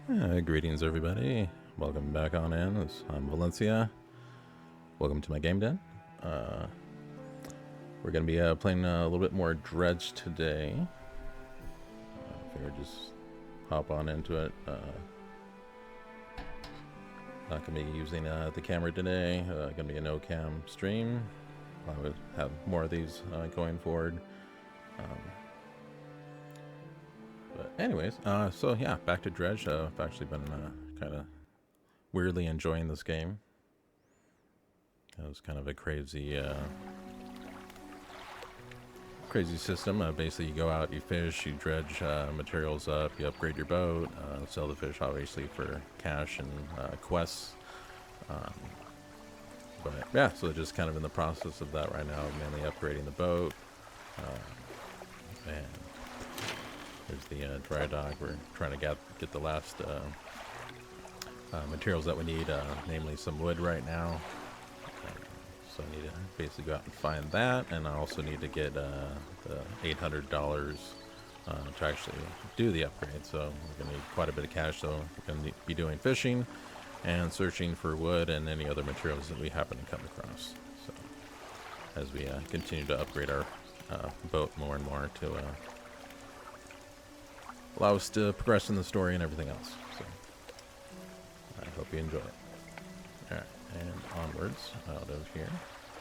Greetings, everybody. Welcome back on in. I'm Valencia. Welcome to my game den. We're going to be playing a little bit more Dredge today. Figured just hop on into it. Not going to be using the camera today. Going to be a no-cam stream. I would have more of these going forward. But anyways, so yeah, back to Dredge. I've actually been kind of weirdly enjoying this game. It was kind of a crazy system. Basically, you go out, you fish, you dredge materials up, you upgrade your boat, sell the fish obviously for cash and quests. But yeah, so just kind of in the process of that right now, mainly upgrading the boat. And there's the dry dock. We're trying to get the last materials that we need, namely some wood right now. So I need to basically go out and find that, and I also need to get the $800 to actually do the upgrade. So we're going to need quite a bit of cash, so we're going to be doing fishing and searching for wood and any other materials that we happen to come across. So as we continue to upgrade our boat more and more to allow us to progress in the story and everything else. So I hope you enjoy it. Alright, and onwards out of here.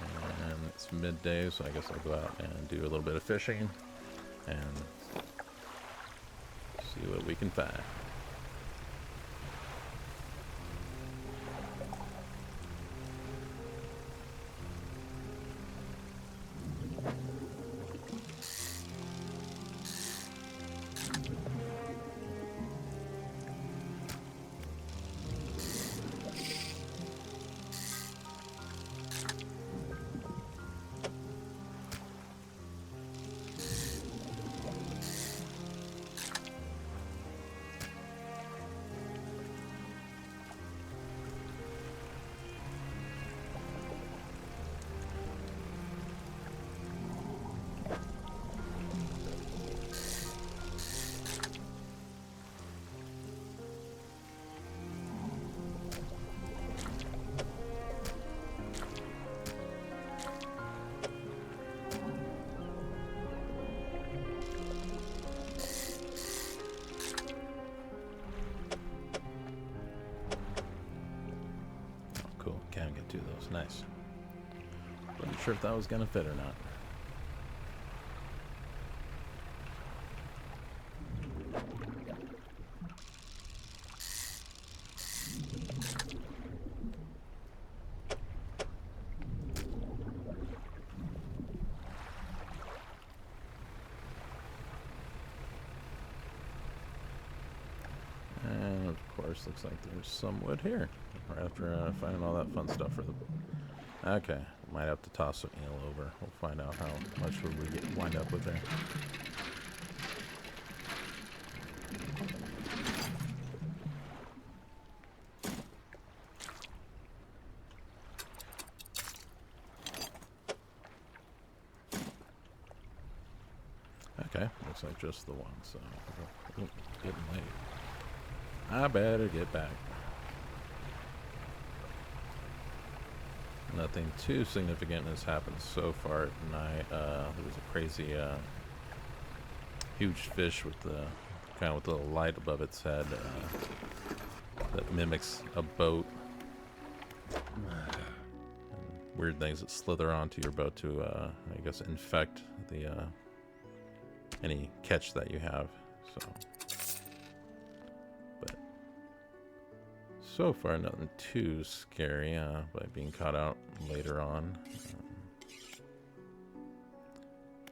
And it's midday, so I guess I'll go out and do a little bit of fishing and see what we can find. Cool, can get two of those. Nice. Wasn't sure if that was gonna fit or not. And of course, looks like there's some wood here. Right after finding all that fun stuff for the... Okay, might have to toss some eel over. We'll find out how much wood we wind up with there. Okay, looks like just the one, so... Oh, getting late. I better get back. Nothing too significant has happened so far tonight. There was a crazy, huge fish with the kind of with a little light above its head that mimics a boat. And weird things that slither onto your boat to, I guess, infect the any catch that you have. So. So far, nothing too scary by being caught out later on.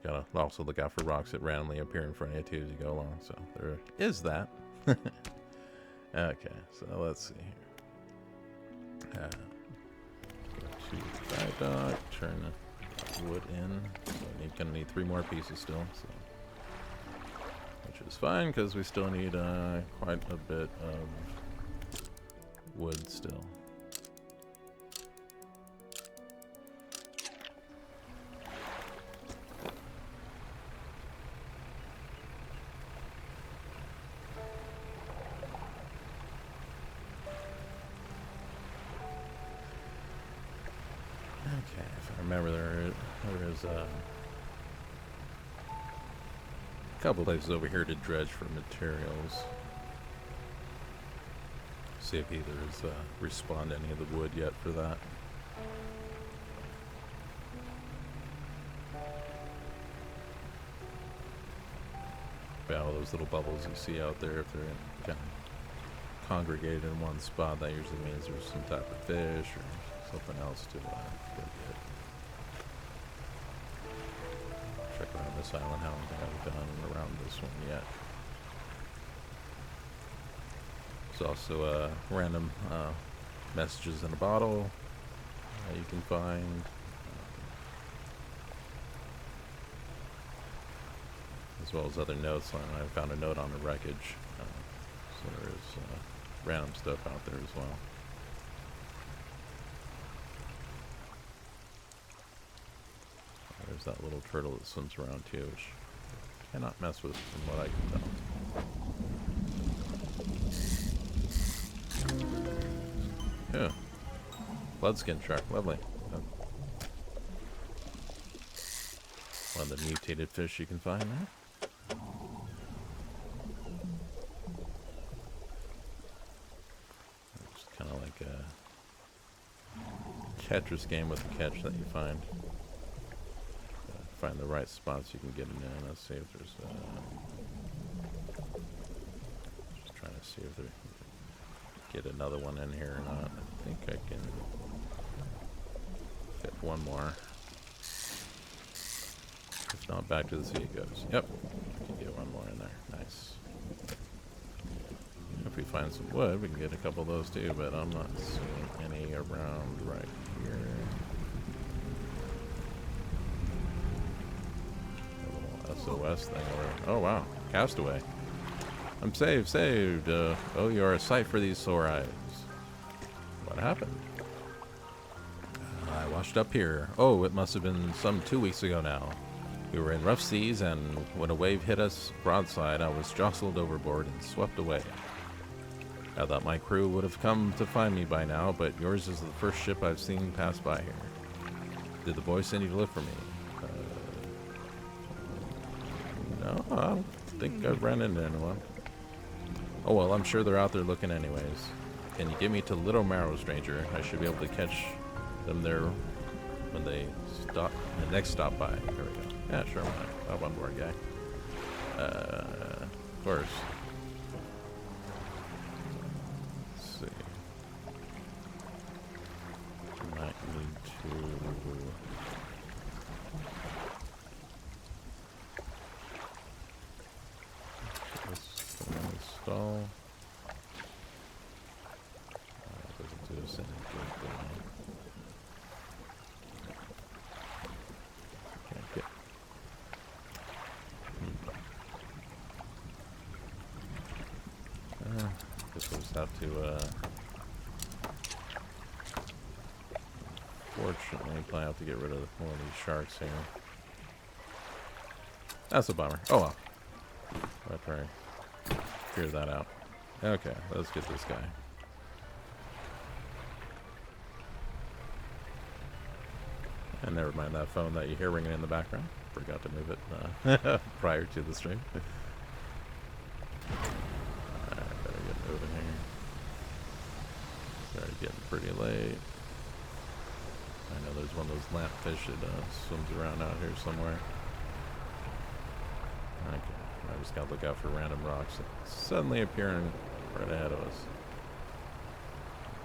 Gotta also look out for rocks that randomly appear in front of you too as you go along. So there is that. Okay, so let's see here. Go to the dry dock, turn the wood in. So we're gonna need 3 more pieces still. So. Which is fine because we still need quite a bit of wood still. Okay, if I remember, there is a couple places over here to dredge for materials. See if either has respawned any of the wood yet for that. All those little bubbles you see out there, if they're kind of congregated in one spot, that usually means there's some type of fish or something else to go get. Check around this island. I don't think I've gone around this one yet. There's also random messages in a bottle that you can find. As well as other notes. I found a note on the wreckage. So there's random stuff out there as well. There's that little turtle that swims around too, which I cannot mess with from what I can tell. Yeah. Bloodskin shark, lovely. One of the mutated fish you can find there. Just kind of like a Tetris game with a catch that you find. Find the right spots you can get it in. Let's see if there's just trying to see if there get another one in here or not. I think I can fit one more. If not, back to the sea it goes. Yep, I can get one more in there. Nice. If we find some wood, we can get a couple of those too, but I'm not seeing any around right here. SOS thing over. Oh wow, castaway. I'm saved. Oh, you are a sight for these sore eyes. What happened? I washed up here. Oh, it must have been some 2 weeks ago now. We were in rough seas, and when a wave hit us broadside, I was jostled overboard and swept away. I thought my crew would have come to find me by now, but yours is the first ship I've seen pass by here. Did the boys send you to look for me? No, I don't think I've ran into anyone. Oh well, I'm sure they're out there looking anyways. Can you get me to Little Marrow, stranger? I should be able to catch them there when they stop. The next stop by. Here we go. Yeah, sure. I'll one more guy. Of course. Let's see. Might need to. Install. Doesn't do us any good. Can't get. Guess we'll just have to. Fortunately, probably have to get rid of one of these sharks here. That's a bummer. Oh well. I'll try. Figure that out. Okay, let's get this guy. And never mind that phone that you hear ringing in the background. Forgot to move it prior to the stream. Alright, better get moving here. Started getting pretty late. I know there's one of those lampfish that swims around out here somewhere. Okay. I just gotta look out for random rocks that suddenly appearing right ahead of us.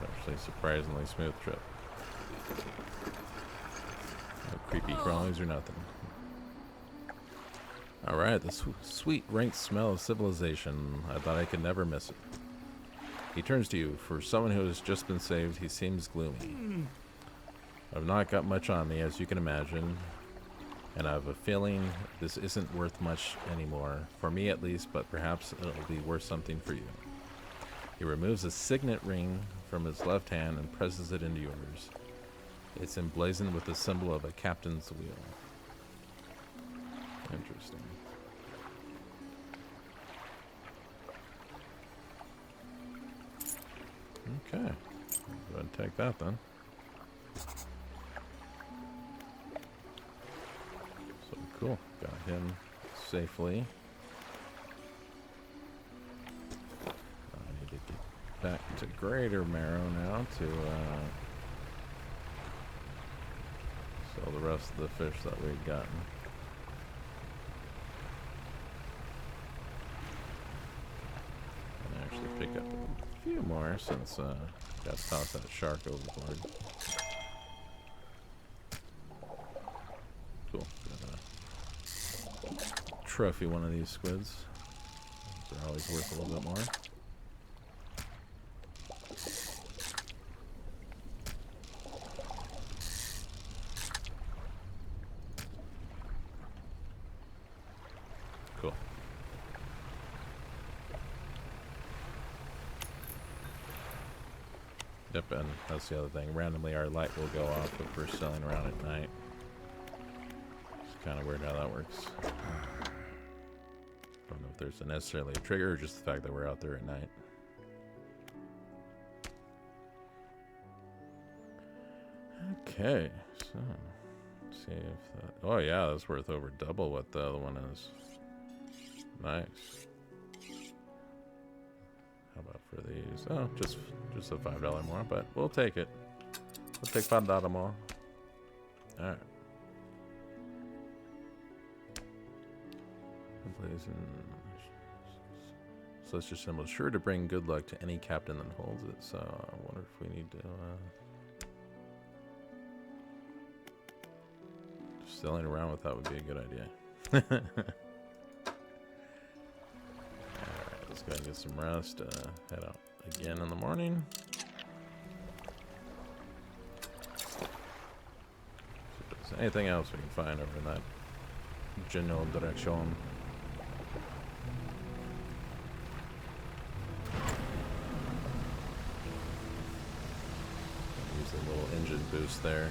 Actually, surprisingly smooth trip. No creepy crawlies or nothing. Alright, the sweet rank smell of civilization. I thought I could never miss it. He turns to you. For someone who has just been saved, he seems gloomy. I've not got much on me, as you can imagine. And I have a feeling this isn't worth much anymore, for me at least, but perhaps it'll be worth something for you. He removes a signet ring from his left hand and presses it into yours. It's emblazoned with the symbol of a captain's wheel. Interesting. Okay, go ahead and take that then. Cool. Got him safely. I need to get back to Greater Marrow now to sell the rest of the fish that we'd gotten. And actually pick up a few more since got to toss that shark overboard. Cool. Trophy one of these squids. They're always worth a little bit more. Cool. Yep, and that's the other thing. Randomly our light will go off if we're selling around at night. It's kind of weird how that works. Don't know if there's necessarily a trigger or just the fact that we're out there at night. Okay, so let's see if that. Oh yeah, that's worth over double what the other one is. Nice. How about for these? Oh, just a $5 more, but we'll take it. We'll take $5 more. All right. So it's just symbol sure to bring good luck to any captain that holds it. So I wonder if we need to selling around with that would be a good idea. Alright, let's go ahead and get some rest. Head out again in the morning. See if there's anything else we can find over in that general direction. Use the little engine boost there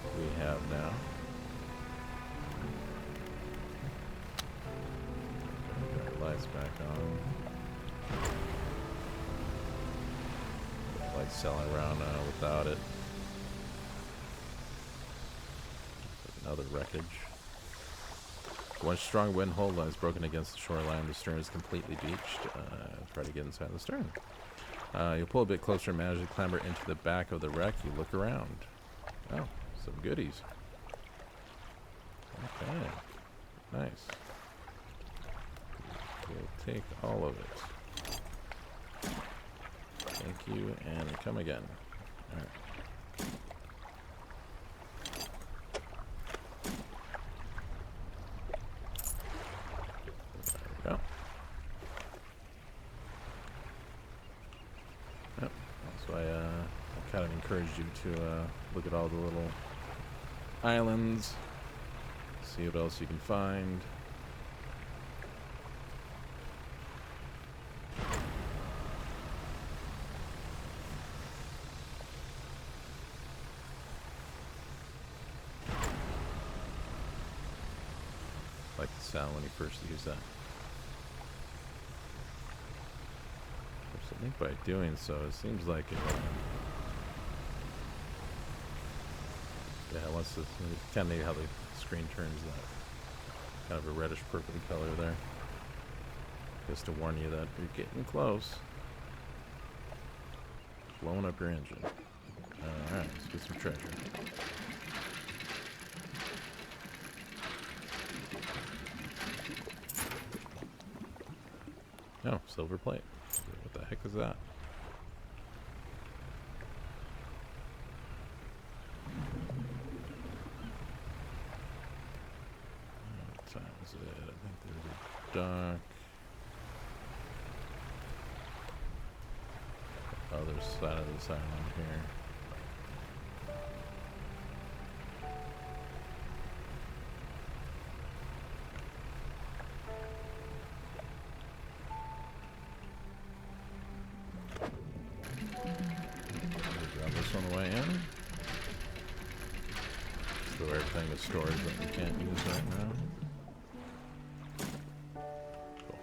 that we have now. Put our lights back on. Lights selling around without it. Another wreckage. One strong wind hold line is broken against the shoreline. The stern is completely beached. Try to get inside the stern. You'll pull a bit closer and manage to clamber into the back of the wreck. You look around. Oh, some goodies. Okay. Nice. We'll take all of it. Thank you, and come again. Alright. There we go. Yep. That's why I kind of encouraged you to look at all the little islands, see what else you can find. Like the sound when you first use that. I think by doing so, it seems like it. Yeah, once the kind of how the screen turns that kind of a reddish purple color there, just to warn you that you're getting close. Blowing up your engine. All right, let's get some treasure. Oh, silver plate. What the heck is that? What time is it? I think there's a dock. Other side of this island here. On the way in. Throw everything to storage that we can't use right now. Cool.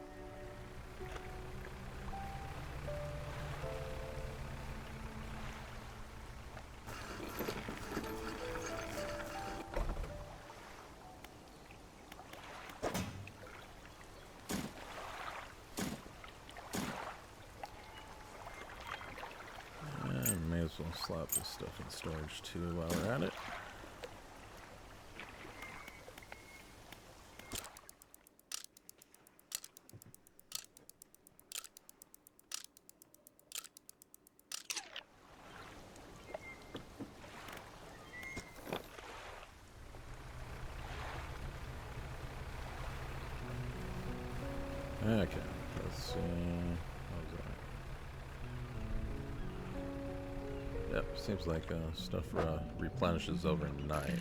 may as well slap this stuff in storage too while we're at it. Okay, let's see. What was that? Yep, seems like stuff replenishes overnight.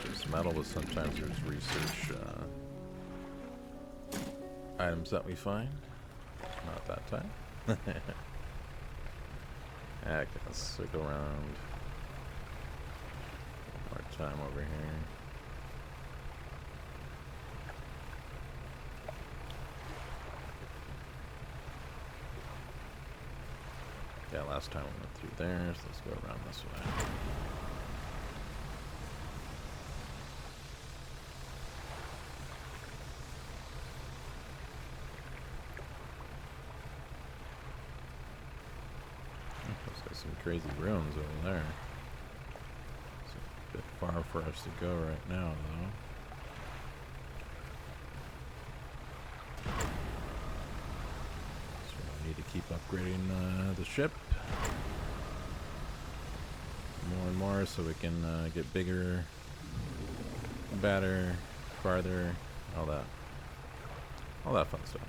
There's metal, but sometimes there's research items that we find. Not that time. Okay, let's circle around. One more time over here. Yeah, last time we went through there, so let's go around this way. Looks like some crazy ruins over there. It's a bit far for us to go right now, though. Need to keep upgrading the ship more and more so we can get bigger, better, farther, all that fun stuff.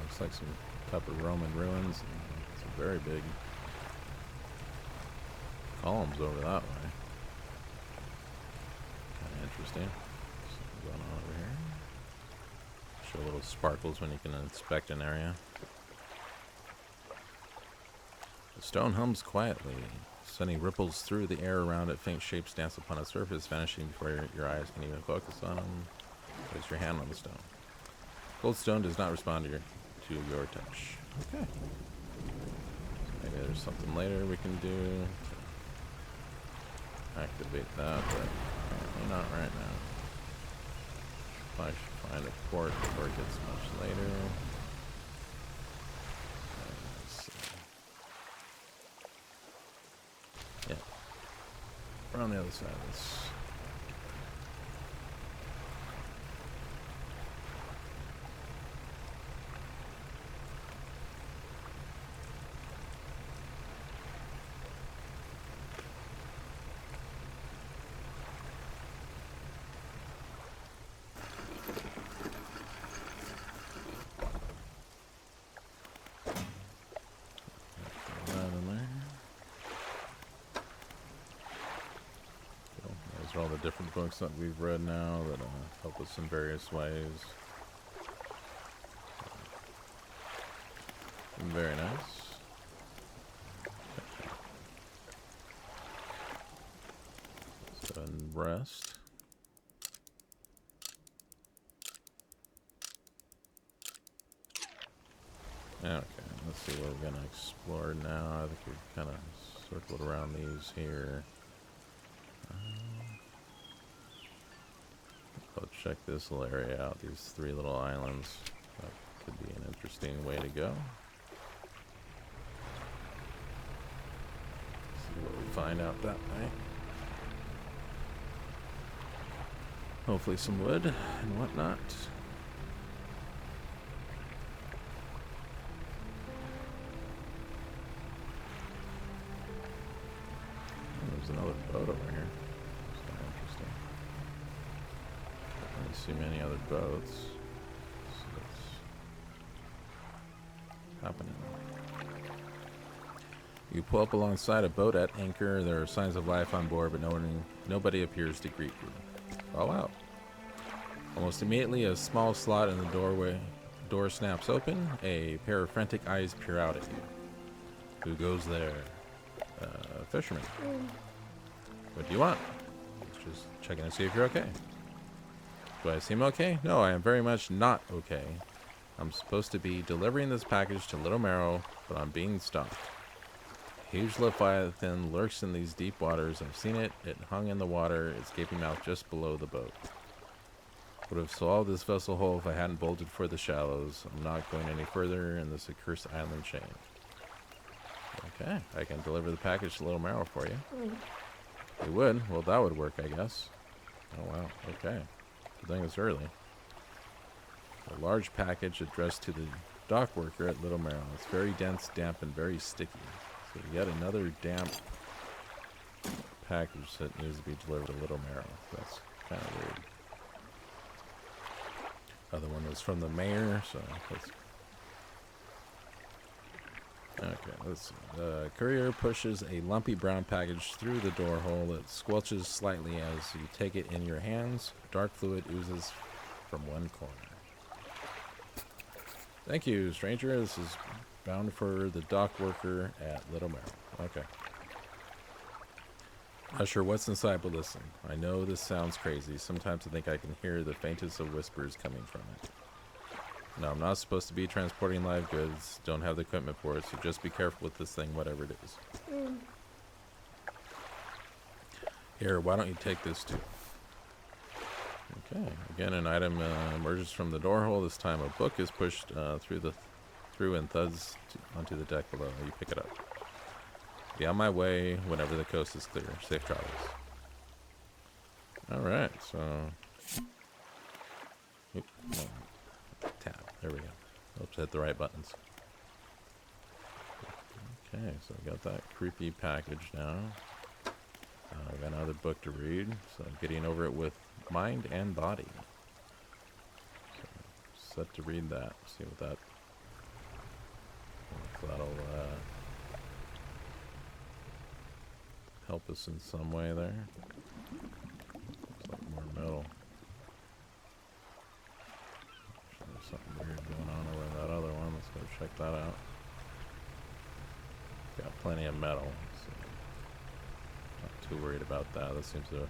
Looks like some type of Roman ruins. Some very big columns over that way. Kind of interesting. Something going on over here. Show little sparkles when you can inspect an area. The stone hums quietly. Sunny ripples through the air around it. Faint shapes dance upon its surface, vanishing before your eyes can even focus on them. Place your hand on the stone. Cold stone does not respond to your touch. Okay. Maybe there's something later we can do to activate that, but apparently not right now. Probably should find a port before it gets much later. Let's see. Yeah. We're on the other side of this. These are all the different books that we've read now that help us in various ways. Very nice. So and rest. Okay, let's see what we're gonna explore now. I think we've kind of circled around these here. I'll check this little area out. These three little islands. That could be an interesting way to go. See what we find out that way. Hopefully some wood and whatnot. There's another boat over here. It's kind of interesting. Don't really see many other boats. So what's happening? You pull up alongside a boat at anchor. There are signs of life on board, but nobody appears to greet you. Fall out. Almost immediately, a small slot in the door snaps open. A pair of frantic eyes peer out at you. Who goes there? Fisherman. What do you want? Just checking to see if you're okay. Do I seem okay? No, I am very much not okay. I'm supposed to be delivering this package to Little Marrow, but I'm being stopped. A huge leviathan lurks in these deep waters. I've seen it. It hung in the water, its gaping mouth just below the boat. Would have swallowed this vessel whole if I hadn't bolted for the shallows. I'm not going any further in this accursed island chain. Okay, I can deliver the package to Little Marrow for you. You would? Well, that would work, I guess. Oh, wow. Okay. Good thing it's early. A large package addressed to the dock worker at Little Marrow. It's very dense, damp, and very sticky. So yet another damp package that needs to be delivered to Little Marrow. That's kind of weird. Other one was from the mayor, so let's... Okay, let's see. The courier pushes a lumpy brown package through the door hole. It squelches slightly as you take it in your hands. Dark fluid oozes from one corner. Thank you, stranger. This is bound for the dock worker at Little Marrow. Okay. Not sure what's inside, but listen. I know this sounds crazy. Sometimes I think I can hear the faintest of whispers coming from it. No, I'm not supposed to be transporting live goods. Don't have the equipment for it, so just be careful with this thing, whatever it is. Here, why don't you take this too? Okay, again, an item emerges from the door hole. This time a book is pushed through and thuds onto the deck below. You pick it up. Be on my way whenever the coast is clear. Safe travels. Alright, so... Oop, no. Tab. There we go. Let's hit the right buttons. Okay, so we got that creepy package now. I got another book to read, so I'm getting over it with mind and body. So set to read that. See what that... So that'll help us in some way there. It's like more metal. There's something weird going on over that other one. Let's go check that out. Got plenty of metal, so not too worried about that. This seems to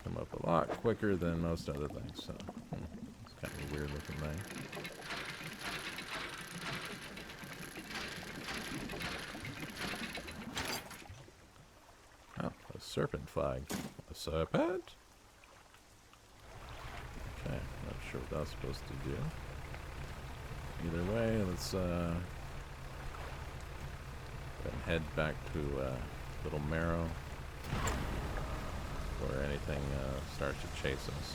come up a lot quicker than most other things, so it's kind of a weird looking thing. Oh, a serpent flag. A serpent? Okay, not sure what that's supposed to do. Either way, let's go and head back to Little Marrow before anything starts to chase us.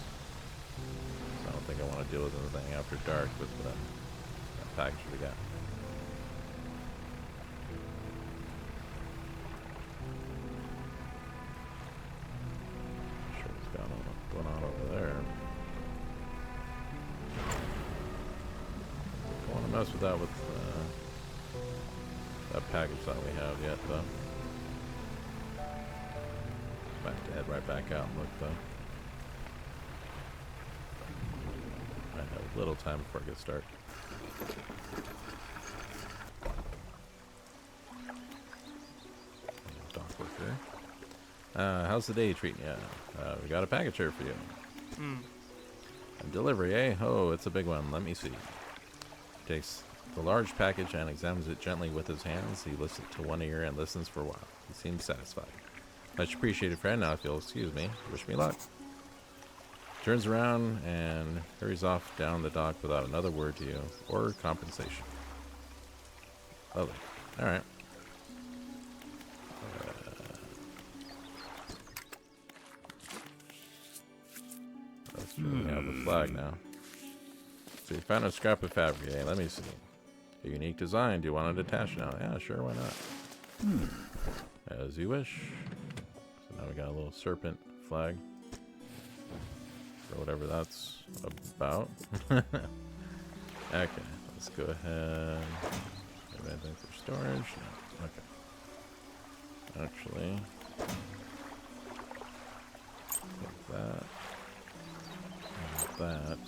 So I don't think I want to deal with anything after dark with that package we got. Not sure what's going on over there. Don't want to mess with that with that package that we have yet, though. Back to head right back out and look, though. I have a little time before I get started. Dock worker. How's the day treating you? We got a package here for you. A delivery, eh? Oh, it's a big one. Let me see. Takes the large package and examines it gently with his hands. He lifts it to one ear and listens for a while. He seems satisfied. Much appreciated, friend. Now if you'll excuse me, wish me luck. Turns around and hurries off down the dock without another word to you or compensation. Lovely. Alright. Let's have the flag now. So you found a scrap of fabric, eh? Let me see. A unique design. Do you want it attached now? Yeah, sure, why not? As you wish. So now we got a little serpent flag. Or whatever that's about. Okay, let's go ahead. Have anything for storage? No. Okay. Actually, like that. And that.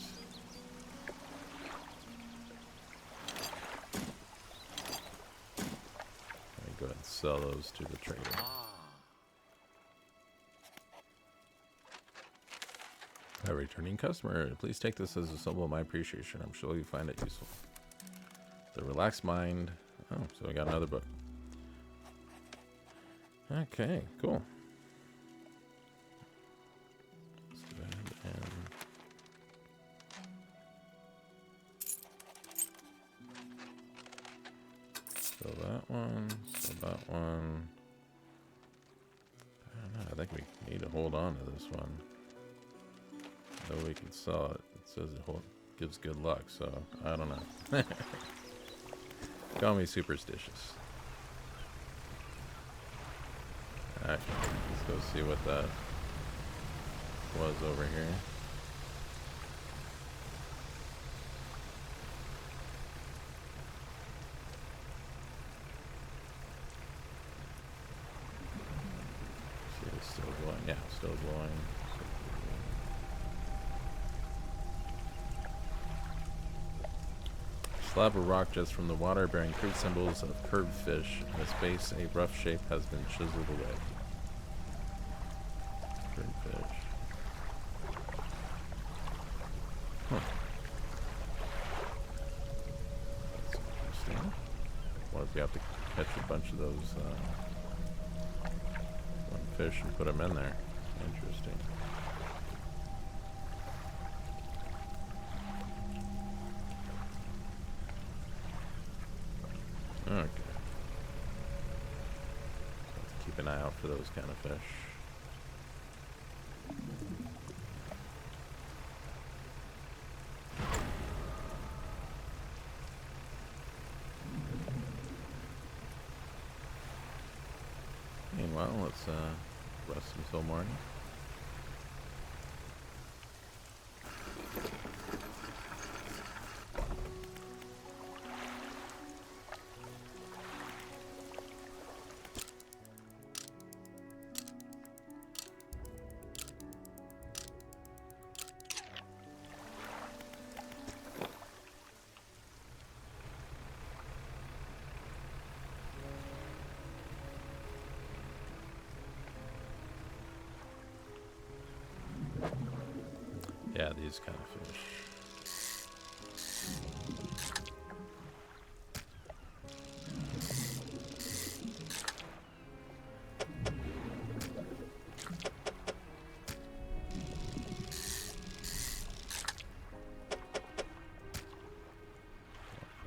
Go ahead and sell those to the trader. A returning customer. Please take this as a symbol of my appreciation. I'm sure you find it useful. The Relaxed Mind. Oh, so we got another book. Okay, cool. Let's go ahead and so that one, so that one. I don't know, I think we need to hold on to this one. Though we can sell it. It says it gives good luck, so I don't know. Call me superstitious. Alright, let's go see what that was over here. See, it's still glowing. Yeah, it's still glowing. Slab of rock just from the water bearing crude symbols of curved fish. In its base, a rough shape has been chiseled away. Curved fish. Huh. That's interesting. What if you have to catch a bunch of those one fish and put them in there? Interesting. Okay. So have to keep an eye out for those kind of fish. Meanwhile, let's rest until morning. Yeah, these kind of fish.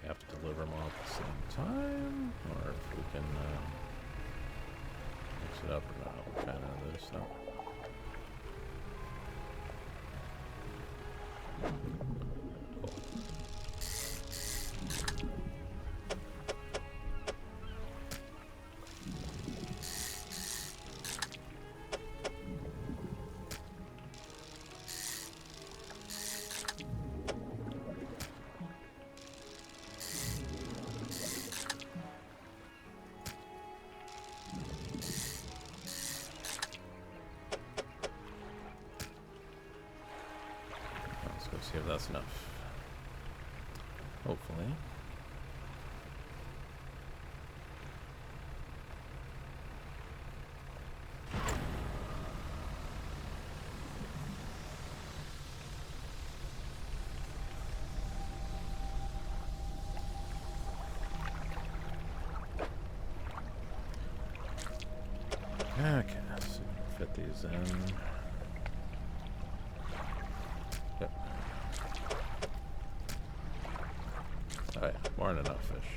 We have to deliver them all at the same time, or if we can mix it up or not. What kind of this stuff? Let's see if that's enough. Hopefully. Okay, so fit these in. Yep. Oh yeah, more than enough fish.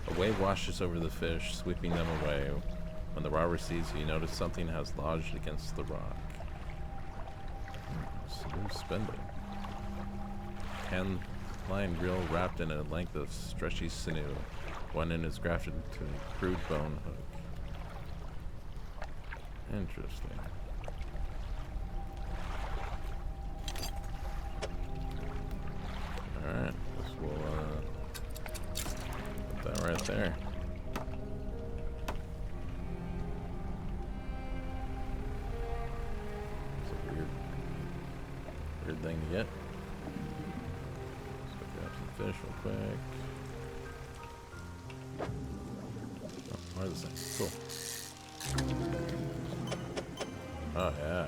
A wave washes over the fish, sweeping them away. When the robber sees you, notice something has lodged against the rock. Smooth spending. Hand-lined reel wrapped in a length of stretchy sinew. One end is grafted into a crude bone hook. Interesting. Alright, guess we'll put that right there. It's a weird thing to get. Let's go grab some fish real quick. Oh, more of the same. Cool. Oh, yeah.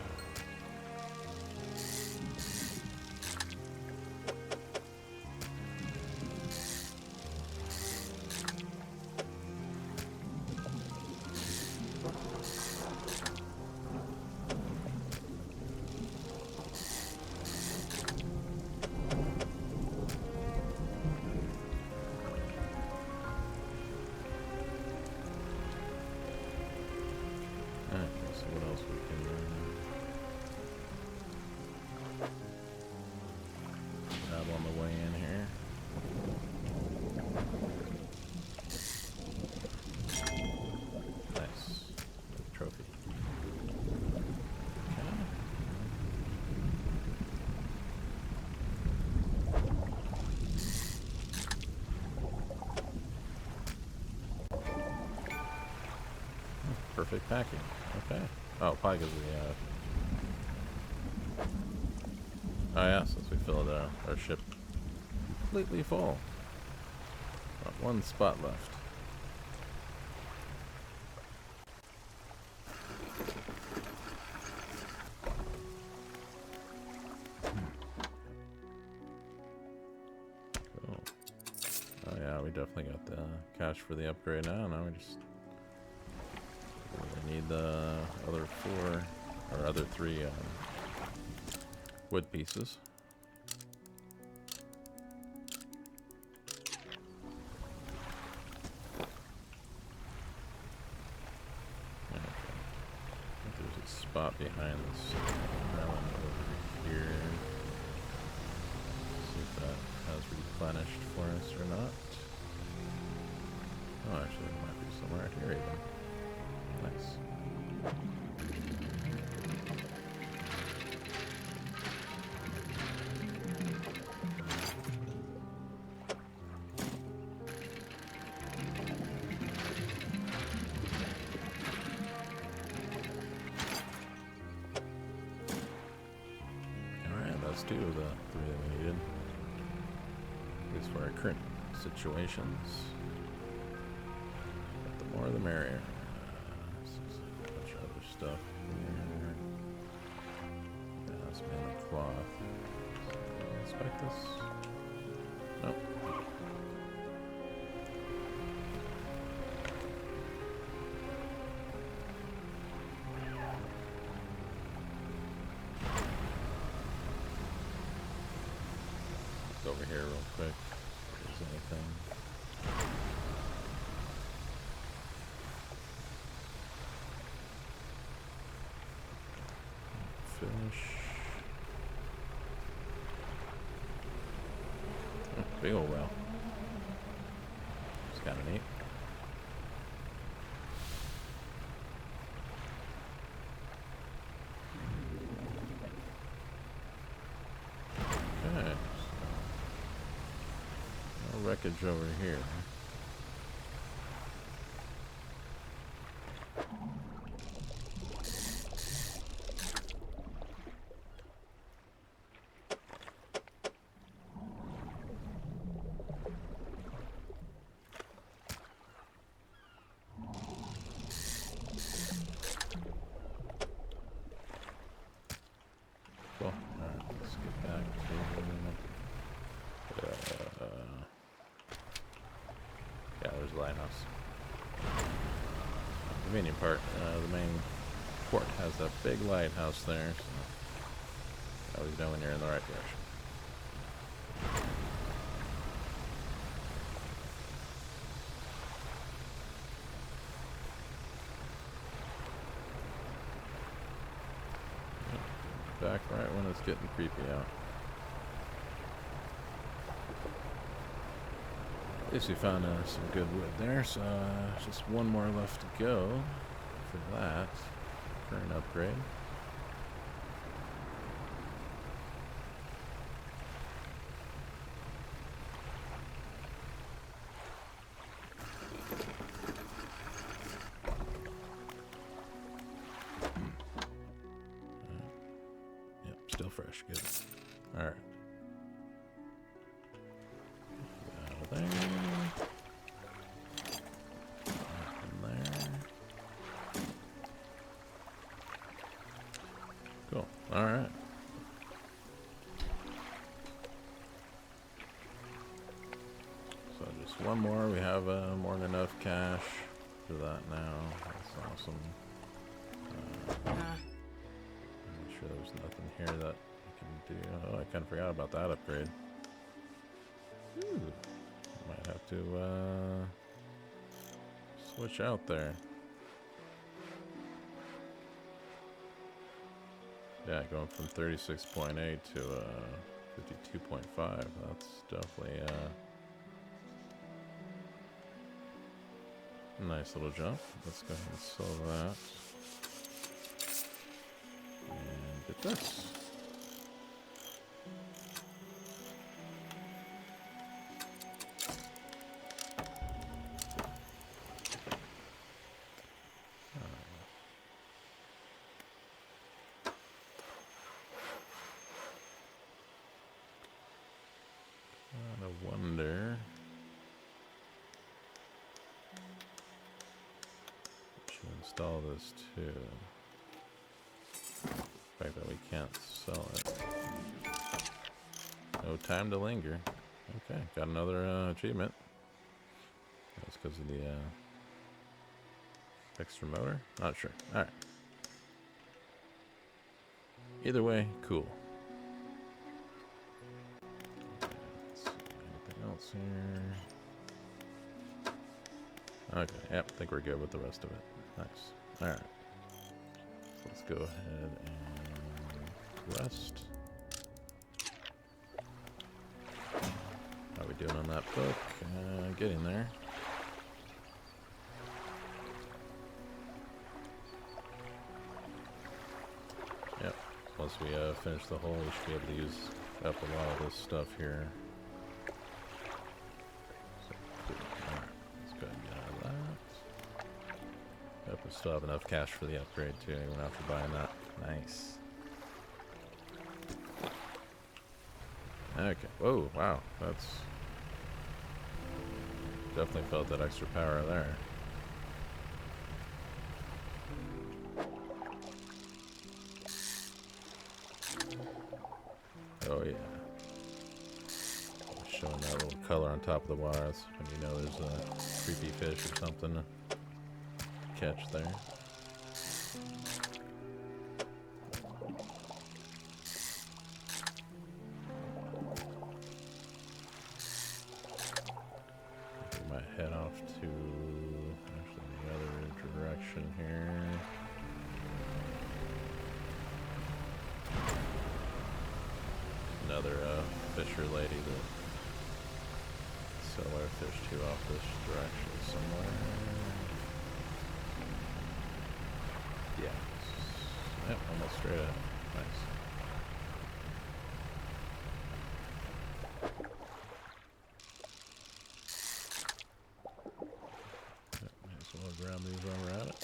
Alright, let's see what else we can grab on the way in here. Nice. Trophy. Perfect packing. Okay. Oh, probably because we oh yeah, since we filled our ship completely full. Not one spot left. Cool. Oh yeah, we definitely got the cash for the upgrade now. Now we just really need the other 4 or other 3 wood pieces. Okay. I think there's a spot behind this island over here. See if that has replenished for us or not. Oh, actually, there might be somewhere out here even. Nice. Alright, that's 2 of the 3 that we needed. At least for our current situations. But the more the merrier. A bunch of other stuff here. Yeah, that's mainly cloth. Inspect this. Nope. Look over here real quick. If there's anything. Fish. Oh, big old well. It's kind of neat. Okay. No wreckage over here. Cool. Alright, let's get back to... yeah, there's the lighthouse. The convenient part, the main port has that big lighthouse there, so you always know when you're in the right direction. Back right when it's getting creepy out. At least we found some good wood there, so just 1 more left to go for that current upgrade. Yep, still fresh, good. Alright. Out of there. Up in there. Alright. So just one more. We have more than enough cash for that now. That's awesome. I'm sure there's nothing here that I can do. Oh, I kind of forgot about that upgrade. Ooh. Might have to switch out there. Yeah, going from 36.8 to 52.5. That's definitely a nice little jump. Let's go ahead and sell that. And get this. I wonder. Should install this too. The fact that we can't sell it. No time to linger. Okay, got another achievement. That's because of the extra motor? Not sure. Alright. Either way, cool. Anything else here? Okay, yep, I think we're good with the rest of it. Nice. Alright. So let's go ahead and rest. How are we doing on that book? Getting there. Yep. Once we finish the hole, we should be able to use up a lot of this stuff here. So, cool. Alright, let's go ahead and get out of that. Yep, we still have enough cash for the upgrade too, even after buying that. Nice. Okay. Whoa, wow. That's... Definitely felt that extra power there. Oh yeah. Showing that little color on top of the water. That's when you know there's a creepy fish or something to catch there. We might head off to actually the other direction here. Another fisher lady that sell our fish to off this direction somewhere. Yeah. Yep, almost straight up. Nice. Yep, may as well grab these while we're at it.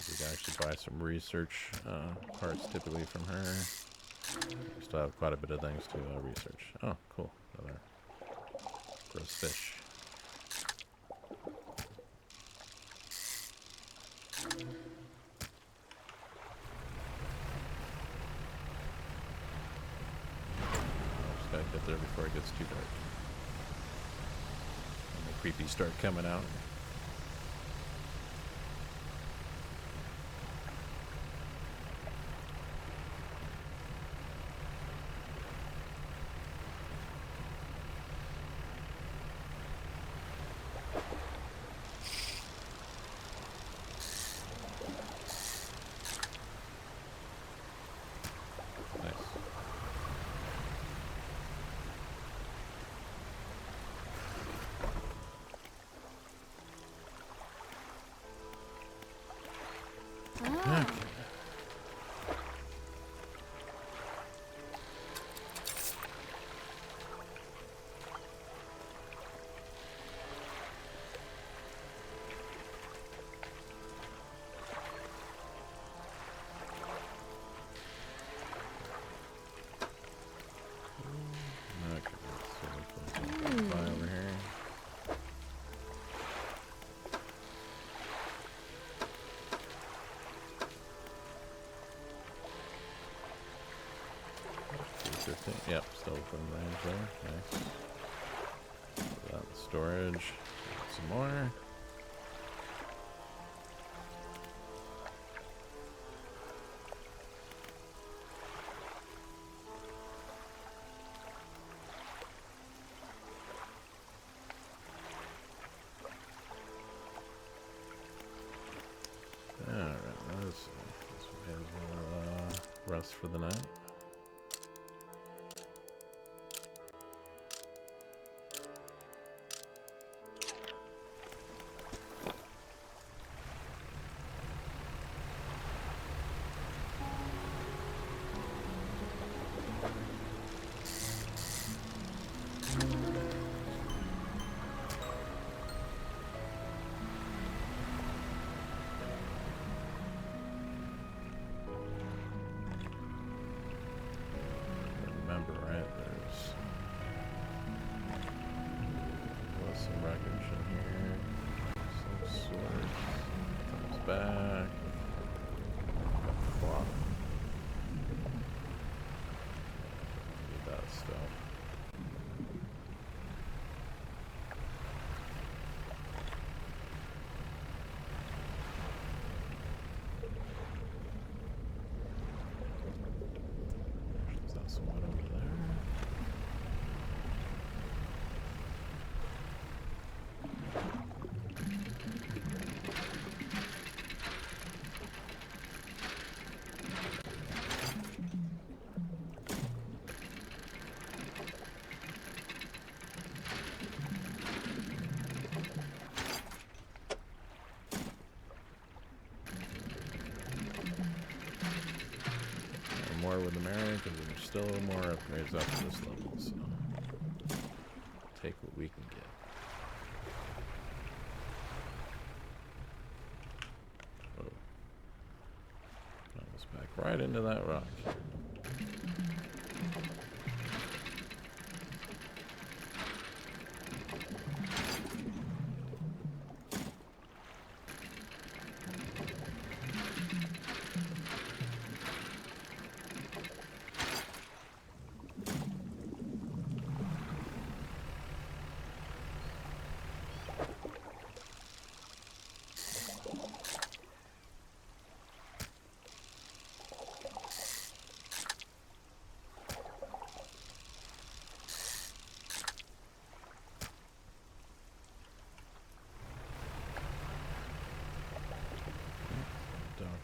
We can actually buy some research parts typically from her. We still have quite a bit of things to research. Oh, cool. Another gross fish. Just gotta get there before it gets too dark. And the creepies start coming out. Okay. Yep, still within range there. Nice. Put that in storage. Some more. Alright, let's see. We have rest for the night. Remember, right? There's some wreckage in here. Some sort. Comes back. Clock. Need that stuff. Is that some wood over there? More with the merry, because there's still more upgrades up to this level, so take what we can get. Oh. Almost back right into that rock.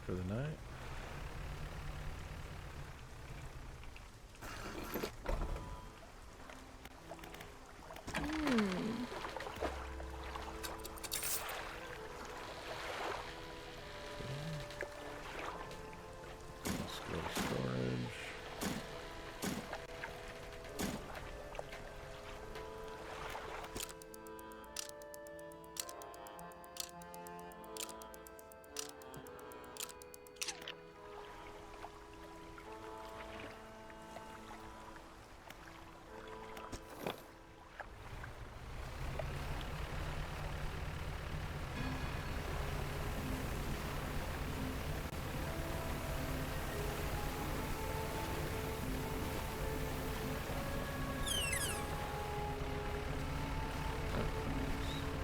For the night. Let's go to storage.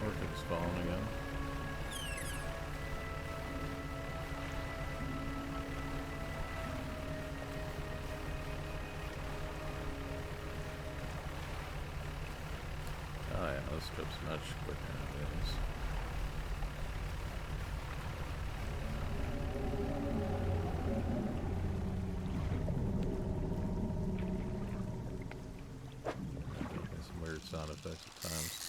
Orchid's falling again. Oh yeah, this trip's much quicker nowadays. Some weird sound effects at times.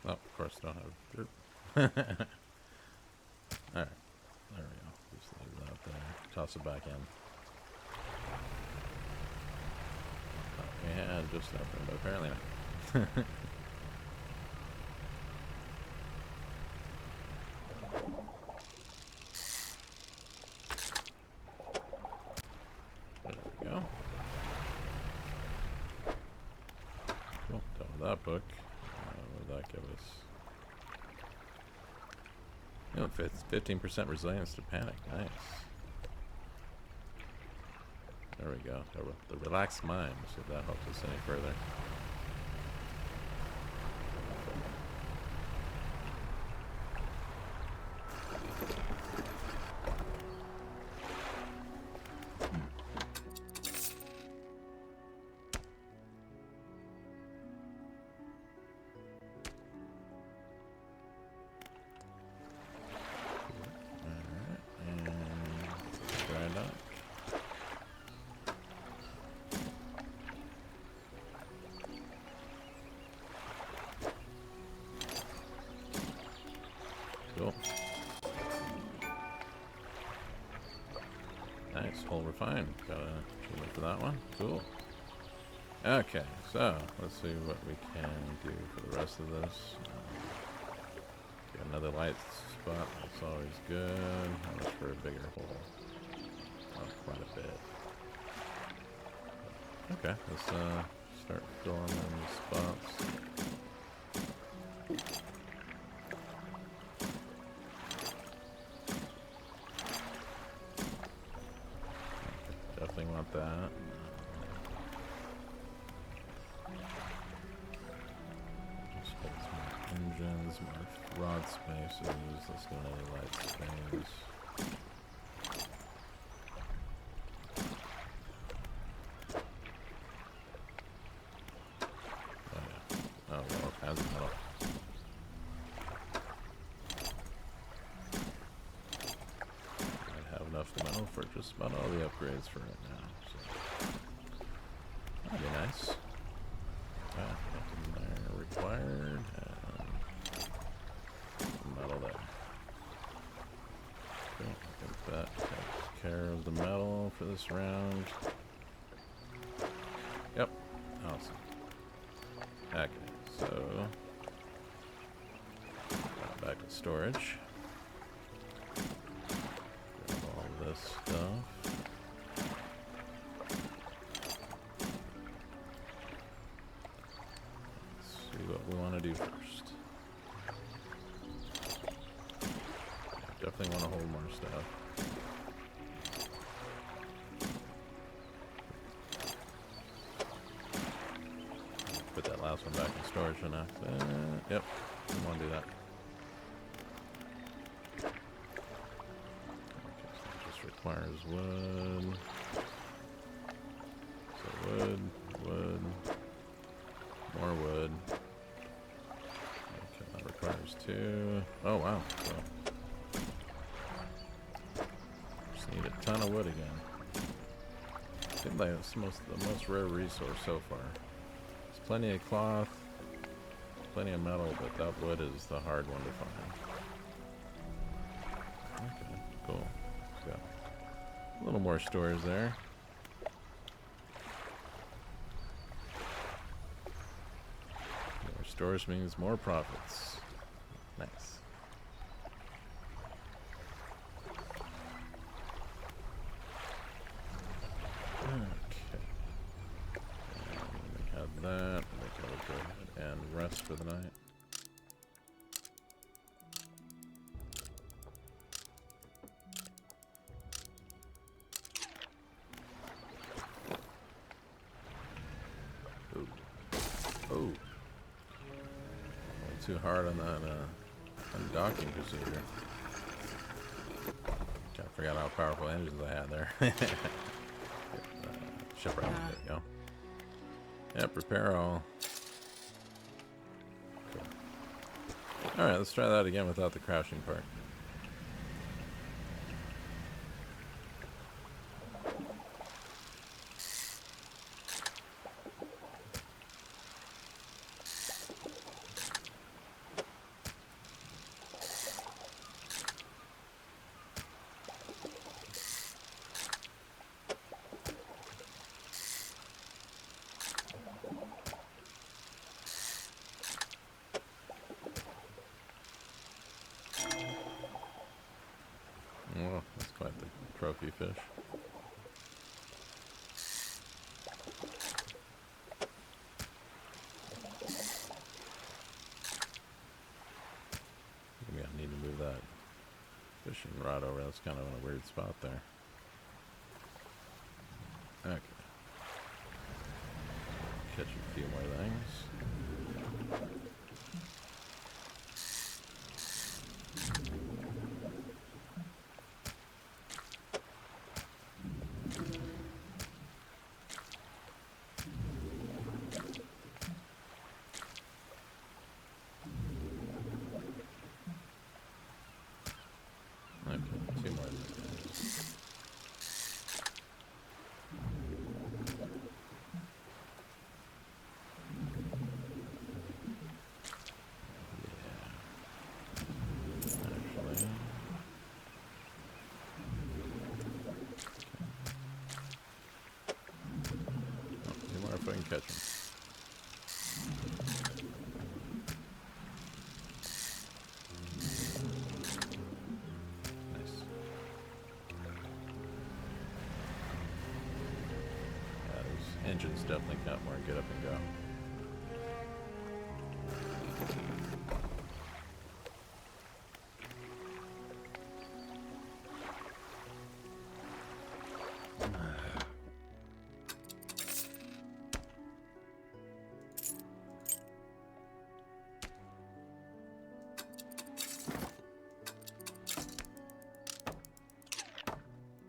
Oh, of course, don't have dirt. Alright, there we go. Just leave that there. Toss it back in. We had just nothing, but apparently not. There we go. Cool, done with that book. What did that give us? You know, 15% resilience to panic. Nice. There we go. The relaxed mind. See if that helps us any further. Cool. Nice, whole refined. Got a achievement for that one. Cool. Okay, so let's see what we can do for the rest of this. Get another light spot. That's always good. How much for a bigger hole? Oh, quite a bit. Okay, let's start filling in the spots. Definitely want that. Just put some more engines, more rod spaces. Let's go another light space. Oh yeah. Oh, well, all kinds of metal. Enough metal for just about all the upgrades for right now, so that'd be nice. Nothing there required, and metal there. Okay, I think that takes care of the metal for this round. Yep, awesome. Okay, so back to storage. This stuff. Let's see what we want to do first. Definitely want to hold more stuff. Put that last one back in storage enough. Yep, I want to do that. Requires wood. So wood, wood, more wood. Okay, that requires 2. Oh wow. So just need a ton of wood again. Seems like it's the most rare resource so far. There's plenty of cloth, plenty of metal, but that wood is the hard one to find. Okay, cool. So a little more storage there. More storage means more profits. Nice. Okay. And we have that. I think I will go ahead and rest for the night. Oh, too hard on that undocking procedure. I forgot how powerful engines I had there. Shipwright, there we go. Yep, repair all. Cool. Alright, let's try that again without the crashing part. trophy fish. Maybe I need to move that fishing rod over. That's kind of in a weird spot there. Okay. Catch a few more things. Okay, two more things. If I can catch him. Nice. Yeah, those engines definitely got more get up and go.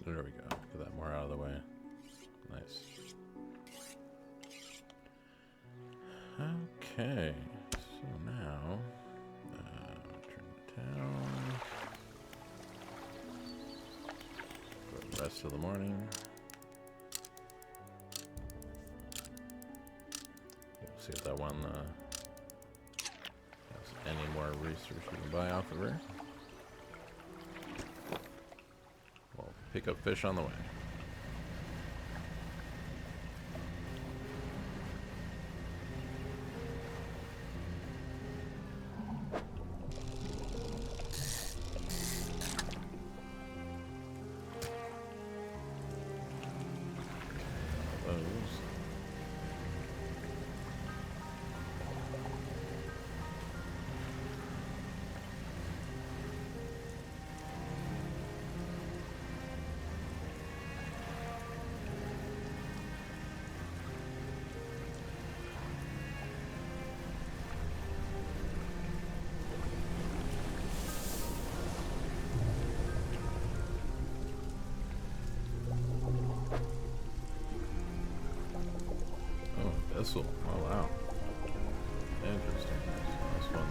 There we go. Get that more out of the way. Nice. Okay. So now, turn to town. For the rest of the morning. We'll see if that one has any more research we can buy off of her. Pick up fish on the way. Those. Thistle. Oh wow. Interesting. So that's one of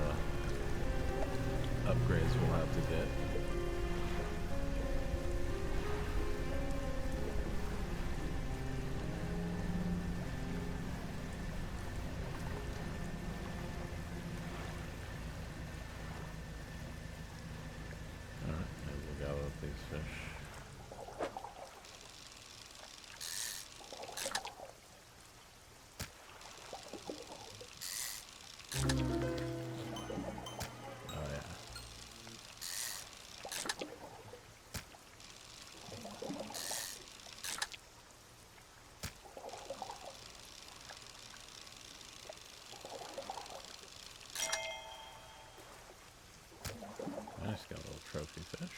the upgrades we'll have to get. Alright, maybe we'll gather up these fish. Nice, got a little trophy fish.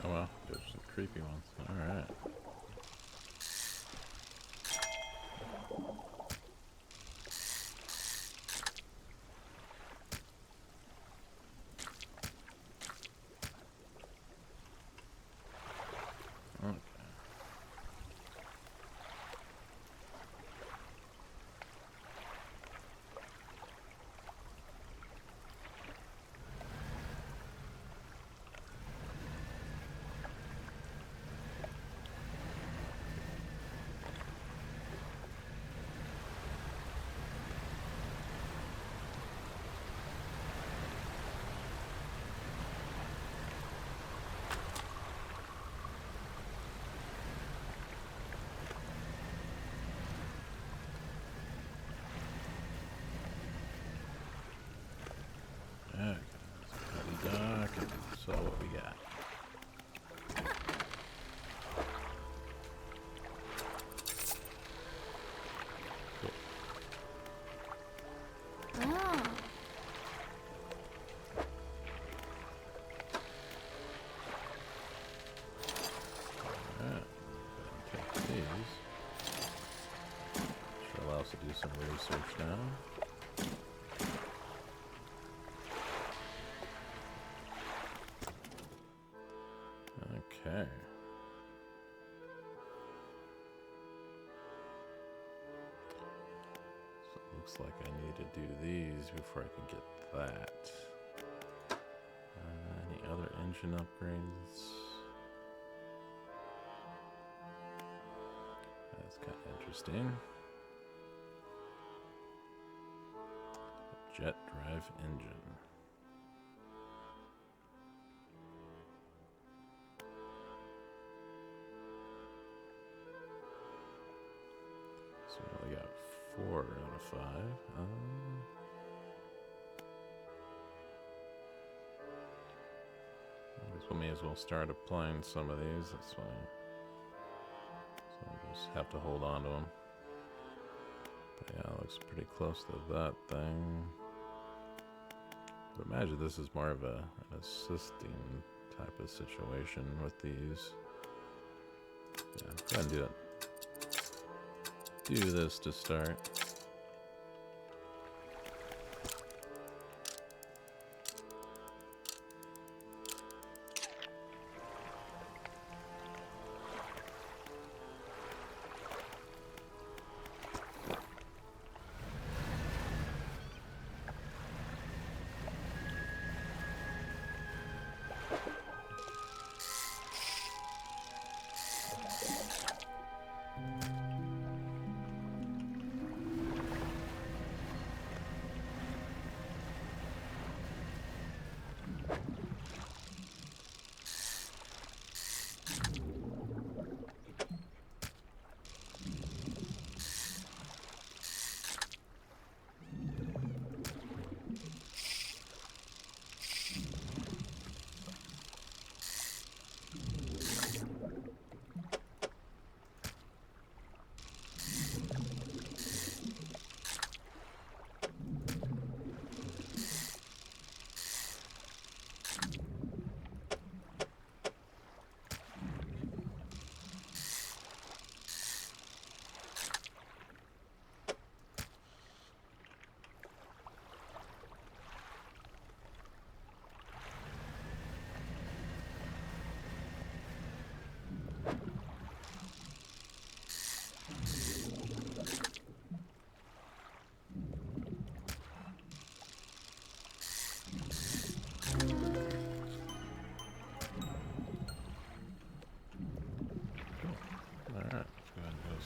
Oh well, there's some creepy ones. Alright. some research now. Okay. So it looks like I need to do these before I can get that. Any other engine upgrades? That's kind of interesting. Jet drive engine. So we only got 4 out of 5. I guess we may as well start applying some of these. That's fine. So I'll just have to hold on to them. But yeah, it looks pretty close to that thing. But imagine this is more of an assisting type of situation with these. Yeah, go ahead and do it. Do this to start.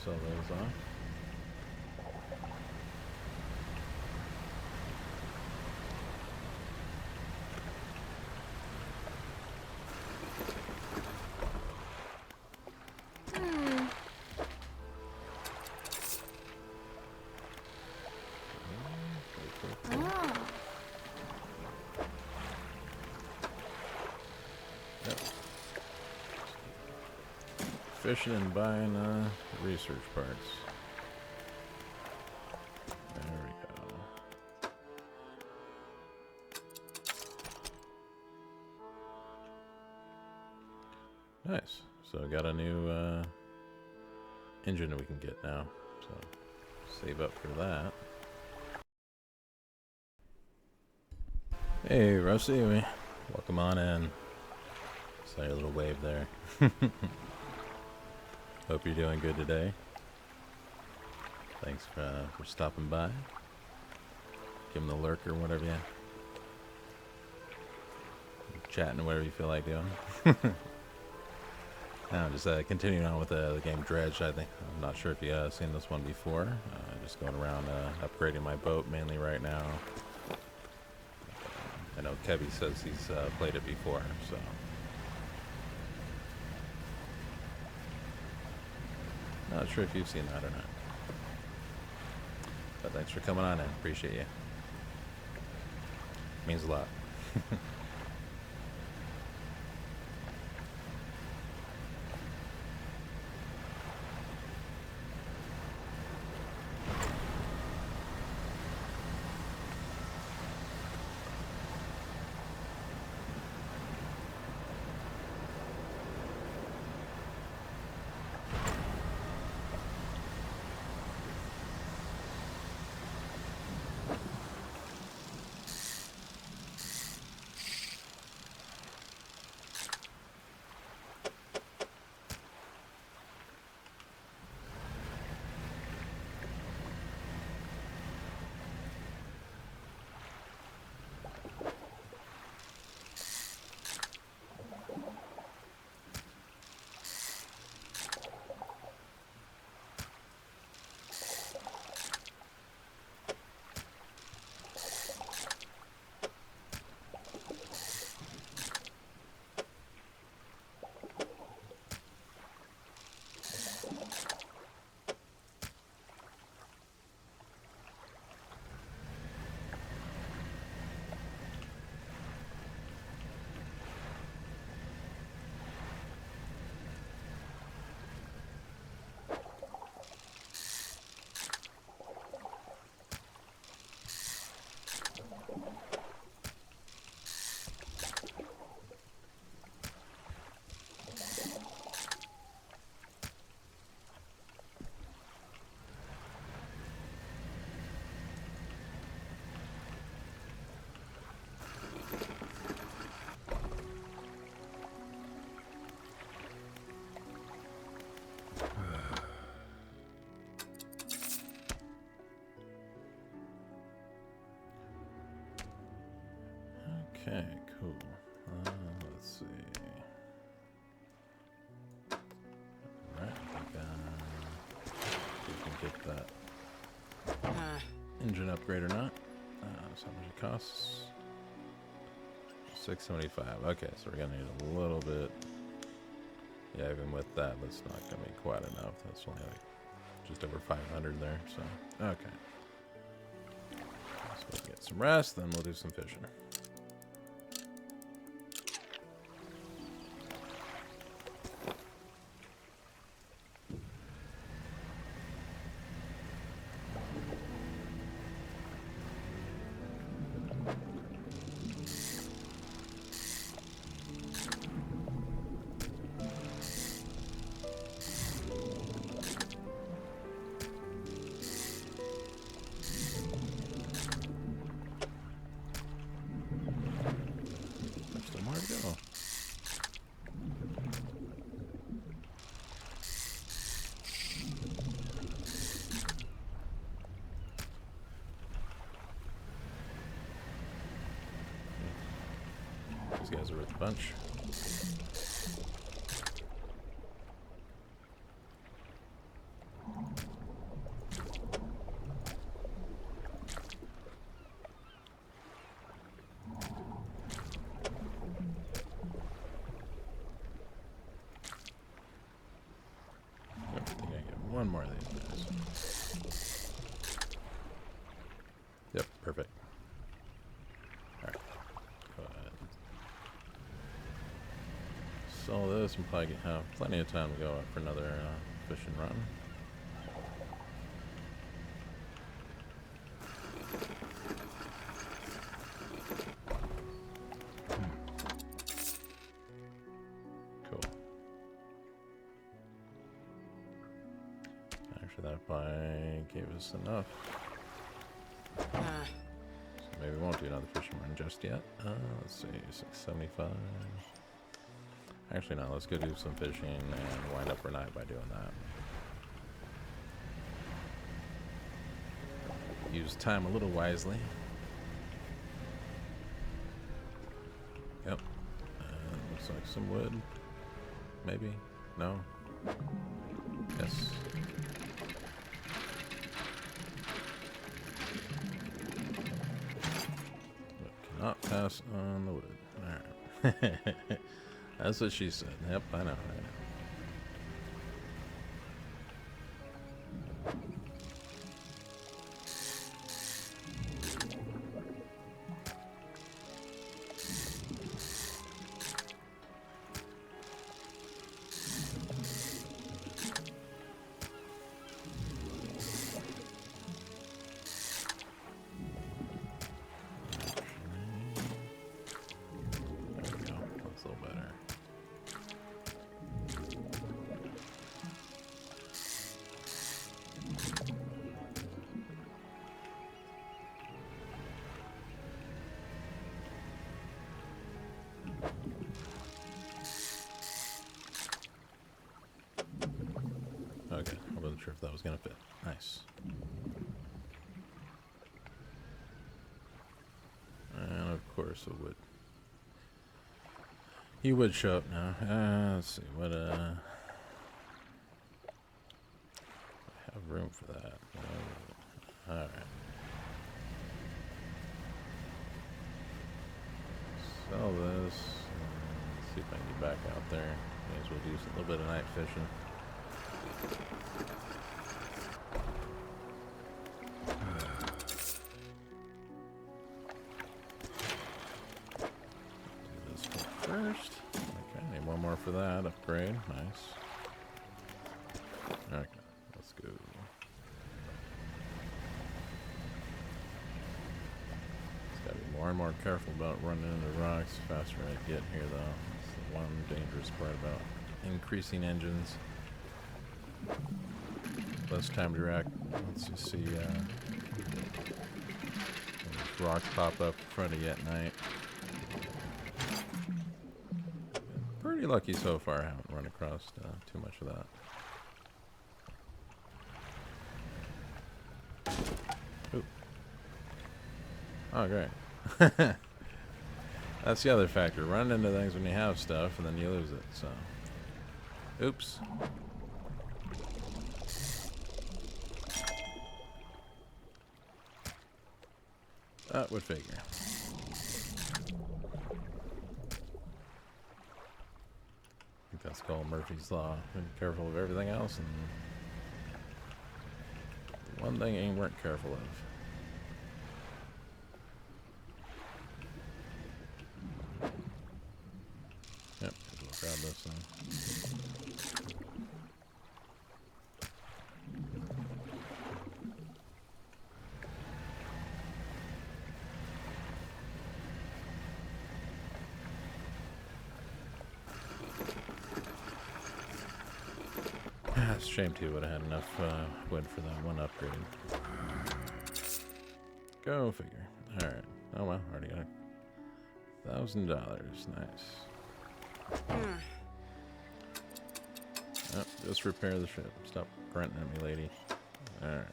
Sell those off. Fishing and buying research parts. There we go. Nice. So I got a new engine that we can get now. So save up for that. Hey, Rusty. Welcome on in. Saw your little wave there. Hope you're doing good today. Thanks for stopping by. Give him the lurker, whatever you. Chatting, whatever you feel like doing. Now, just continuing on with the game Dredge. I think I'm not sure if you seen this one before. Just going around upgrading my boat mainly right now. I know Kevy says he's played it before, so. Not sure if you've seen that or not. But thanks for coming on in. Appreciate you. Means a lot. Okay, cool. Let's see. Alright, I think we can get that engine upgrade or not. So how much it costs? $675. Okay, so we're gonna need a little bit. Yeah, even with that, that's not gonna be quite enough. That's only like just over 500 there. So okay. So we'll get some rest, then we'll do some fishing. These guys are worth a bunch. I think I get one more of these guys. Yep, perfect. Sell this and probably have plenty of time to go out for another fishing run. Cool. Actually, that probably gave us enough. So maybe we won't do another fishing run just yet. Let's see, 675. Actually, no, let's go do some fishing and wind up our night by doing that. Use time a little wisely. Yep. Looks like some wood. Maybe? No? Yes. But cannot pass on the wood. Alright. That's what she said. Yep, I know. Okay, I wasn't sure if that was gonna fit. Nice. And of course it would. He would show up now. Let's see what I have room for that. Alright. Sell this. Let's see if I can get back out there. May as well do a little bit of night fishing. Do this one first. Okay, need one more for that upgrade. Nice. Okay, let's go. Just gotta be more and more careful about running into rocks the faster I get here, though. That's the one dangerous part about increasing engines. Less time to react. Once you see rocks pop up in front of you at night. Pretty lucky so far. I haven't run across too much of that. Ooh. Oh, great. That's the other factor. Run into things when you have stuff, and then you lose it, so... Oops. That would figure. I think that's called Murphy's Law. Be careful of everything else, and one thing you weren't careful of. Yep, we'll grab this thing. It's a shame too, would have had enough wood for that one upgrade. Go figure. Alright. Oh well, already got $1,000. Nice. Oh, just repair the ship. Stop grunting at me, lady. Alright.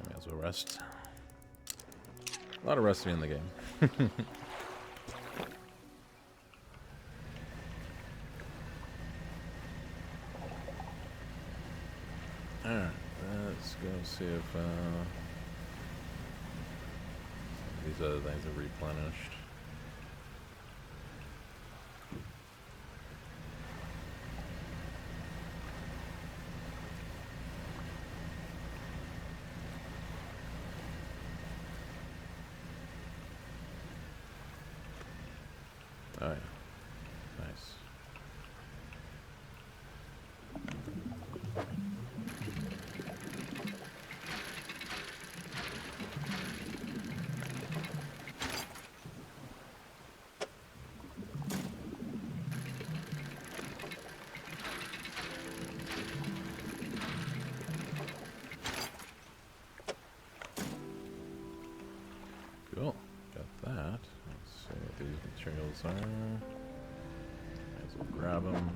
May as well rest. A lot of resting in the game. Alright, let's go see if these other things are replenished. Oh yeah, nice. Cool, got that. Let's see what these materials are. Might as well grab them.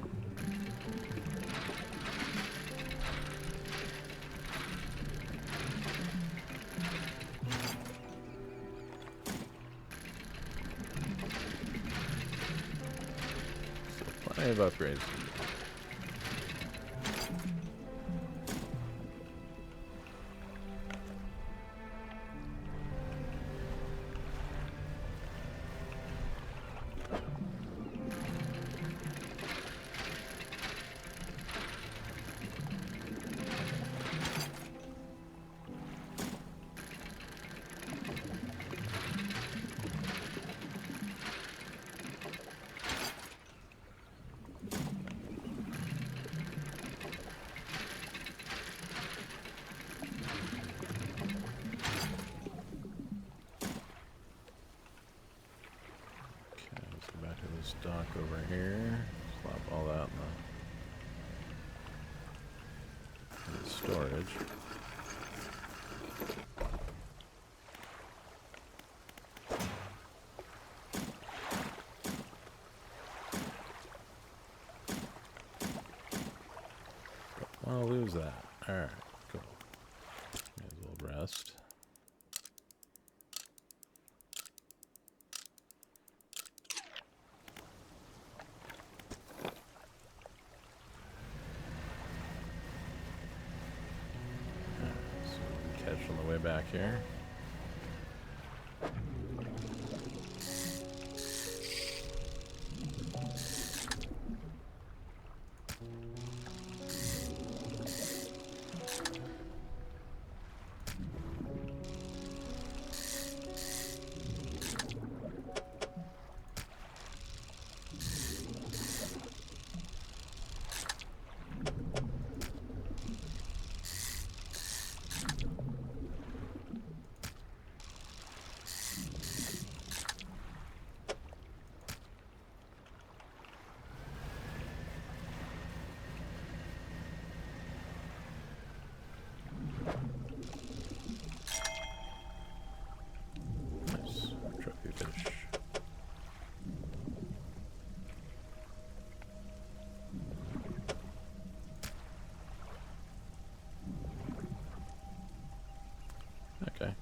So plenty of upgrades. Dock over here. Slap all that in the storage. I'll lose that. Alright, cool. May as well rest. Catch on the way back here.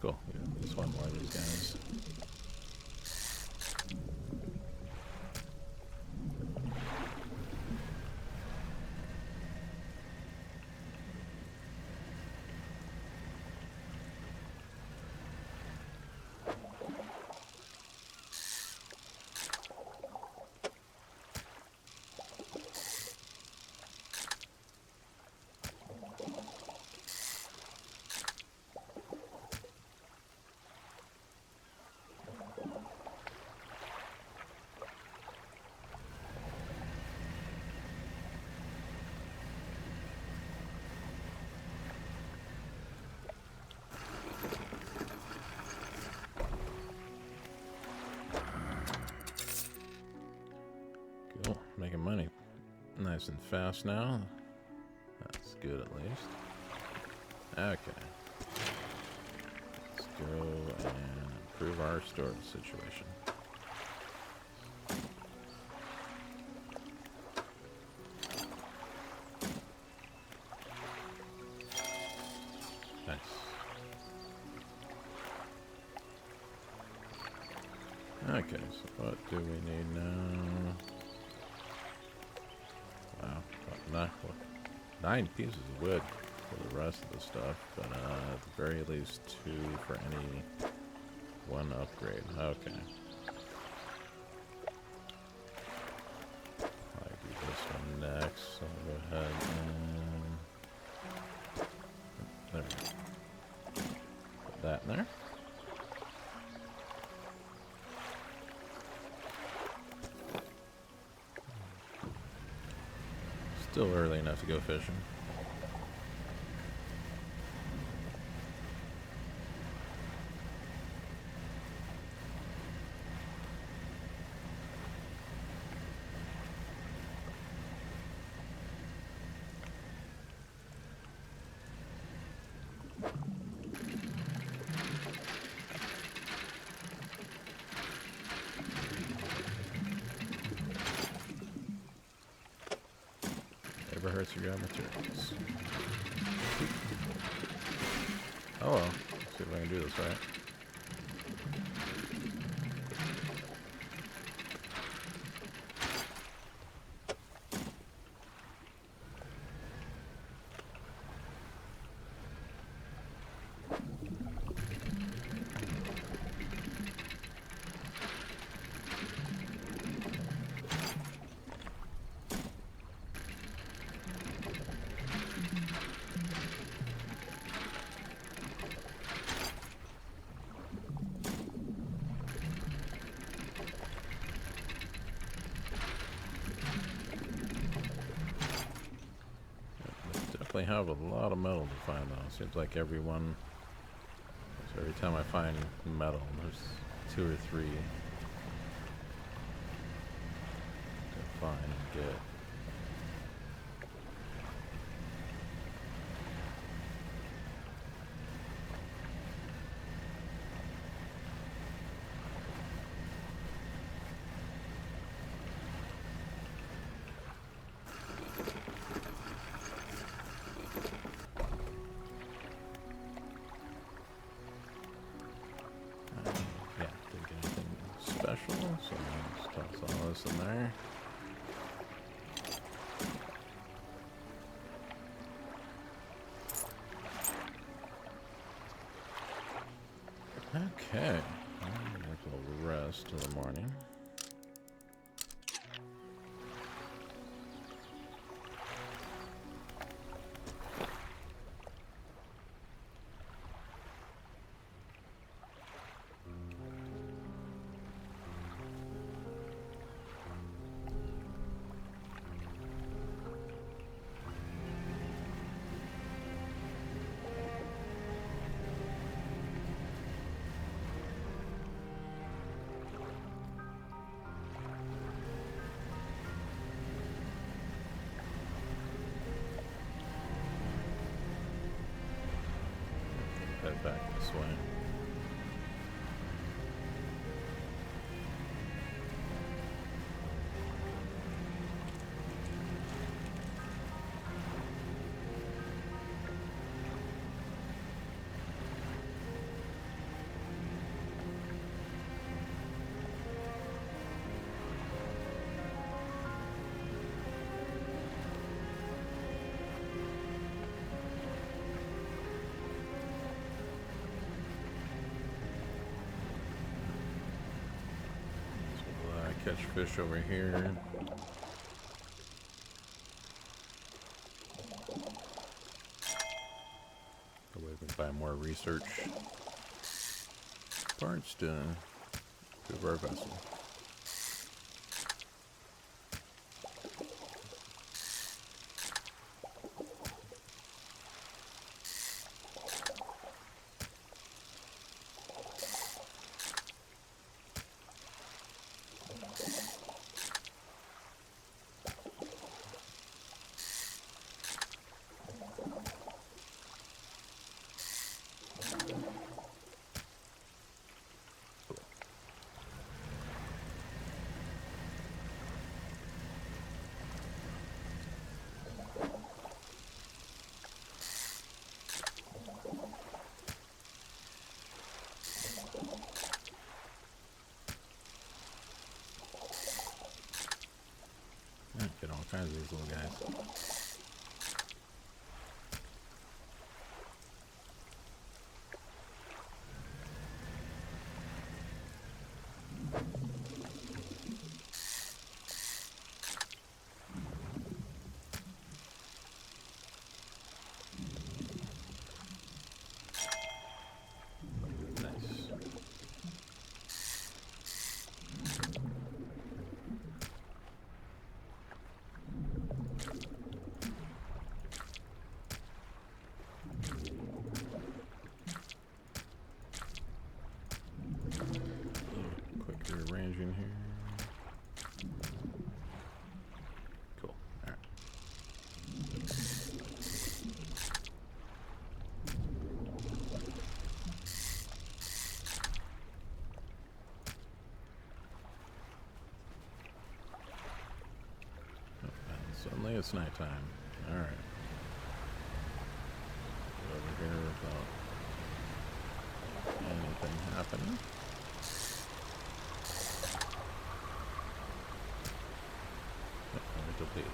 Cool. We got at least one more of these guys. Cool. Making money nice and fast now. That's good at least. Okay. Let's go and improve our storage situation. Nice. Okay, so what do we need now? Wow, 9 pieces of wood for the rest of the stuff, but at the very least 2 for any one upgrade. Okay. I'll do this one next, so I'll go ahead and... There we go. Put that in there. Still early enough to go fishing. Never hurts to grab materials. Oh well, let's see if I can do this right. Definitely have a lot of metal to find though. Seems like every time I find metal, there's 2 or 3 to find and get. Special, so let's toss all this in there. Okay, make a little rest in the morning. catch fish over here. That way we can buy more research parts to improve our vessel. Get all kinds of these little guys. Rearranging here. Cool. All right. And suddenly it's nighttime. All right. Get over here without anything happening. Depleted.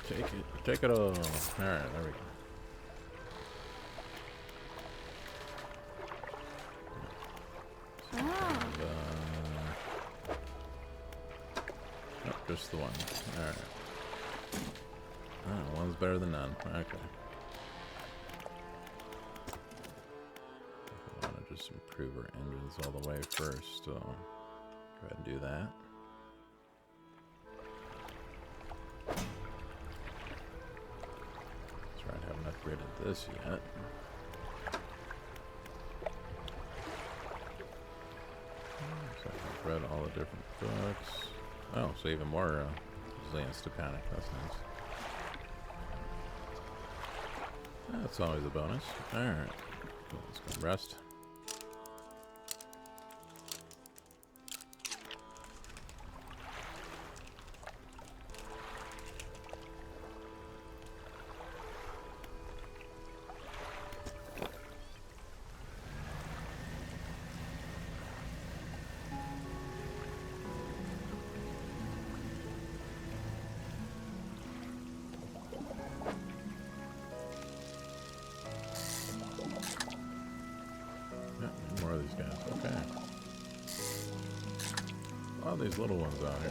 Okay. Take it all. Alright, there we go. Oh, just the one. Alright. Oh, one's better than none. Okay. Just improve our engines all the way first, so go ahead and do that. That's right, I haven't upgraded this yet. So I've read all the different books. Oh, so even more resilience to panic. That's nice. That's always a bonus. Alright, cool, let's go rest. More of these guys. Okay. A lot of these little ones out here.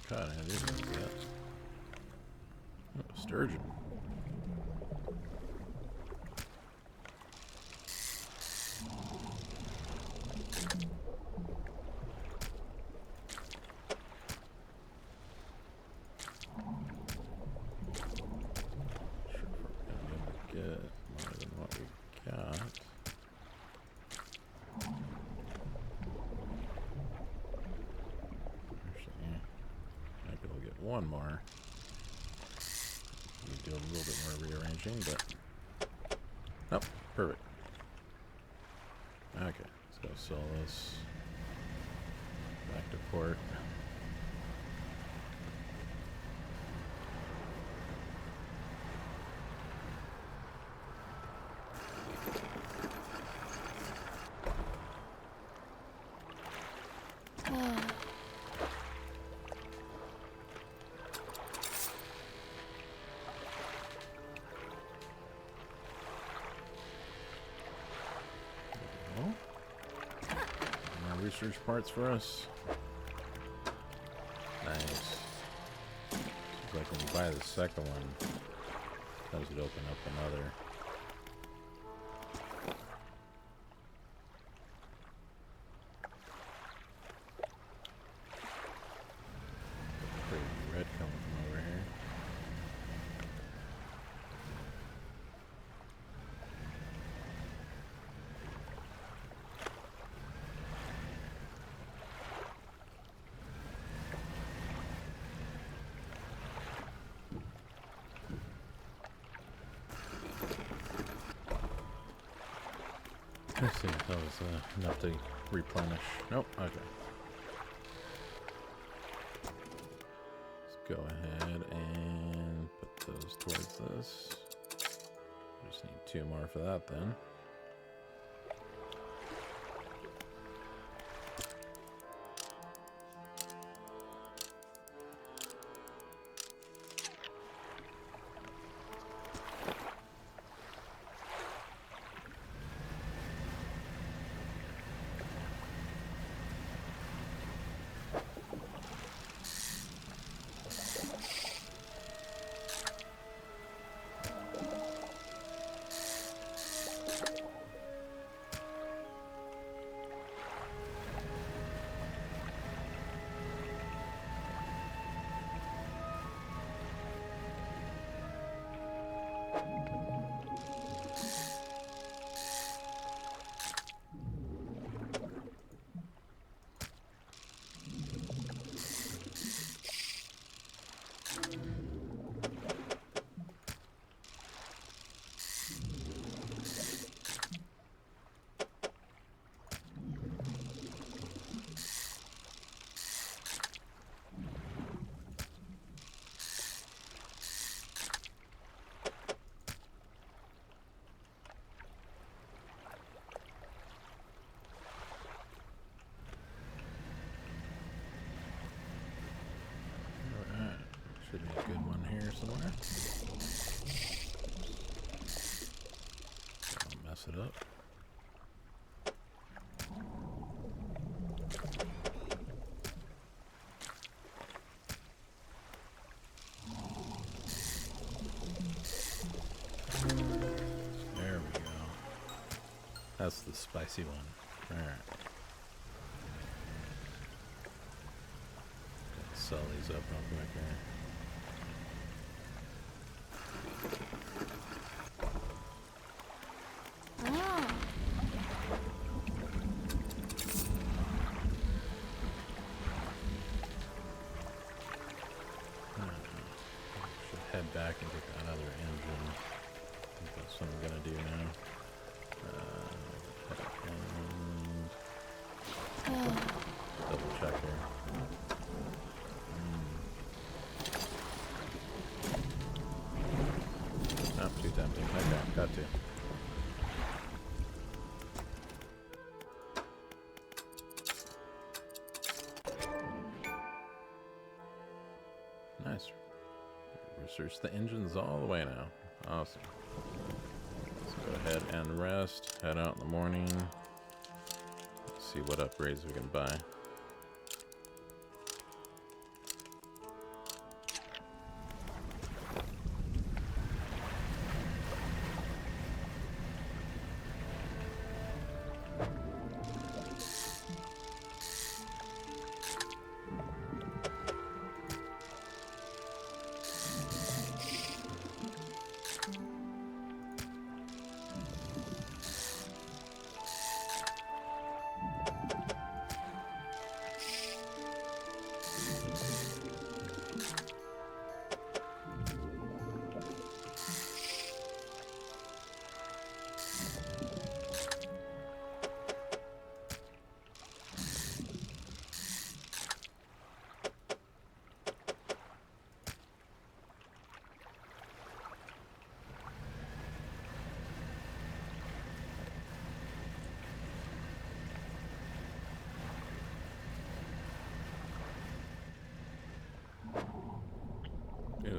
caught any of these ones yet. Oh, sturgeon. One more. We do a little bit more rearranging, but nope, perfect. Okay, let's go sell this back to port. Research parts for us. Nice. Seems like when you buy the second one, does it open up another? Pretty red coming from over here. Let's see if that was enough to replenish. Nope, okay. Let's go ahead and put those towards this. Just need 2 more for that then. Should be a good one here somewhere. I'll mess it up. There we go. That's the spicy one. Alright. Sell these up real quick here. Head back and get that other engine. I think that's what I'm gonna do now. Double check here. Not too tempting. Okay, got to. Nice. Research the engines all the way now. Awesome. Let's go ahead and rest. Head out in the morning. Let's see what upgrades we can buy.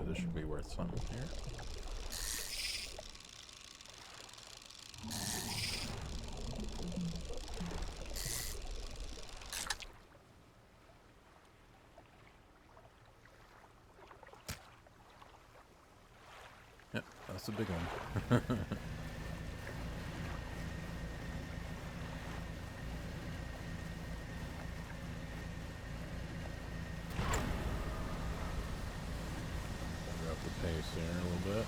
this should be worth something here. Yep, that's a big one. Pace here a little bit.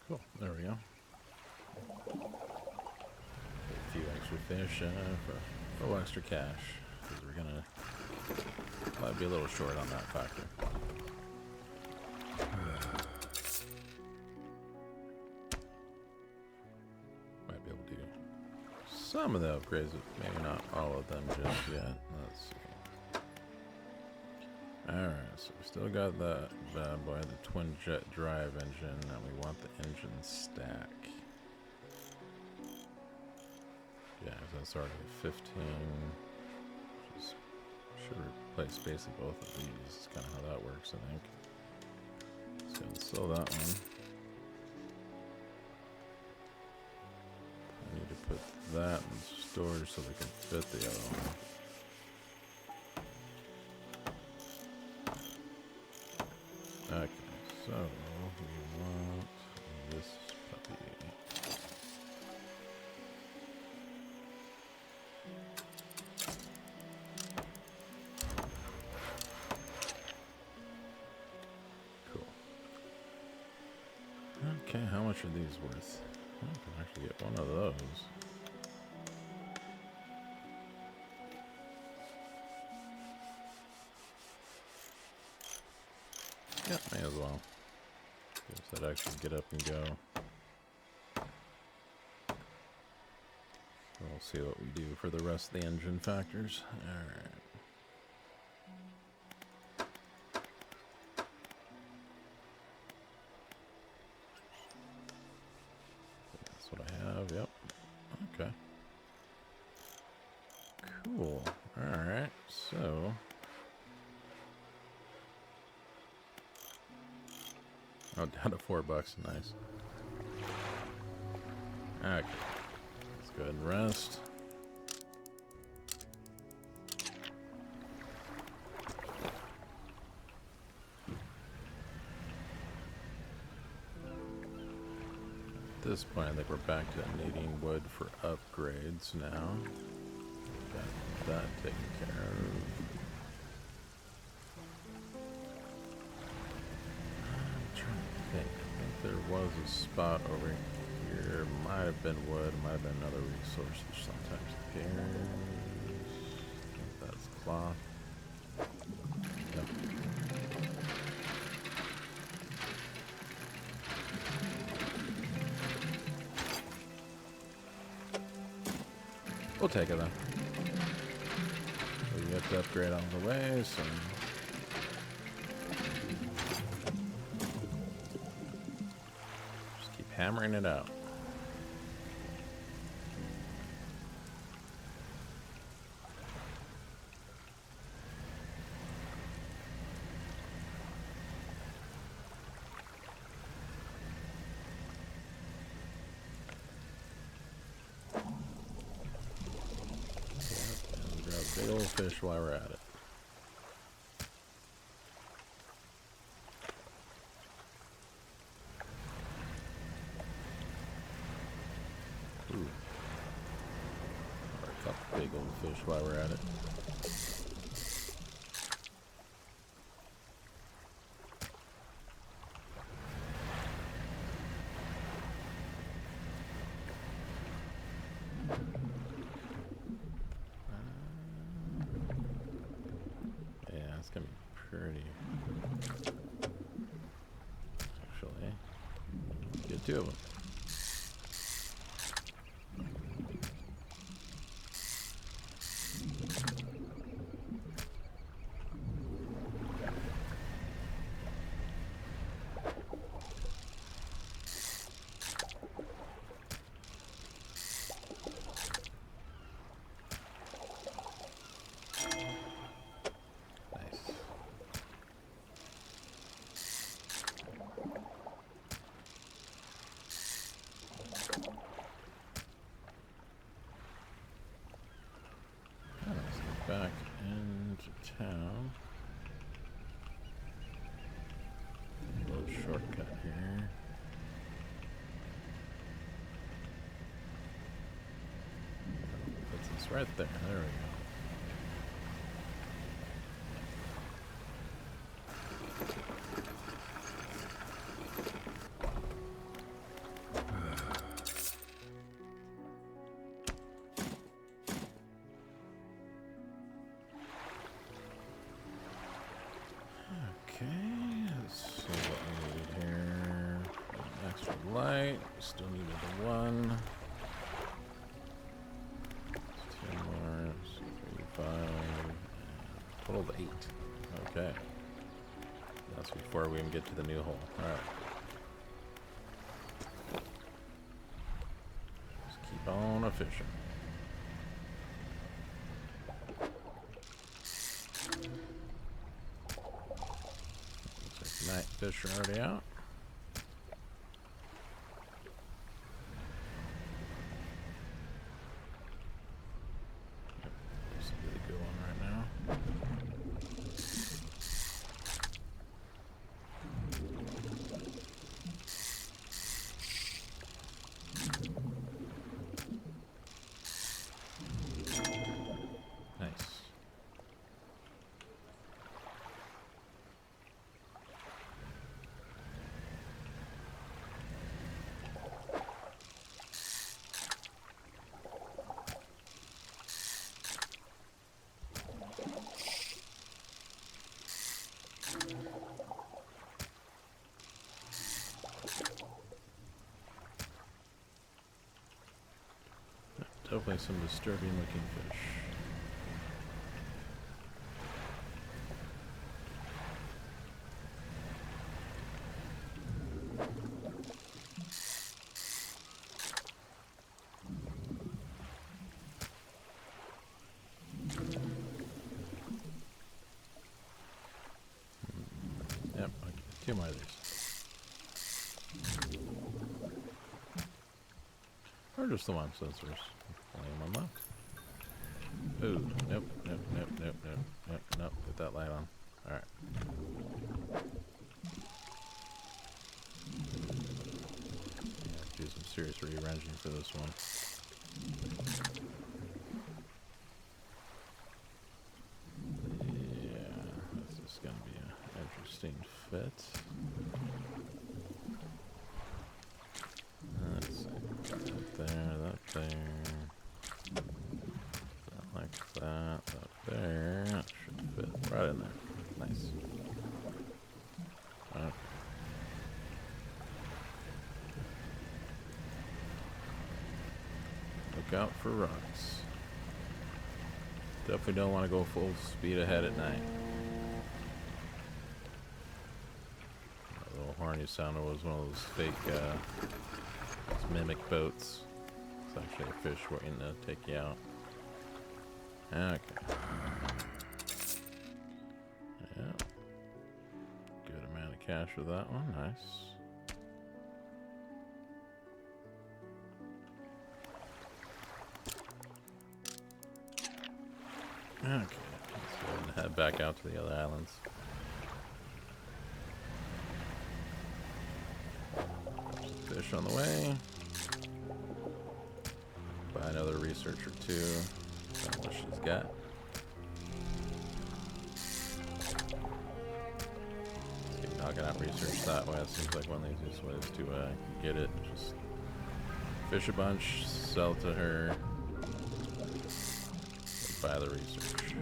Cool, there we go. A few extra fish for a little extra cash, because we're gonna might be a little short on that factor. Might be able to do some of the upgrades, but maybe not all of them just yet. Let's see. Alright, so we still got that bad boy, the twin jet drive engine, and we want the engine stack. Yeah, so that's already 15. Just should replace basically both of these. That's kind of how that works, I think. Let's go and sell that one. I need to put that in storage so they can fit the other one. Okay, so we want this puppy. Cool. Okay, how much are these worth? I can actually get one of those. Yeah, may as well. Guess I'd actually get up and go. We'll see what we do for the rest of the engine factors. Alright. That's what I have, yep. Okay. Cool. Alright, so... Oh, down to $4. Nice. Okay. Let's go ahead and rest. At this point, I think we're back to needing wood for upgrades now. Got that taken care of. There was a spot over here. Might have been wood, might have been another resource which sometimes appears. I think that's cloth. Yep. We'll take it then. We have to upgrade all the way, so. Hammering it out. And grab a big old fish while we're at it. Big old fish while we're at it. Get 2 of them. Back into town. A little shortcut here. Puts us right there. There we go. Light, still needed the 1. 2 more, 35, total of 8. Okay. That's before we even get to the new hole. Alright. Just keep on fishing. Looks like night fish are already out. Definitely some disturbing looking fish. Yep, okay. 2 more of these. Or just the one sensors. Flame them up. Ooh, nope. Put that light on. Alright. Yeah, do some serious rearranging for this one. Yeah, this is going to be an interesting fit. Let's see. That there. Like that there. That should fit right in there. Nice. Okay. Look out for rocks. Definitely don't want to go full speed ahead at night. That little horn you sounded was one of those fake those mimic boats. It's actually a fish waiting to take you out. Okay. Yeah. Good amount of cash with that one. Nice. Okay. Let's go ahead and head back out to the other islands. Fish on the way. Buy another research or 2. That's what she's got. Keep knocking out research that way. It seems like one of the easiest ways to get it. Just fish a bunch, sell to her, and buy the research.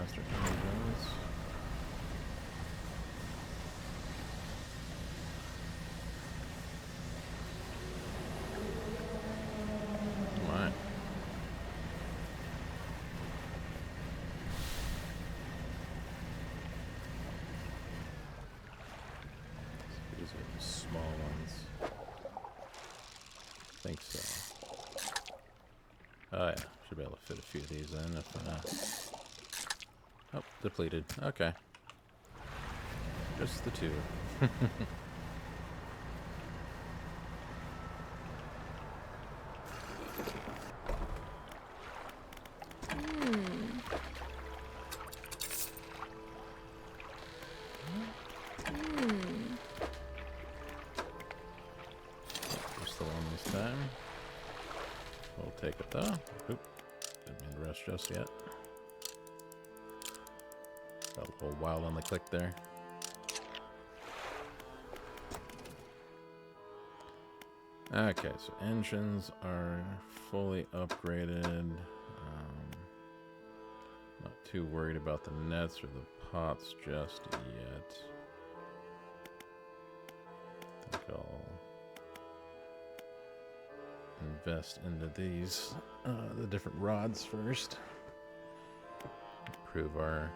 faster engines. My. These are the small ones. I think so. Oh yeah, should be able to fit a few of these in if oh, depleted. Okay. Just the two. We're still on this time. We'll take it though. Oop. Didn't mean to rush just yet. Got a little wild on the click there. Okay, so engines are fully upgraded. Not too worried about the nets or the pots just yet. I think I'll invest into these, the different rods first. Improve our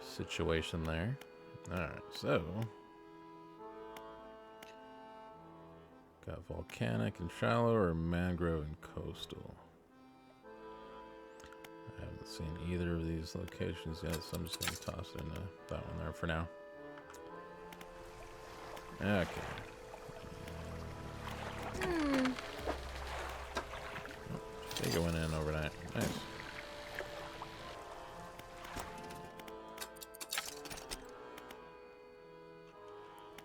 situation there. Alright, so got volcanic and shallow or mangrove and coastal. I haven't seen either of these locations yet, so I'm just going to toss it into that one there for now. Okay. They went in overnight. Nice.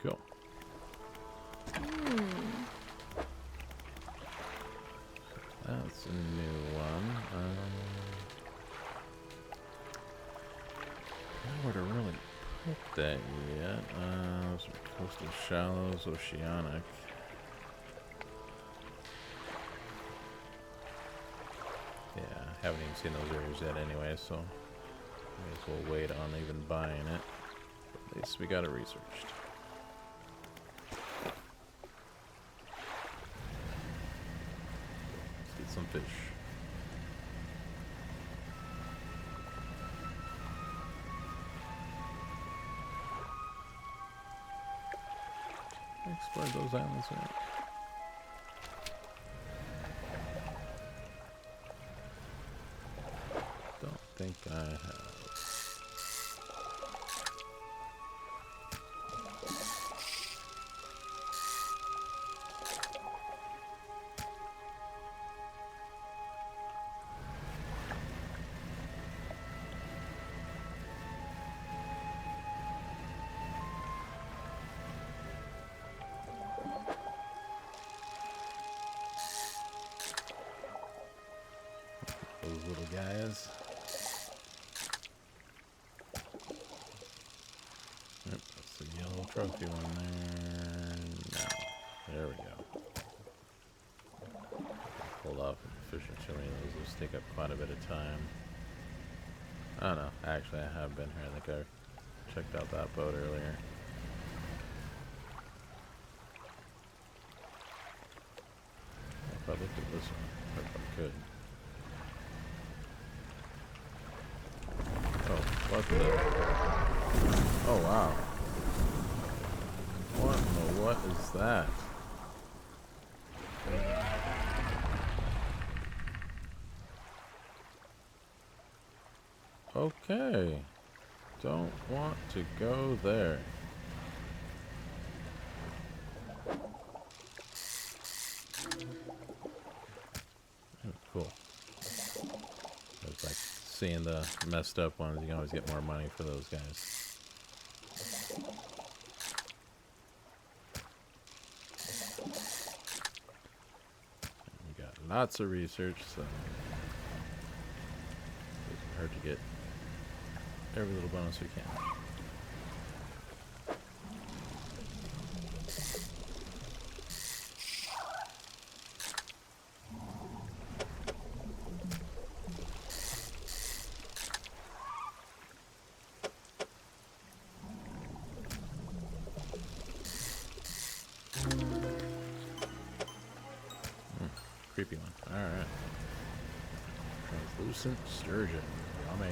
Cool. That's a new one. Nowhere to really put that yet. Those are coastal shallows, oceanic. Yeah, haven't even seen those areas yet anyway, so may as well wait on even buying it. But at least we got it researched. Let's get some fish. Explore those islands yet. Don't think I have. Those little guys. Yep, that's the yellow trophy one there. No. There we go. Pulled off efficient chili. Those take up quite a bit of time. I don't know. Actually, I have been here. I think I checked out that boat earlier. If I looked at this one, if I could. Oh, what the? Oh, wow. What is that? Okay. Don't want to go there. Oh, cool. It's like seeing the messed up ones, you can always get more money for those guys. And we got lots of research, so it doesn't hurt to get every little bonus we can. creepy one. Alright. Translucent sturgeon. Yummy.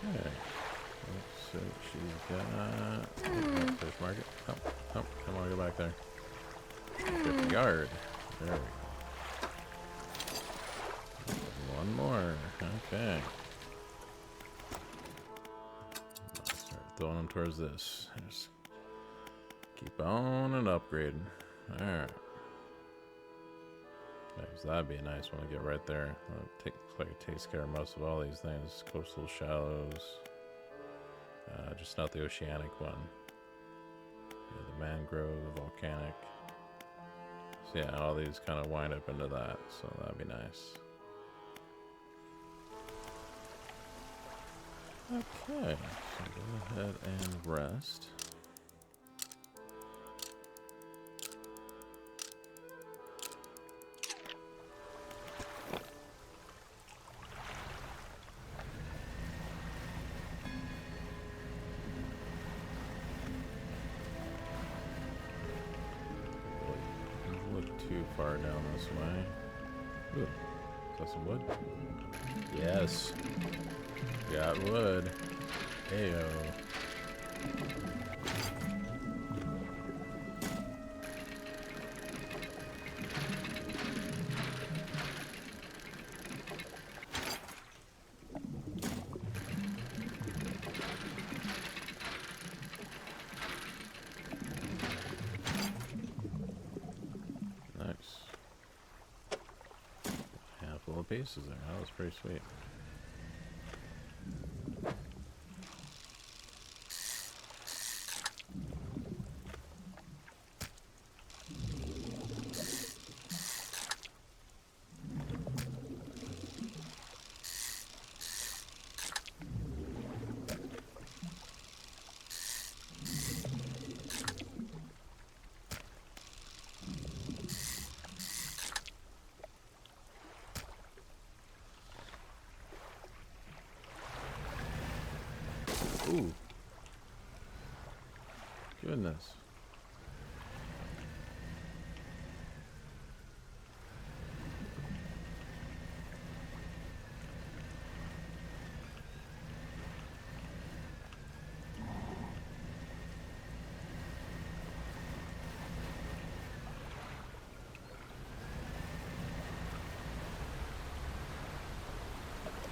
Okay. Let's see what she's got. Fish market. Oh, oh, come on, go back there. 50 yard. There we go. One more. Okay. I'll start throwing them towards this. Just keep on and upgrading. Alright. So that'd be a nice one to get right there. Looks like it takes care of most of all these things. Coastal shallows. Just not the oceanic one. Yeah, the mangrove, the volcanic. So yeah, all these kind of wind up into that. So that'd be nice. Okay, so go ahead and rest. Too far down this way. Ooh, is that some wood? Yes. Got wood. Heyo. Handful of pieces there. That was pretty sweet. Ooh. Goodness.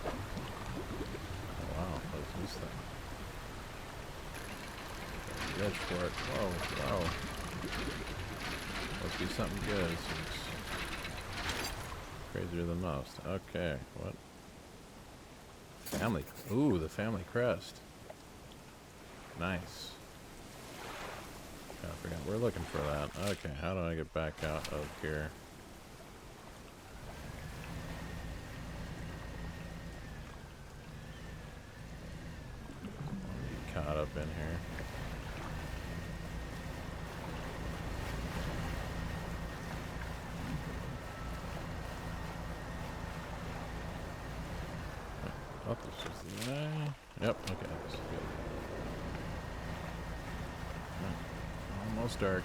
Oh, wow, what's this thing? Edge for it. Whoa, wow. Must be something good. It's crazier than most. Okay, what? Family. Ooh, the family crest. Nice. I forgot. We're looking for that. Okay, how do I get back out of here? I'll be caught up in here. Oh, this is the eye. Yep, okay, this is good. Almost dark.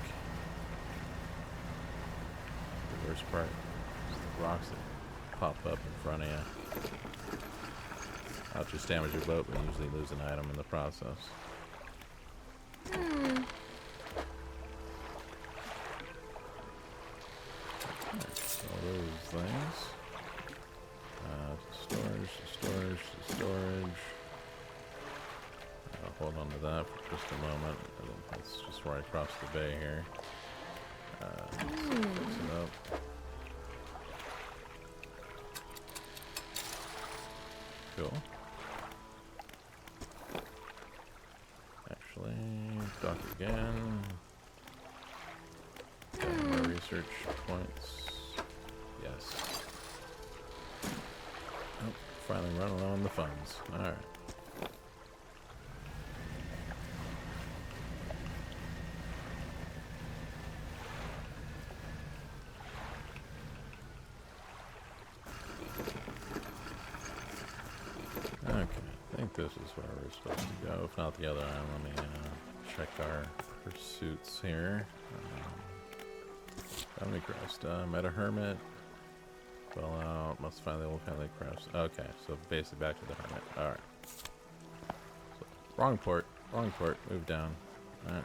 The worst part is the rocks that pop up in front of you. I'll just damage your boat, but usually lose an item in the process. All those things. Storage. I'll hold on to that for just a moment. It's just right across the bay here. Fix it up. Cool. Actually, dock again. Got more research points. Yes. Oh, finally running low on the funds. Alright. Okay, I think this is where we're supposed to go. If not the other end, let me check our pursuits here. Family crest. Met a hermit. Fell out. Must find the old family crest. Okay, so basically back to the hermit. Alright. So, wrong port. Wrong port. Move down. Alright.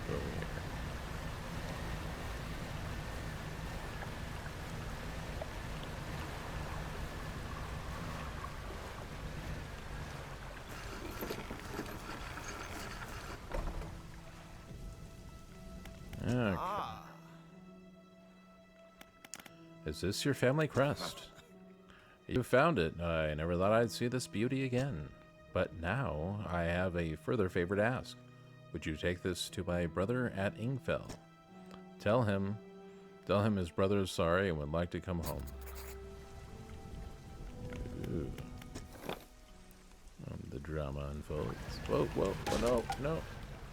Go over here. Okay. Is this your family crest? You found it. I never thought I'd see this beauty again. But now I have a further favor to ask. Would you take this to my brother at Ingfell? Tell him his brother is sorry and would like to come home. Ooh. The drama unfolds. Whoa, whoa, whoa, no, no.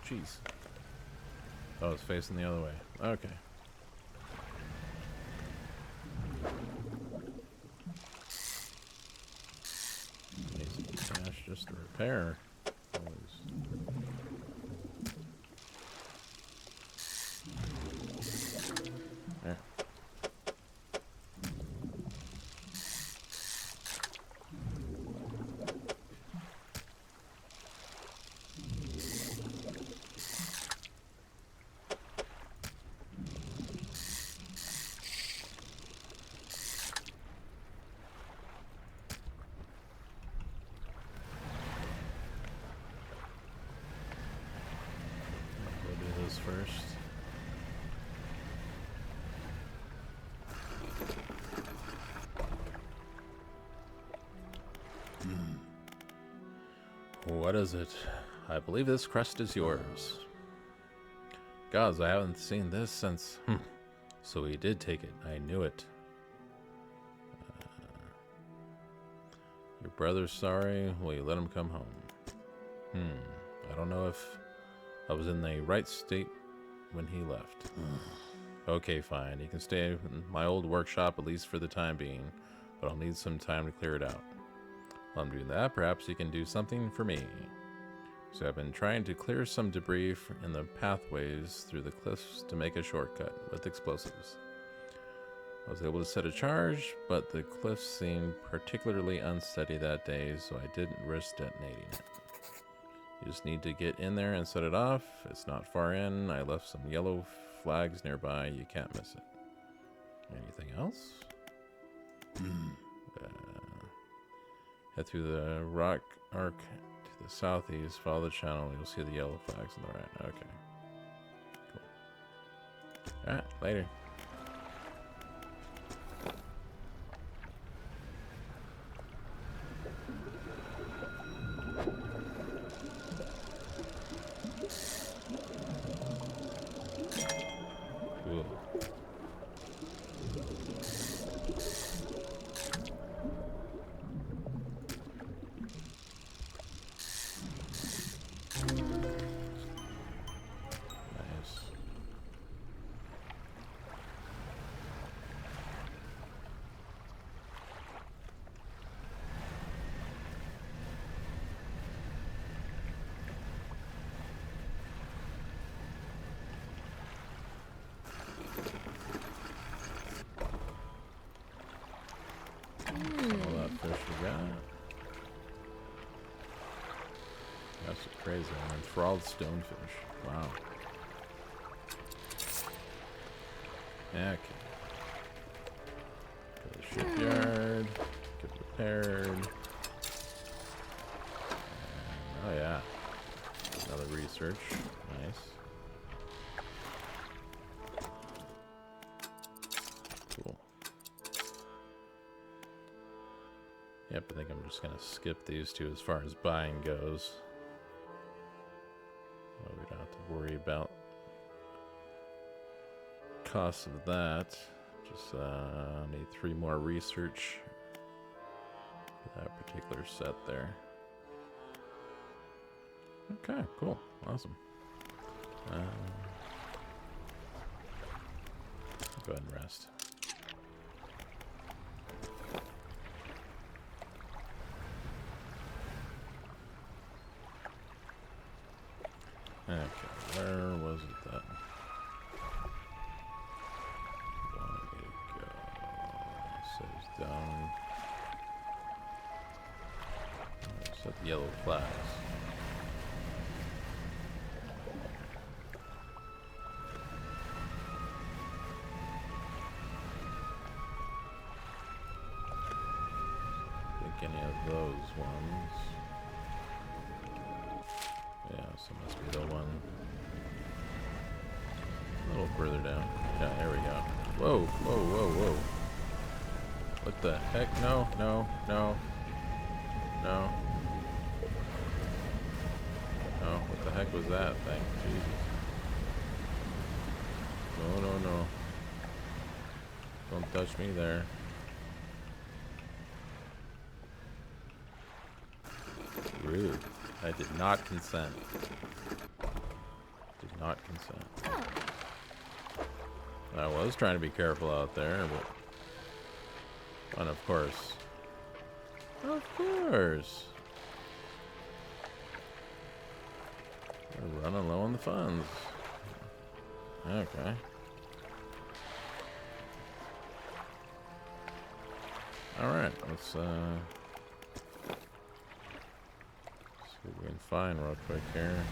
Jeez. Oh, it's facing the other way. Okay. Need some cash just to repair. There. First. What is it? I believe this crest is yours. Gods, I haven't seen this since... So he did take it. I knew it. Your brother's sorry. Will you let him come home? I don't know if I was in the right state when he left. Okay, fine. He can stay in my old workshop, at least for the time being, but I'll need some time to clear it out. While I'm doing that, perhaps he can do something for me. So I've been trying to clear some debris in the pathways through the cliffs to make a shortcut with explosives. I was able to set a charge, but the cliffs seemed particularly unsteady that day, so I didn't risk detonating it. You just need to get in there and set it off. It's not far in. I left some yellow flags nearby. You can't miss it. Anything else? Head through the rock arc to the southeast. Follow the channel. You'll see the yellow flags on the right. Okay. Cool. Alright, later. That's crazy. An enthralled stonefish. Wow. Okay. Go to the shipyard. Get repaired. And, oh yeah. Another research. Nice. Cool. Yep, I think I'm just gonna skip these two as far as buying goes. We don't have to worry about cost of that. Just need 3 more research for that particular set there. Okay, cool, awesome. Go ahead and rest. Okay, where was it that? Want me to go? Says down. Set the yellow flags. Any of those ones. Yeah, so must be the one a little further down. Yeah, there we go. Whoa, whoa, whoa, whoa. What the heck? No, no, no. No. No, what the heck was that thing? Jesus. No, no, no. Don't touch me there. Rude. I did not consent. Did not consent. I was trying to be careful out there, but... And of course. Of course. We're running low on the funds. Okay. Alright, let's see what we can find real quick here.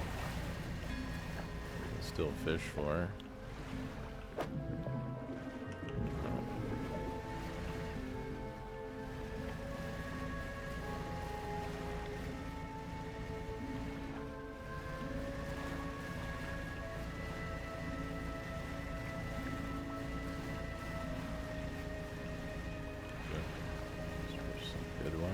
We can still fish for. Good ones.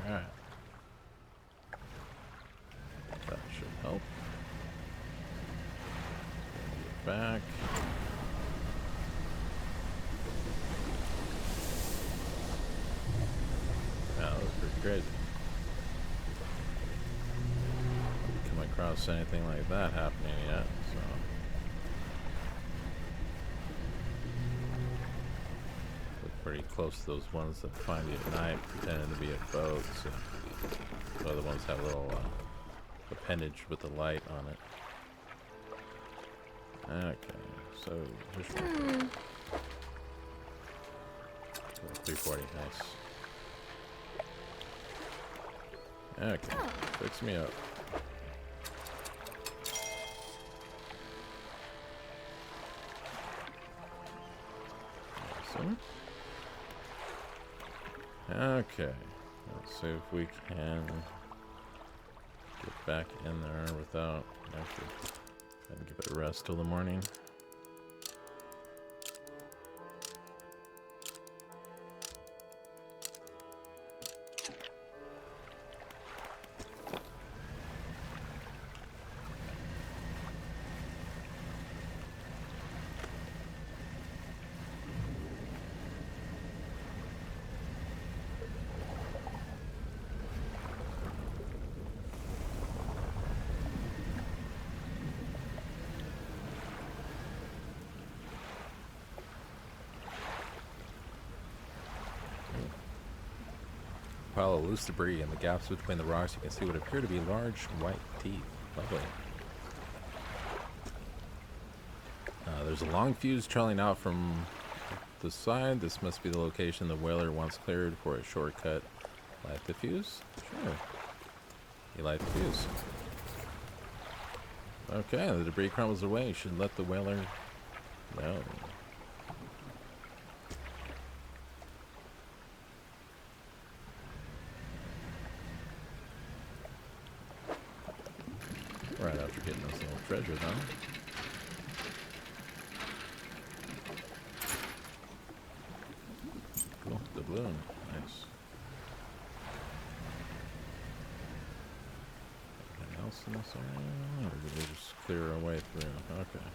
Alright. That should help. Get back. Yeah, that was pretty crazy. Haven't come across anything like that happening yet, so. Look pretty close to those ones that find you at night pretending to be a boat, so. The other ones have a little appendage with the light on it. Okay, so which one? 340, nice. Okay, fix me up. Awesome. Okay, let's see if we can get back in there without actually having to give it a rest till the morning. Pile of loose debris in the gaps between the rocks. You can see what appear to be large white teeth. Lovely. There's a long fuse trailing out from the side. This must be the location the whaler once cleared for a shortcut. Light the fuse? Sure. You light the fuse. Okay, the debris crumbles away. You should let the whaler know. treasure, though. Cool. Doubloon. Nice. Anything else in this area? Or did we just clear our way through? Okay.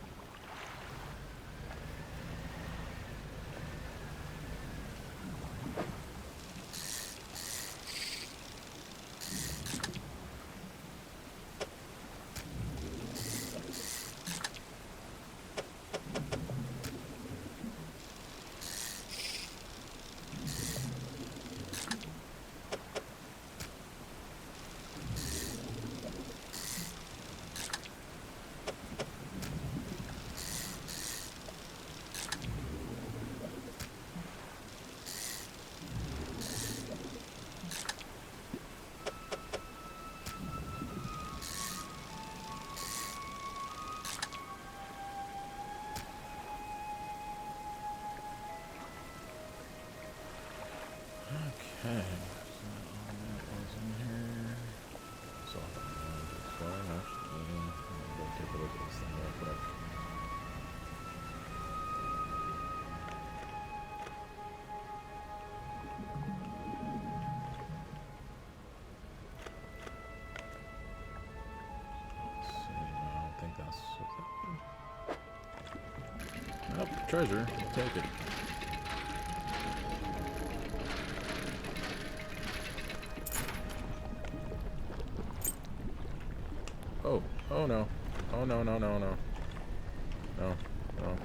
Okay, so that was in here. So actually, I'm going to take a look at this thing real quick. Let's see, no, I don't think that's... Nope, treasure, I'll take it. Oh, oh no. Oh no, no, no, no. No, no.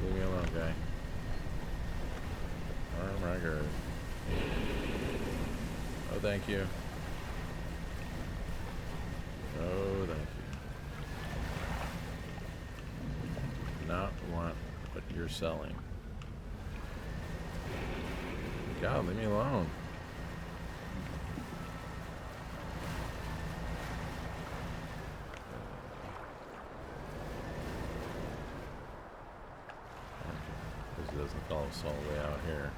Leave me alone, guy. Oh my god. Oh, thank you. Oh, thank you. Not want what you're selling. God, leave me alone. Doesn't follow us all the way out here.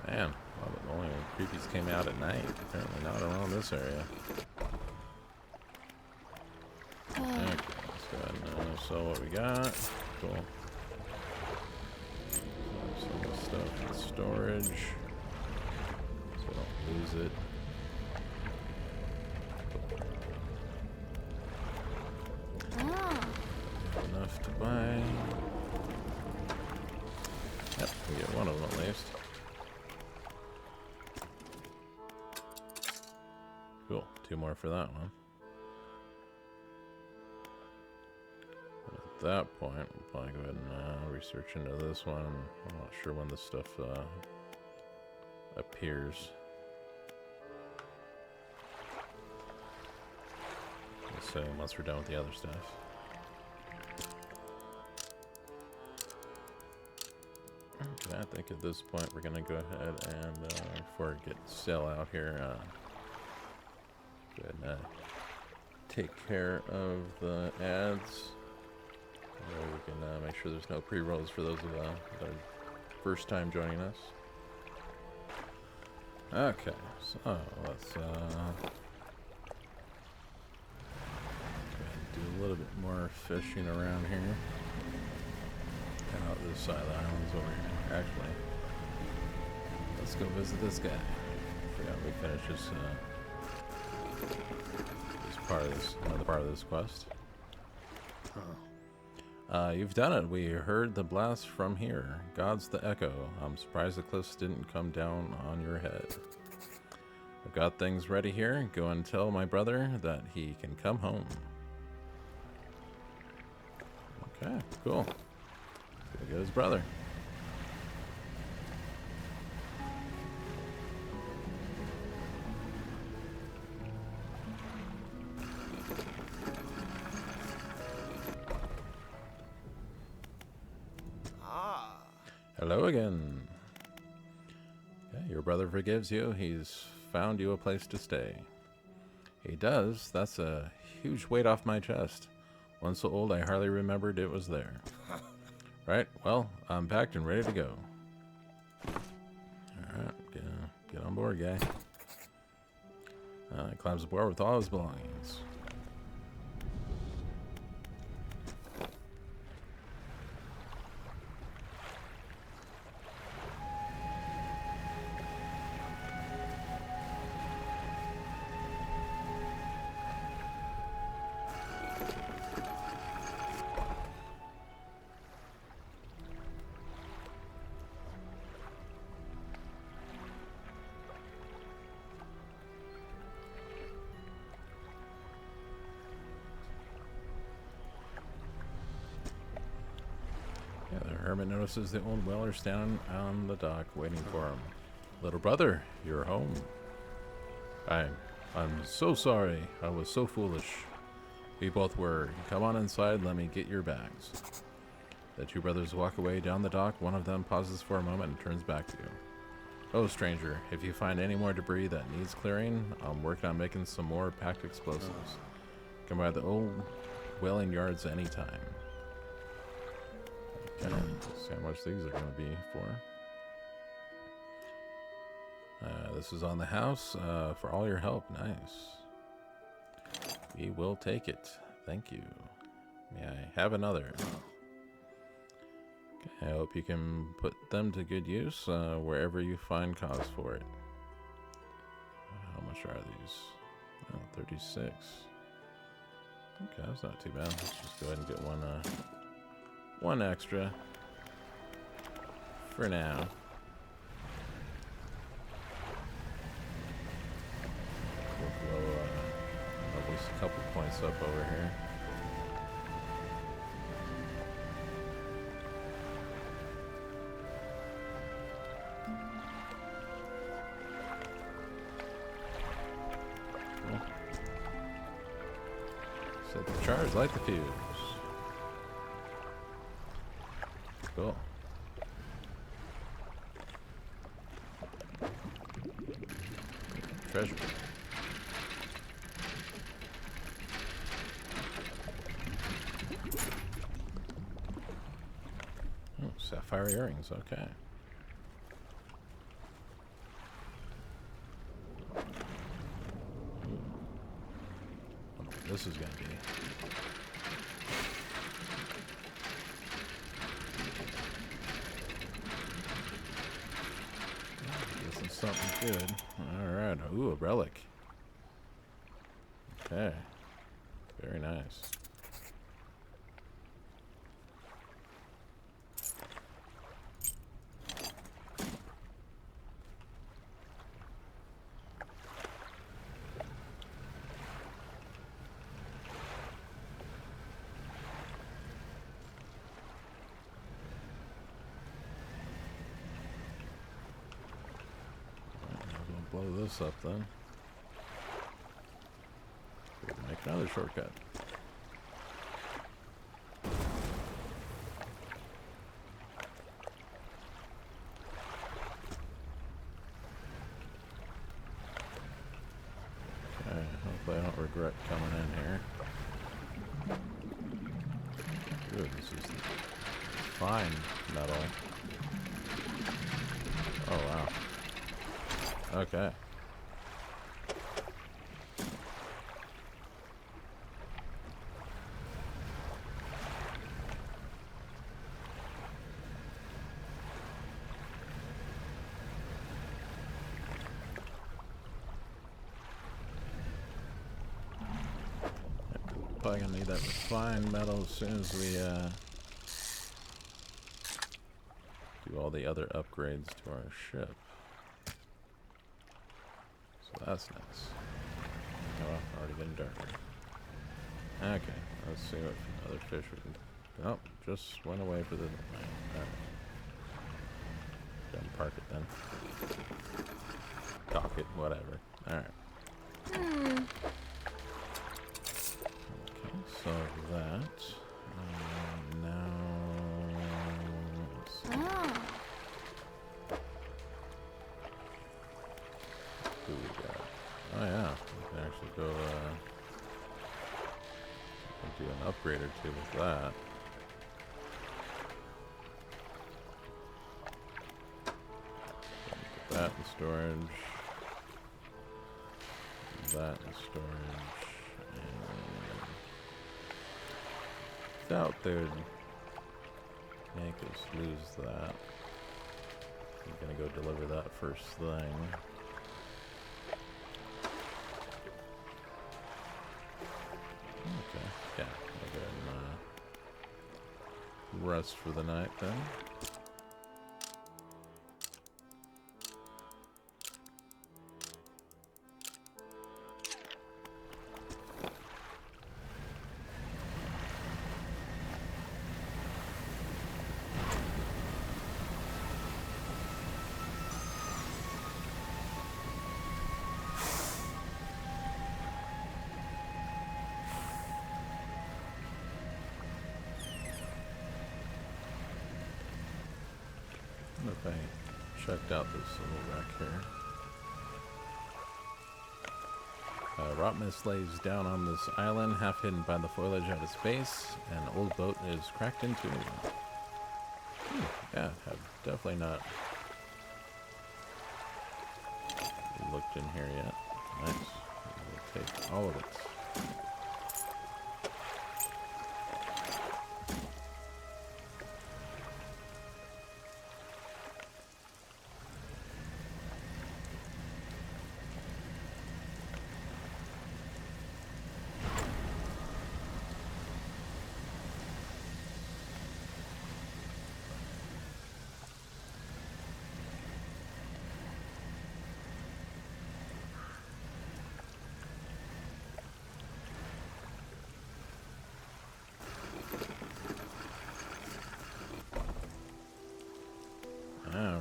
Man, well, the only creepies came out at night. Apparently not around this area. Okay, let's go ahead and sell what we got. Cool. Some of the stuff in storage, so I don't lose it. Enough to buy. Yep, we get one of them at least. Cool, 2 more for that one. At that point, we'll probably go ahead and research into this one. I'm not sure when this stuff appears. So once we're done with the other stuff. Okay, I think at this point we're gonna go ahead and before it gets sale out here, go ahead and take care of the ads. We can make sure there's no pre-rolls for those that are first time joining us. Okay, so let's go ahead and do a little bit more fishing around here. And out this side of the islands over here. Actually, let's go visit this guy. Forgot we finished this part of this, another part of this quest. You've done it. We heard the blast from here. God's the echo. I'm surprised the cliffs didn't come down on your head. I've got things ready here. Go and tell my brother that he can come home. Okay, cool. Go get his brother. Hello again. Okay, your brother forgives you. He's found you a place to stay. He does. That's a huge weight off my chest. One so old I hardly remembered it was there. Right, well, I'm packed and ready to go. Alright, get on board, guy. He climbs aboard with all his belongings. hermit notices the old whaler standing on the dock waiting for him. Little brother, you're home. I'm so sorry. I was so foolish. We both were. Come on inside, let me get your bags. The two brothers walk away down the dock. One of them pauses for a moment and turns back to you. Oh, stranger, if you find any more debris that needs clearing, I'm working on making some more packed explosives. Come by the old whaling yards anytime. Okay, let's see how much these are going to be for. This is on the house for all your help. Nice. We will take it. Thank you. May I have another? Okay, I hope you can put them to good use wherever you find cause for it. How much are these? Oh, 36. Okay, that's not too bad. Let's just go ahead and get one extra for now. We'll go at least a couple points up over here. Cool. Set the charge, light the fuse. Cool. Treasure. Oh, sapphire earrings, okay. Ooh. This is gonna be. This is something good. Alright, ooh, a relic. Okay. Very nice. Blow this up then. Make another shortcut. Okay, hopefully I don't regret coming in here. Ooh, this is fine metal. Oh wow. Okay. Probably gonna need that refined metal as soon as we do all the other upgrades to our ship. So that's nice. Oh, well, already getting darker. Okay, let's see what other fish we can. Oh, just went away for the night. Alright. Go and park it then. Dock it, whatever. Alright. Okay, so that. Now. Let's see. Who we got? Oh yeah, we can actually go do an upgrade or two with that. Put that in storage. That in storage. And doubt they would make us lose that. I'm gonna go deliver that first thing. Okay, yeah, I'll go ahead and rest for the night then. if I checked out this little wreck here. Rot mist lays down on this island, half hidden by the foliage at its base. An old boat is cracked into. Yeah, have definitely not looked in here yet. Nice. We'll take all of it. Alright,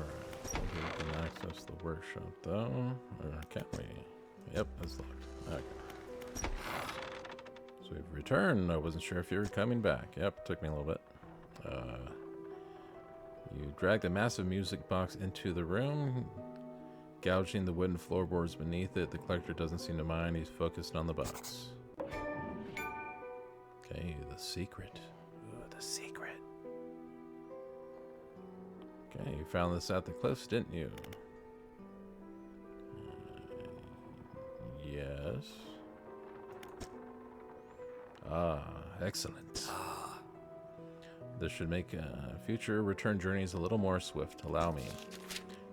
we can access the workshop though. Or can't we? Yep, it's locked. Okay. So we've returned. I wasn't sure if you were coming back. Yep, took me a little bit. You dragged a massive music box into the room, gouging the wooden floorboards beneath it. The collector doesn't seem to mind. He's focused on the box. Okay, the secret. Ooh, the secret. Okay, you found this at the cliffs, didn't you? Yes. Ah, excellent. This should make future return journeys a little more swift. Allow me.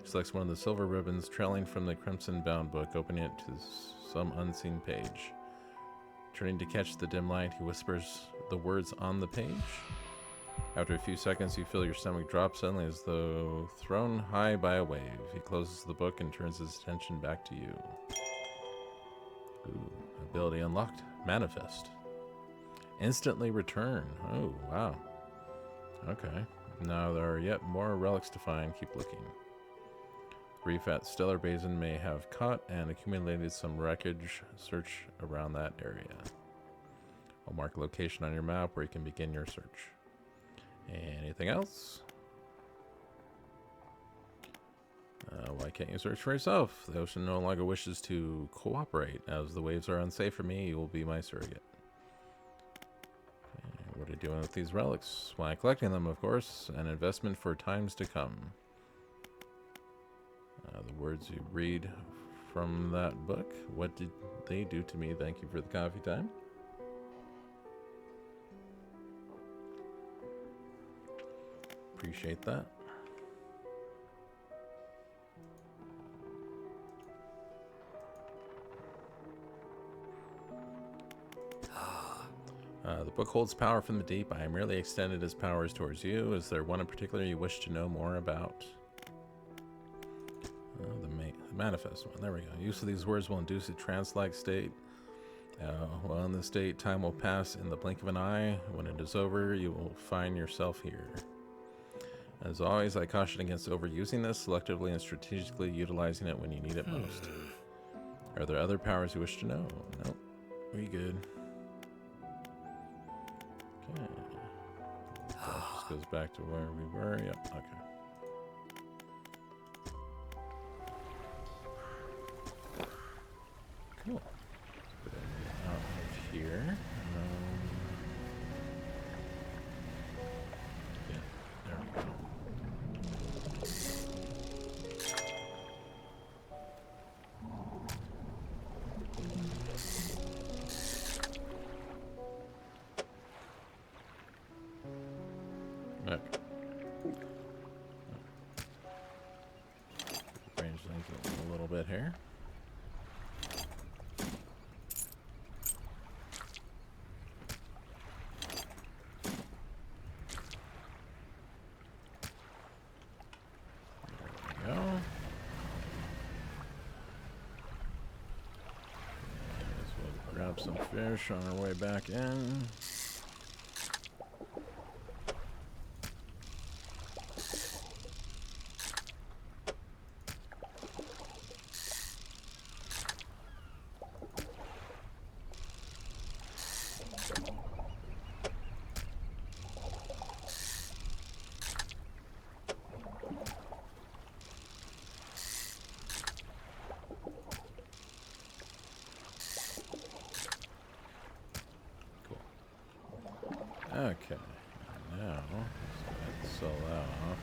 He selects one of the silver ribbons trailing from the crimson-bound book, opening it to some unseen page. Turning to catch the dim light, he whispers the words on the page. After a few seconds, you feel your stomach drop suddenly as though thrown high by a wave. He closes the book and turns his attention back to you. Ooh, ability unlocked. Manifest. Instantly return. Oh, wow. Okay. Now there are yet more relics to find. Keep looking. Reef at Stellar Basin may have caught and accumulated some wreckage. Search around that area. I'll mark a location on your map where you can begin your search. Anything else? Why can't you search for yourself? The ocean no longer wishes to cooperate. As the waves are unsafe for me, you will be my surrogate. Okay, what are you doing with these relics? Why, collecting them, of course. An investment for times to come. The words you read from that book. What did they do to me? Thank you for the coffee time. Appreciate that. The book holds power from the deep. I merely extended his powers towards you. Is there one in particular you wish to know more about? The manifest one. There we go. Use of these words will induce a trance-like state. While in this state, time will pass in the blink of an eye. When it is over, you will find yourself here. As always, I caution against overusing this, selectively and strategically utilizing it when you need it most. Are there other powers you wish to know? Nope. We good. Okay. That just goes back to where we were. Yep, okay. Cool. Put it out of here. Yeah, there we go. Okay. Range things a little bit here. There we go. Guess we'll grab some fish on our way back in. Okay, now let's sell that off.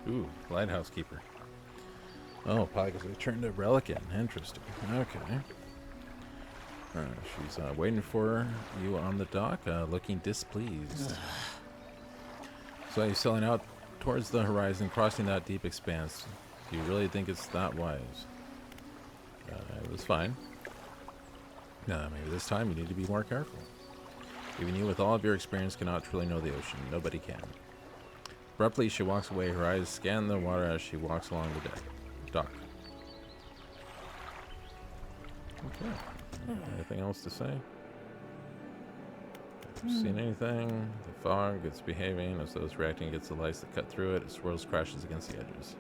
Ooh, lighthouse keeper. Oh, probably because we turned a relic in. Interesting. Okay. She's waiting for you on the dock, looking displeased. So you're sailing out towards the horizon, crossing that deep expanse. Do you really think it's that wise? It was fine. Maybe this time you need to be more careful. Even you, with all of your experience, cannot truly know the ocean. Nobody can. Abruptly, she walks away. Her eyes scan the water as she walks along the dock. Okay. Anything else to say? Seen anything? The fog, it's behaving as though it's reacting against the lights that cut through it. It swirls, crashes against the edges.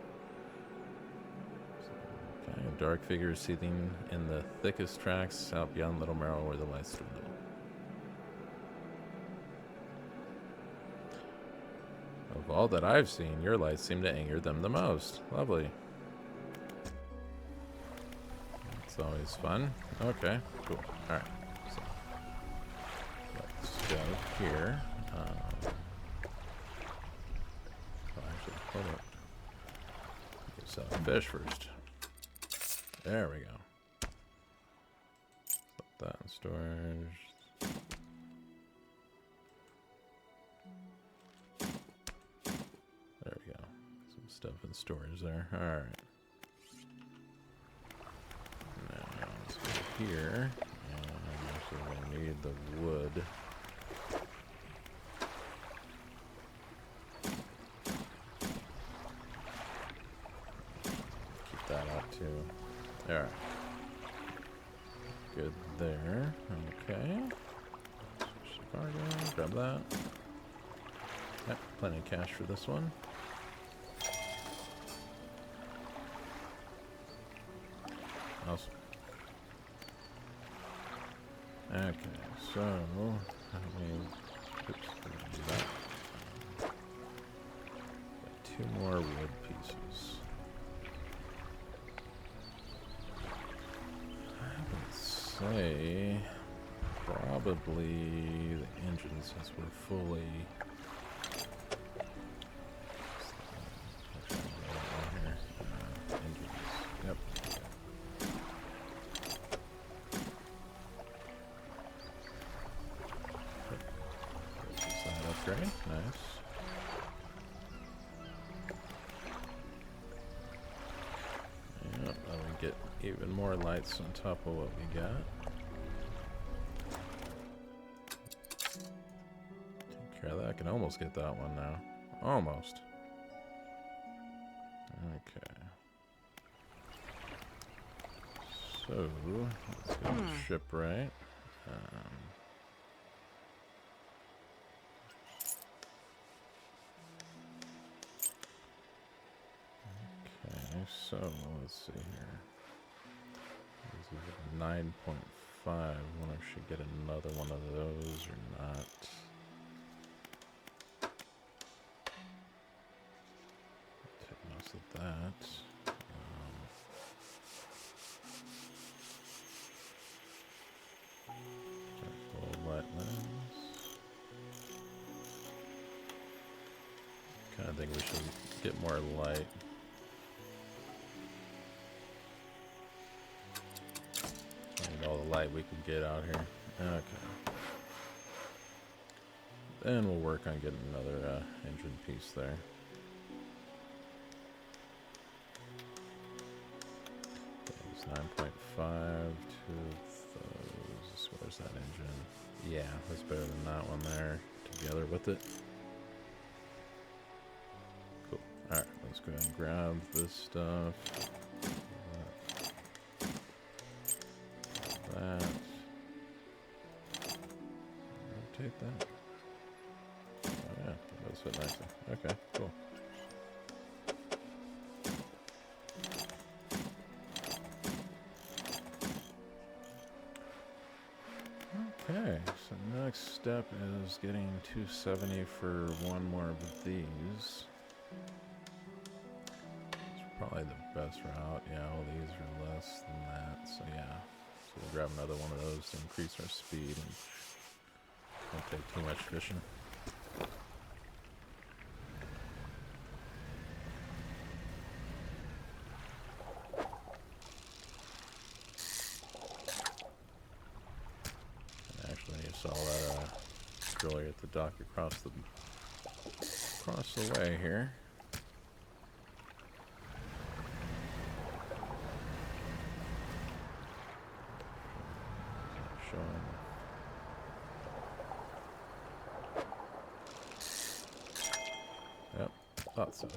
Okay, a dark figure seething in the thickest tracks out beyond Little Merrill where the lights dwindle. Of all that I've seen, your lights seem to anger them the most. Lovely. It's always fun. Okay, cool. Alright. So, let's go here. Actually, hold up. Let's sell fish first. There we go. Put that in storage. There we go. Some stuff in storage there. Alright. Now let's go here. And actually we're gonna need the wood. Keep that up too. Alright. Good there. Okay. Chicago. Grab that. Yep, plenty of cash for this one. Awesome. Okay, so how do we do that? Got 2 more wood pieces. I would say probably the engine since we're fully. Yep. Upgrade, nice. Yep, I will get even more lights on top of what we got. Take care of that. I can almost get that one now. Almost. Okay. So, let's go to shipwright. Okay, so let's see here. This is a 9.5. I wonder if I should get another one of those or not. Take most of that. Full light lens. Kind of think we should get more light. All the light we can get out here. Okay. Then we'll work on getting another engine piece there. It's 9.5 to those. Where's that engine? Yeah, that's better than that one there. Together with it. Cool. Alright, let's go ahead and grab this stuff. That. Rotate that. Oh yeah, that does fit nicely. Okay, cool. Okay, so next step is getting 270 for one more of these. probably the best route. Yeah, all these are less than that. So yeah, so we'll grab another one of those to increase our speed and don't take too much fishing. And actually, you saw that earlier at the dock across the way here. Showing. Yep, thought so.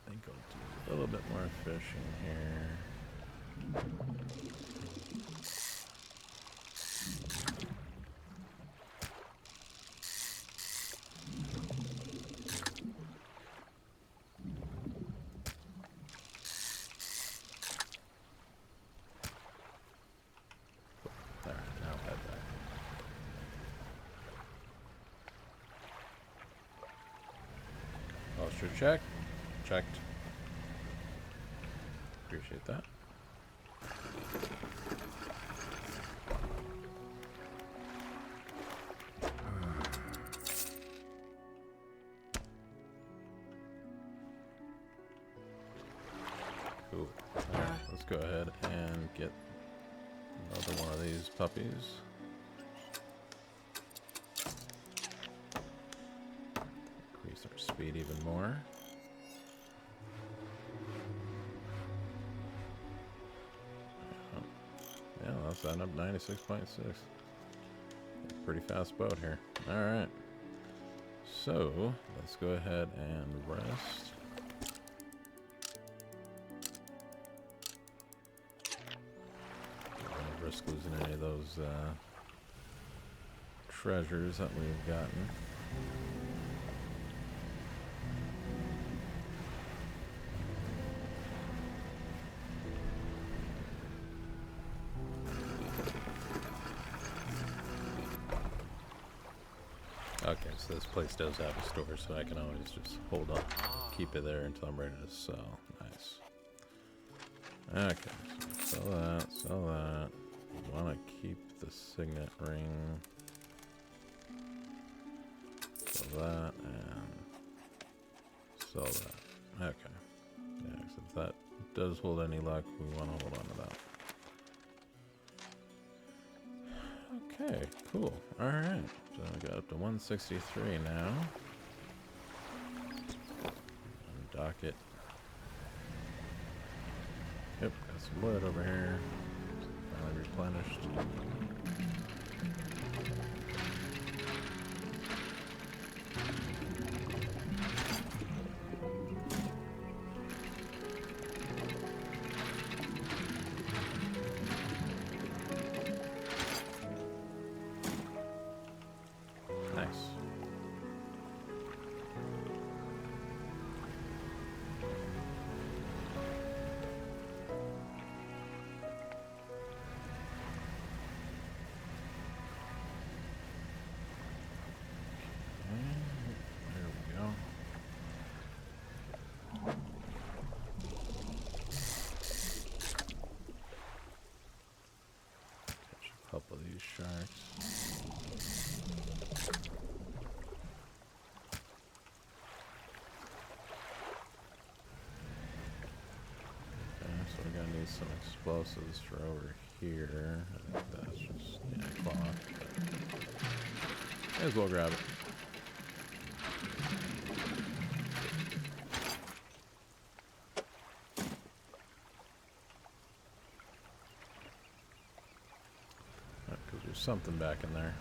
I think I'll do a little bit more fishing here. There, now head back. Posture check. Checked. Appreciate that. Cool. Alright, let's go ahead and get another one of these puppies. Increase our speed even more. Yeah, let's end up 96.6. Pretty fast boat here. Alright. So, let's go ahead and rest. Don't risk losing any of those treasures that we've gotten. Okay, so this place does have a store, so I can always just hold on, keep it there until I'm ready to sell. Nice. Okay, so sell that, sell that. Want to keep the signet ring. Sell that and sell that. Okay. Yeah, so if that does hold any luck, we want to hold on to that. Okay, cool. Alright. So I got up to 163 now. And dock it. Yep, got some wood over here. Finally replenished. Nice. There we go. Catch a couple of these sharks. So we're gonna need some explosives for over here. I think that's just cloth. May as well grab it. Because there's something back in there.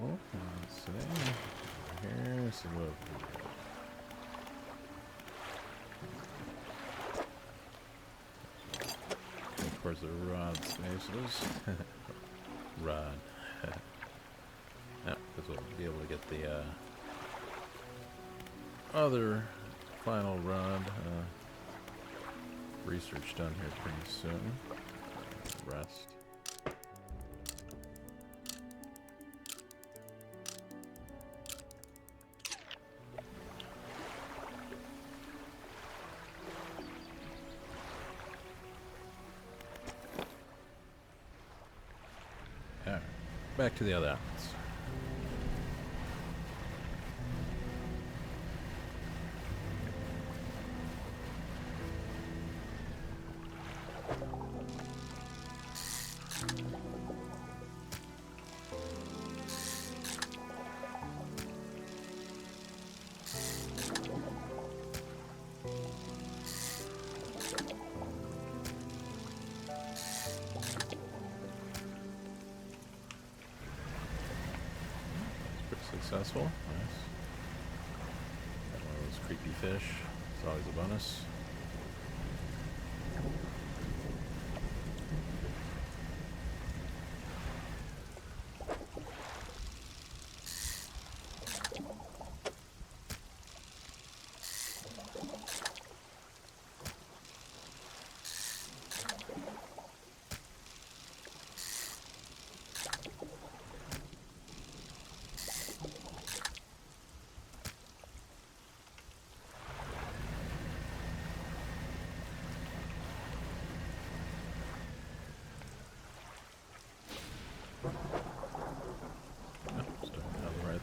Oh, let's see. Here, see what we got. Of course, the rod spaces. Rod. Yeah, because we'll be able to get the other final rod research done here pretty soon. Rest. Alright, back to the other outlets. Successful. Nice. Got one of those creepy fish. It's always a bonus.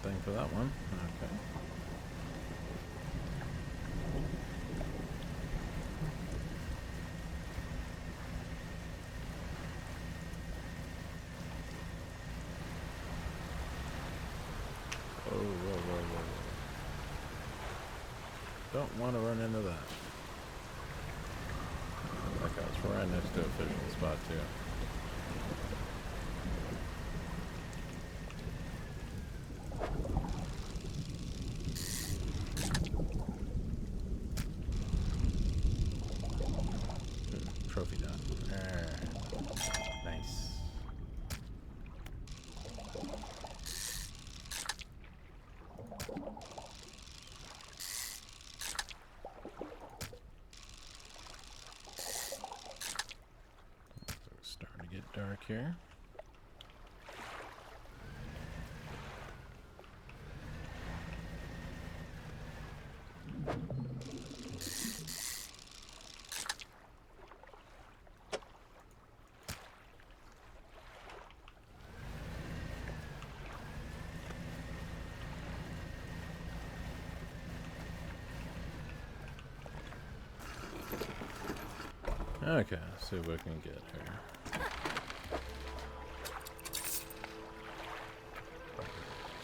Thing for that one. Okay. Whoa, whoa, whoa, whoa, whoa. Don't want to run into that. That guy's right next to a fishing spot too. Trophy done. Nice. It's starting to get dark here. Okay, let's see what we can get here.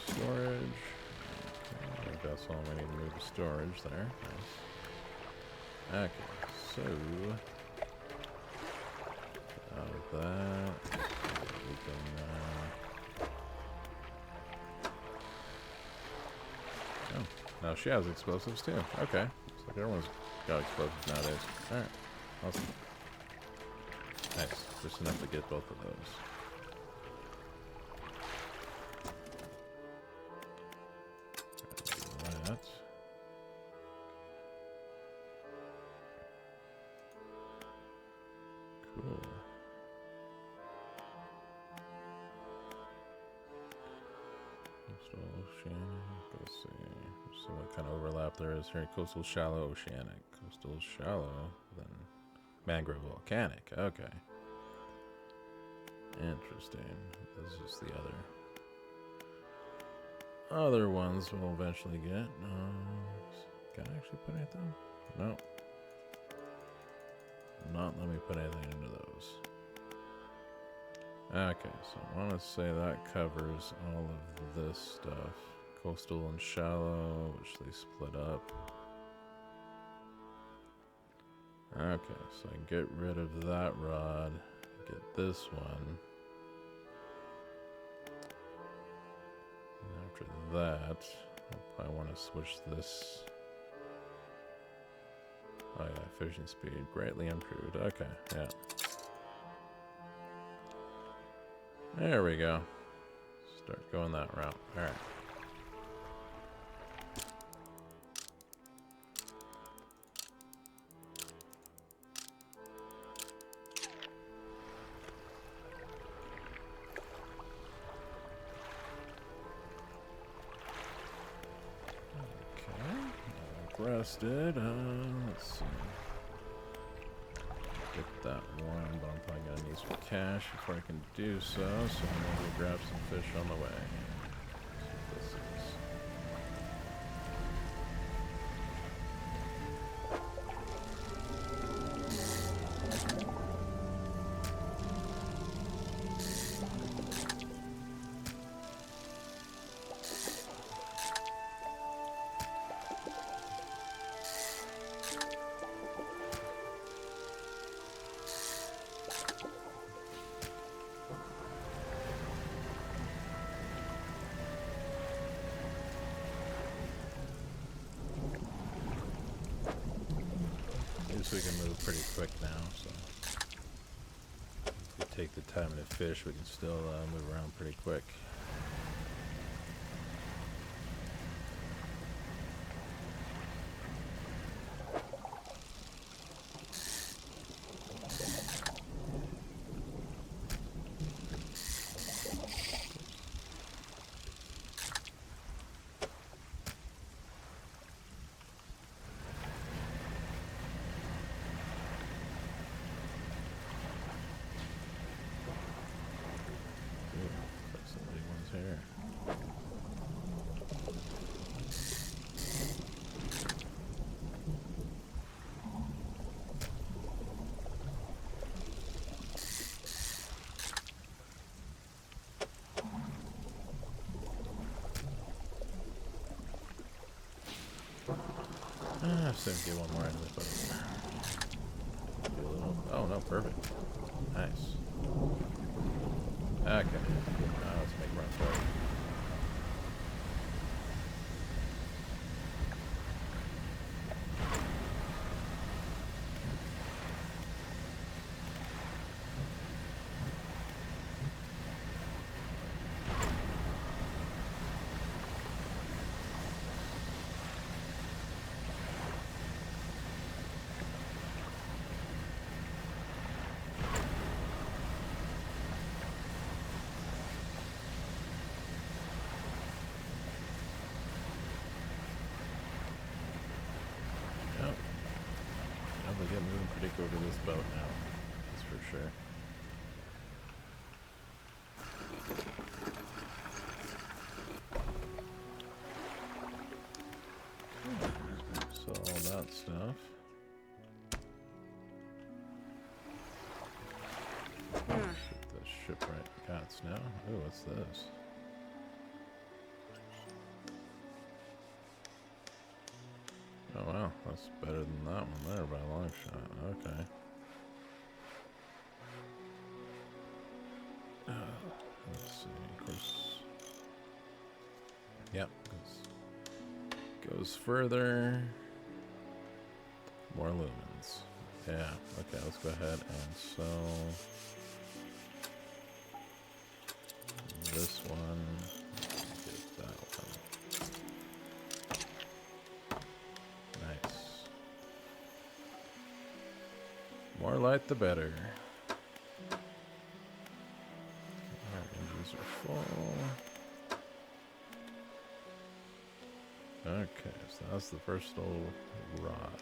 Storage. Okay, I think that's all we need to move to storage there. Nice. Okay, so out of that, we can. Oh, now she has explosives too. Okay, looks like everyone's got explosives nowadays. All right, awesome. Nice, just enough to get both of those. That. Cool. Coastal oceanic. Let's see. Let's see what kind of overlap there is here. Coastal shallow oceanic. Coastal shallow. Then mangrove volcanic. Okay. Interesting. This is the other ones we'll eventually get. Can I actually put anything? No. Not let me put anything into those. Okay, so I want to say that covers all of this stuff. Coastal and shallow, which they split up. Okay, so I can get rid of that rod. Get this one. after that, I want to switch this. Oh yeah, fishing speed greatly improved. Okay, yeah. There we go. Start going that route. Alright. Rested. Let's see. Get that one, but I'm probably gonna need some cash before I can do so. So I'm gonna go grab some fish on the way. Let's see what this is. We can move pretty quick now, so if we take the time to fish, we can still move around pretty quick. Here. So get one more out of this boat. Oh no, perfect. Nice. Okay. Now let's make run for it. We get moving pretty quick with this boat now, that's for sure. So all that stuff. Get the shipwright guts now. Ooh, what's this? Oh wow, that's better than that one there by a long shot. Okay. Let's see, of course. Yep, goes further. More lumens. Yeah, okay, let's go ahead and sell this one. Get that one. More light the better. Our engines are full. Okay, so that's the first old rod.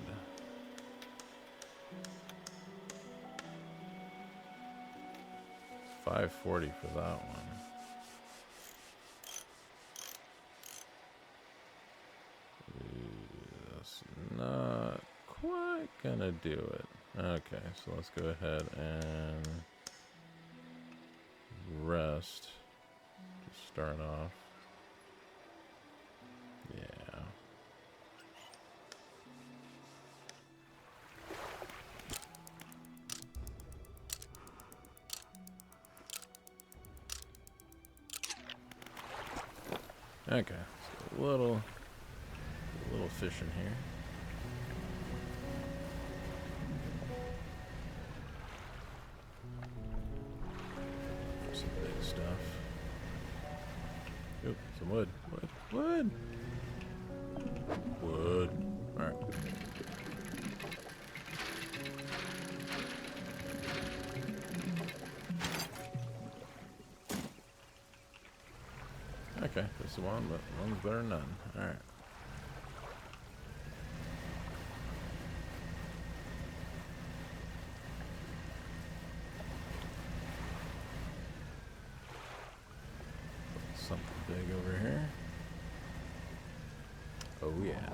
$540 for that one. That's not quite gonna do it. Okay, so let's go ahead and rest to start off. Yeah. Okay, so a little fishing here. Some big stuff. Oop, some wood. Wood! Alright. Okay, this is one, but one's better than none. Alright. Something big over here. Oh yeah.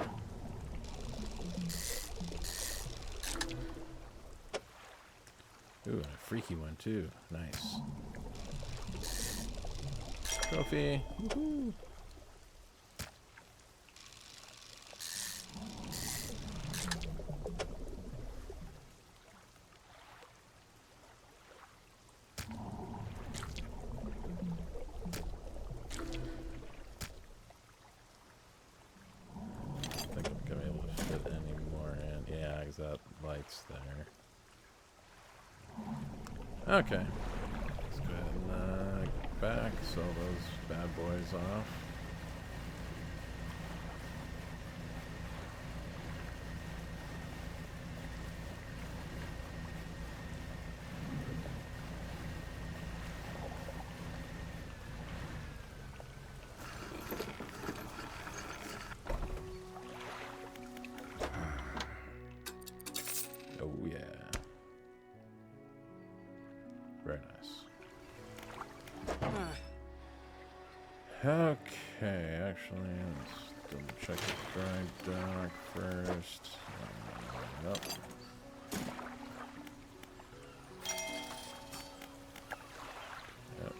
Ooh, and a freaky one too. Nice. Trophy. Woohoo. I think I'm gonna be able to fit any more in. Yeah, because that light's there. Okay. Let's go ahead and get back, sell those bad boys off. Oh yeah. Very nice. Okay, actually, let's double check the dry dock first. Nope. Yep.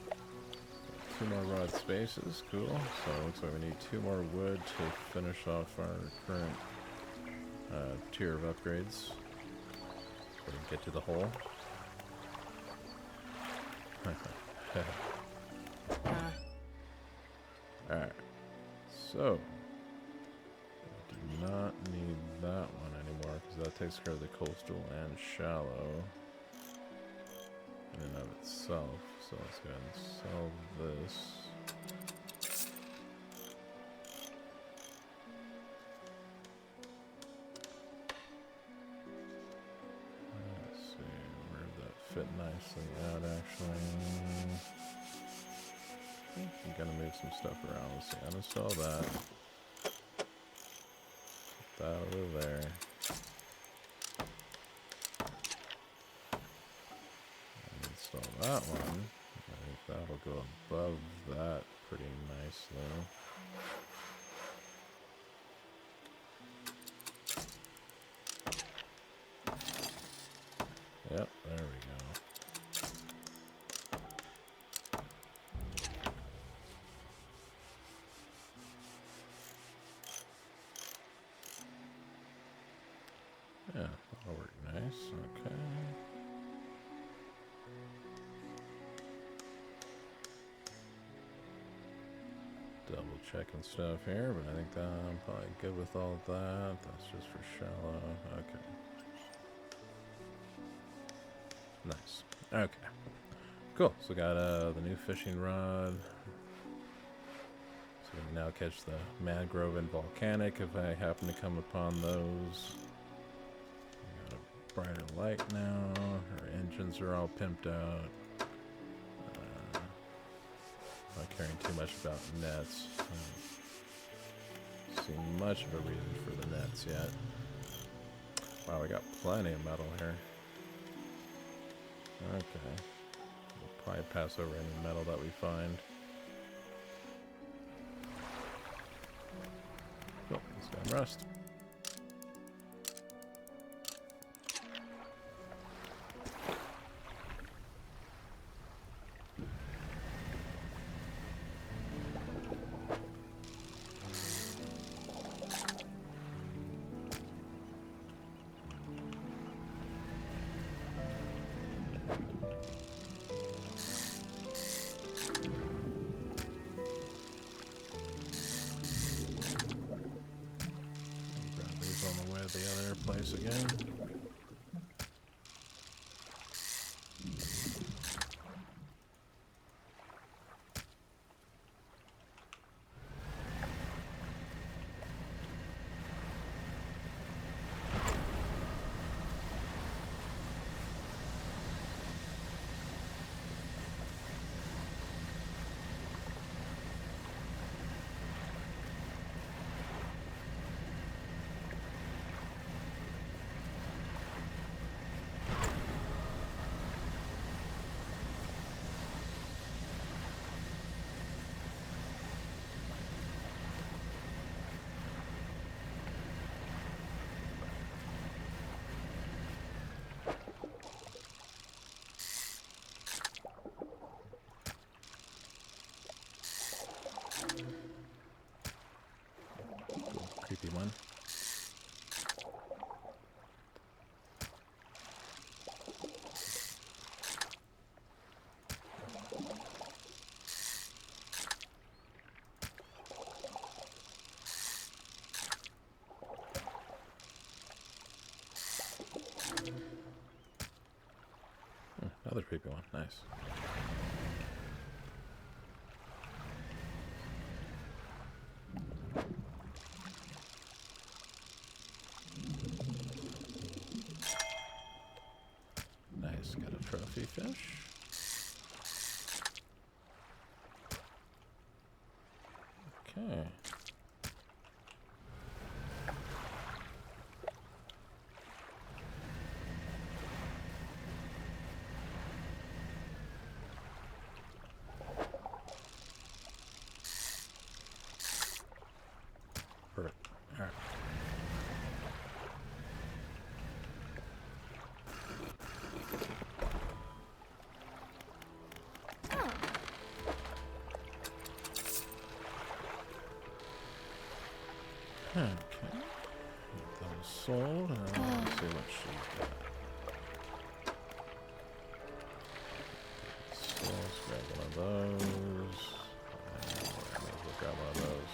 2 more rod spaces, cool. So it looks like we need 2 more wood to finish off our current tier of upgrades. So we can get to the hole. Alright, so we do not need that one anymore because that takes care of the coastal and shallow in and of itself. So let's go ahead and sell this. Let's see, where did that fit nicely out actually? I'm gonna move some stuff around. Let's see, I'm gonna sell that. Put that over there. And install that one. I think that'll go above that pretty nicely. Yep, there we go. Yeah, that'll work nice. Okay. Double checking stuff here, but I think that I'm probably good with all that. That's just for shallow. Okay. Nice. Okay. Cool. So got the new fishing rod. So we can now catch the mangrove and volcanic if I happen to come upon those. Brighter light now. Our engines are all pimped out. Not caring too much about nets. I haven't seen much of a reason for the nets yet. Wow, we got plenty of metal here. Okay. We'll probably pass over any metal that we find. Cool, let's go and rust. place again. Creepy one. Another creepy one. Nice. Nice. Got a trophy fish. Okay. Perfect. All right. Okay. Get those sold. Let's see what she's got. So let's grab one of those. And we'll grab one of those.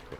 Cool.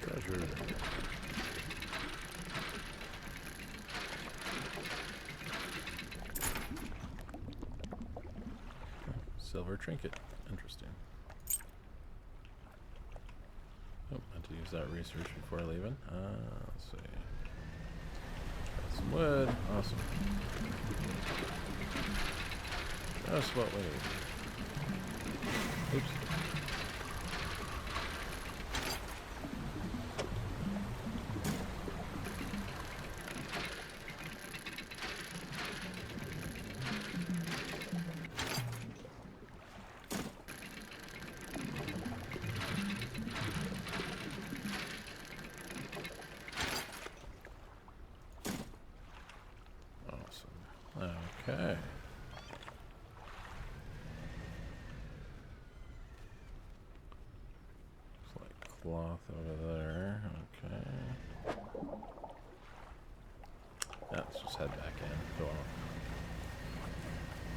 Treasure. Silver trinket. Interesting. Oh, meant to use that research before leaving. Let's see. Got some wood. Awesome. Just what we need. Oops. Okay. Looks like cloth over there. Okay. Yeah, let's just head back in. Don't want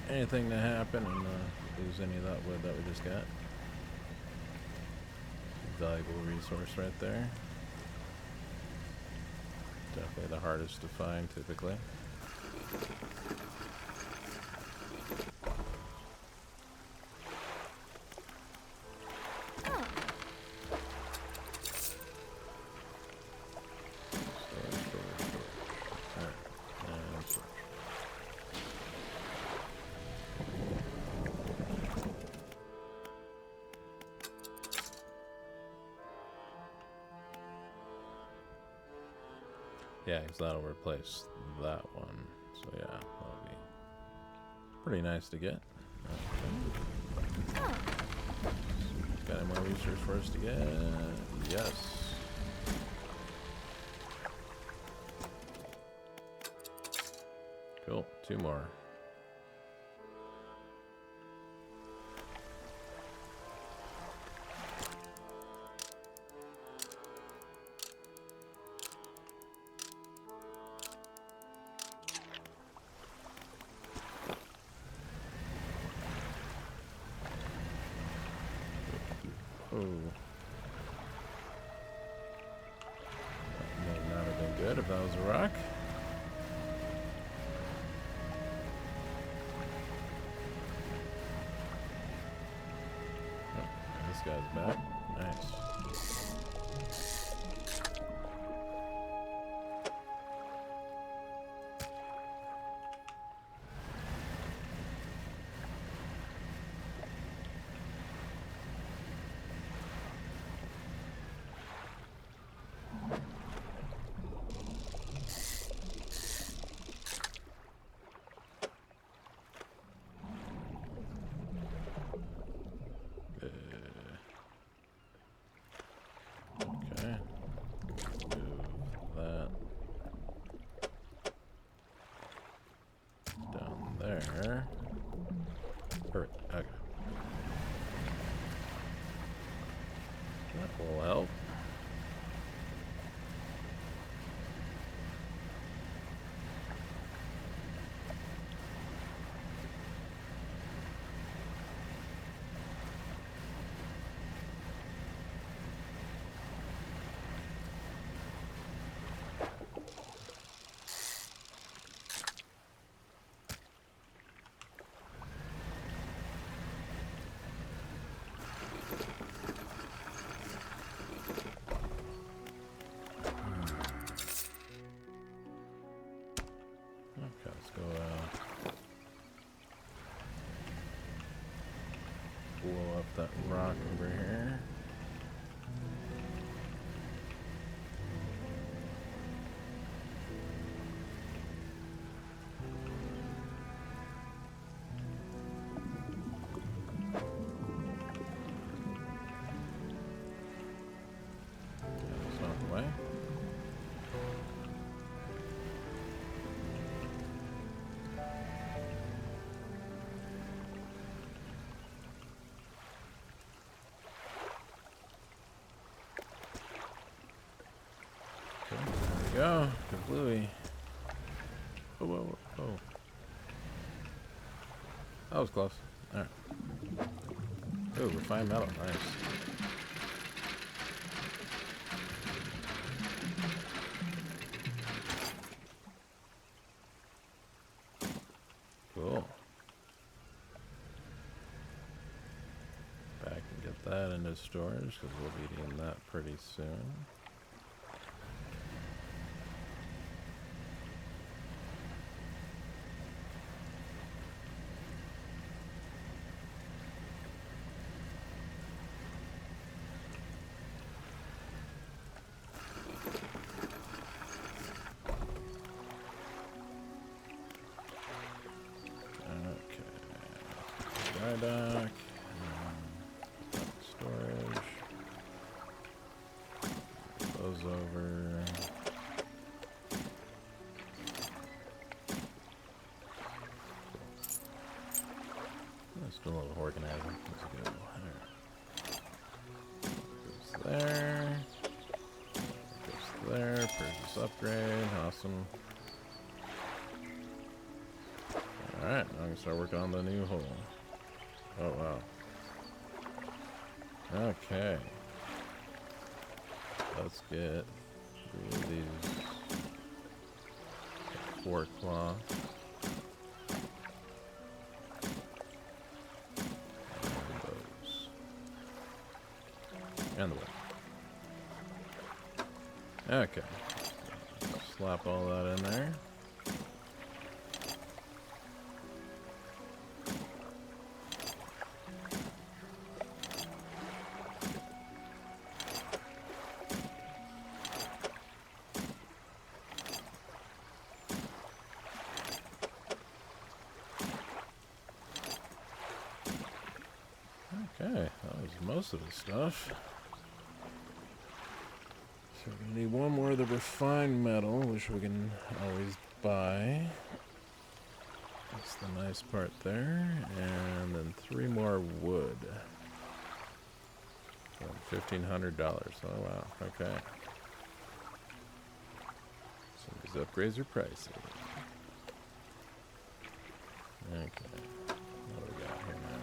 anything to happen and lose any of that wood that we just got. Valuable resource right there. Definitely the hardest to find typically. Storage over Yeah, because that'll replace that one. So yeah, that'll be pretty nice to get. Okay. Got any more research for us to get? Yes. Cool, 2 more. Oh. That may not have been good if that was a rock. Oh, this guy's back. Nice. Okay. Move that down there. Perfect. Okay. That will help. Okay, let's go blow up that rock over here. It's not the way. There we go. Kablooey. Oh, whoa, whoa, whoa. That was close. Alright. Ooh, refined metal. Nice. Cool. Back and get that into storage because we'll be needing that pretty soon. Dry dock, storage, those over. Let's do a little organizing. Let's go there. Goes there. Goes there. Purchase upgrade. Awesome. Alright, now I'm gonna start working on the new hole. Oh, wow. Okay. Let's get rid of these 4 cloths. And those. And the wood. Okay. Slap all that in there. Okay, that was most of the stuff. So we're gonna need one more of the refined metal, which we can always buy. That's the nice part there. And then 3 more wood. So $1,500. Oh wow, okay. So these upgrades are pricey. Okay. What do we got here now?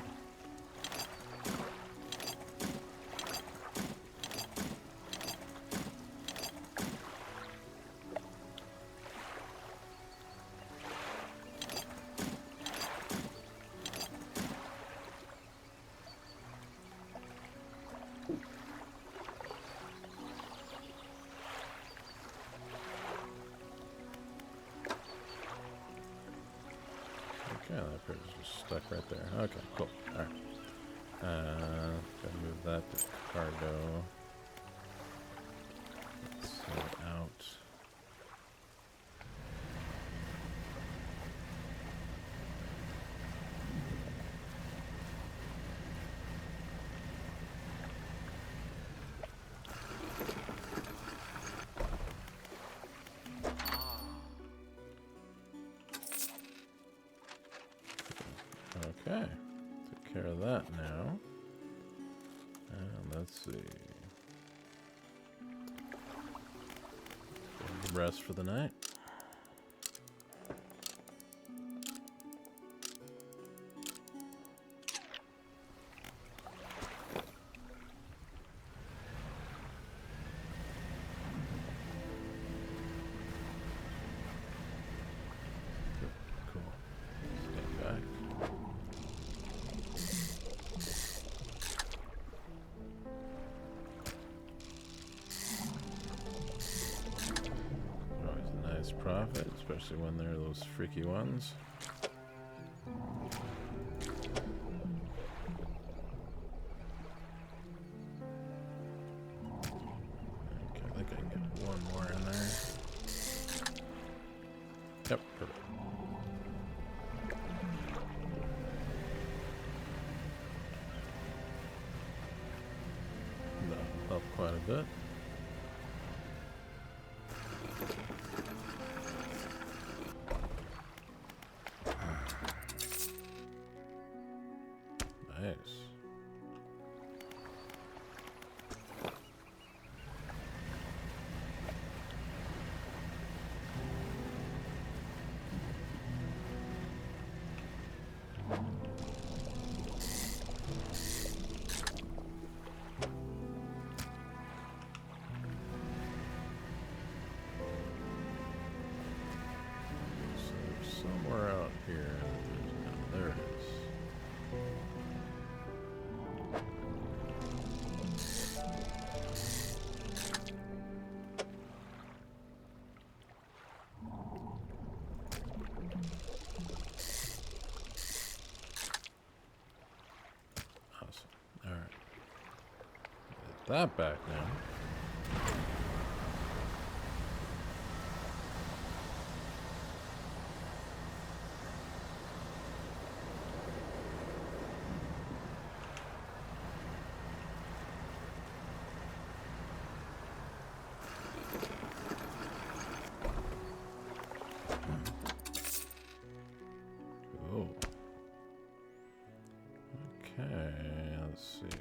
Okay, that bird's just stuck right there. Okay, cool. Alright. Gotta move that to cargo. Let's sort it out. Okay, took care of that now. And let's see. Rest for the night. Cool. Stand back. Profit, especially when they're those freaky ones. Okay, I think I can get one more in there. Yep, perfect. That'll help quite a bit. Nice. So there's somewhere out here. There it is. Awesome. All right. Get that back now. Cool. Okay, let's see.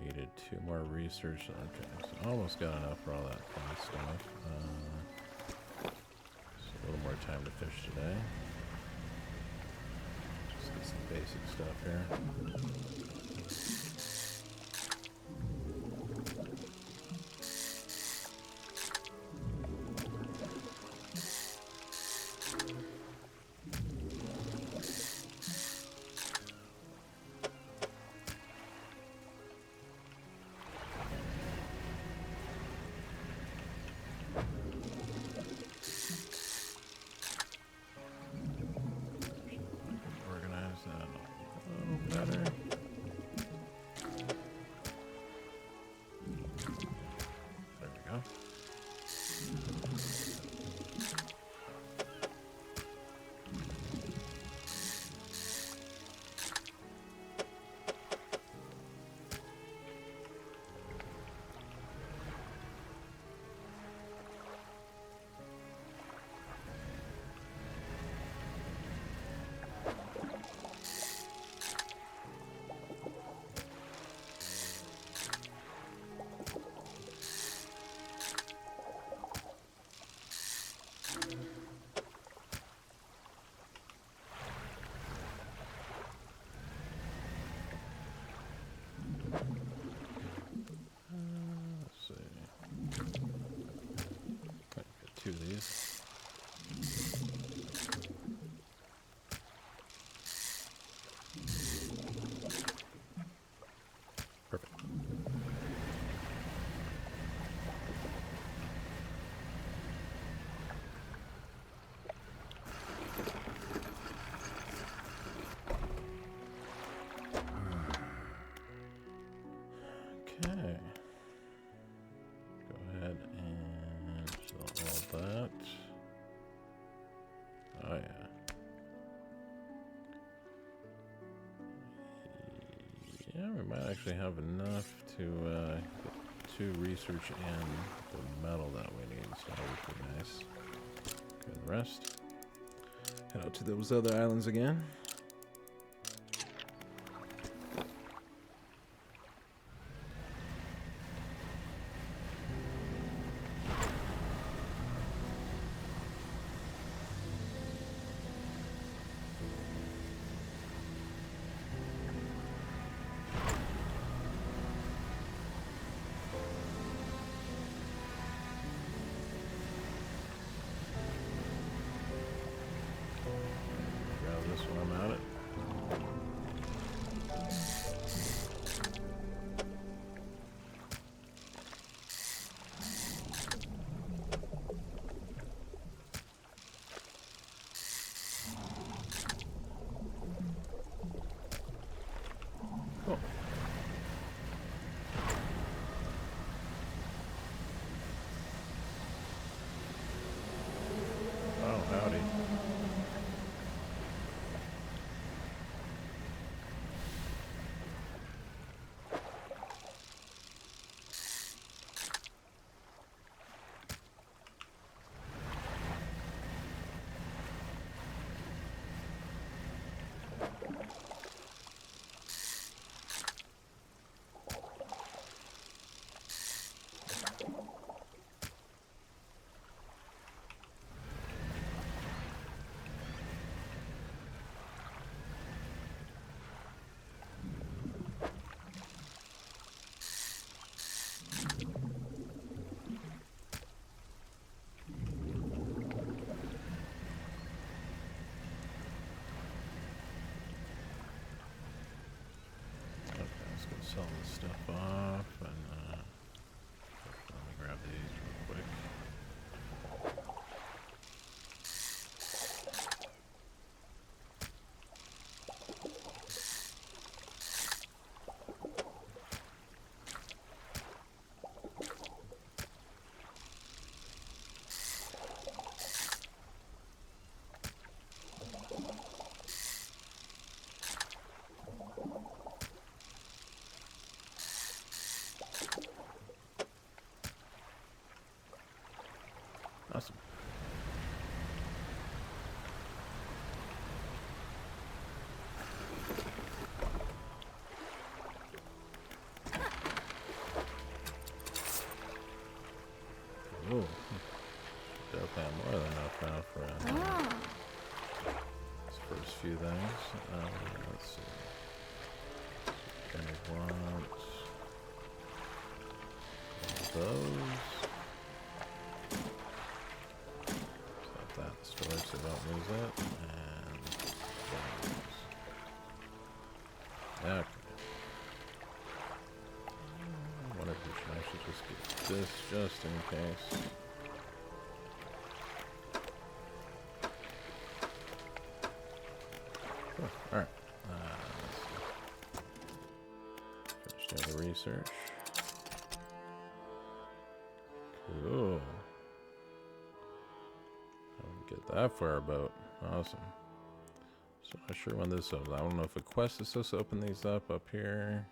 Needed 2 more research. Okay, so almost got enough for all that fun stuff. Just a little more time to fish today. Just get some basic stuff here. Organize that a little better. 2 of these. Perfect. Okay. Go ahead and sell all that. Oh yeah. Yeah, we might actually have enough to get 2 research and the metal that we need, so that would be nice. Okay, the rest. Head out to those other islands again. Grab this while I'm at it. Cool. Oh, howdy. Sell this stuff off and let me grab these real quick. Awesome. Ooh. Definitely have more than enough now for these first few things. Let's see. Gonna want those. Set that in storage so don't lose it. And those. Okay. I wonder if we should actually just get this just in case. Cool. Alright. Let's finish the research. Cool. I don't get that far about. Awesome. So I'm not sure when this opens. I don't know if a quest is supposed to open these up here.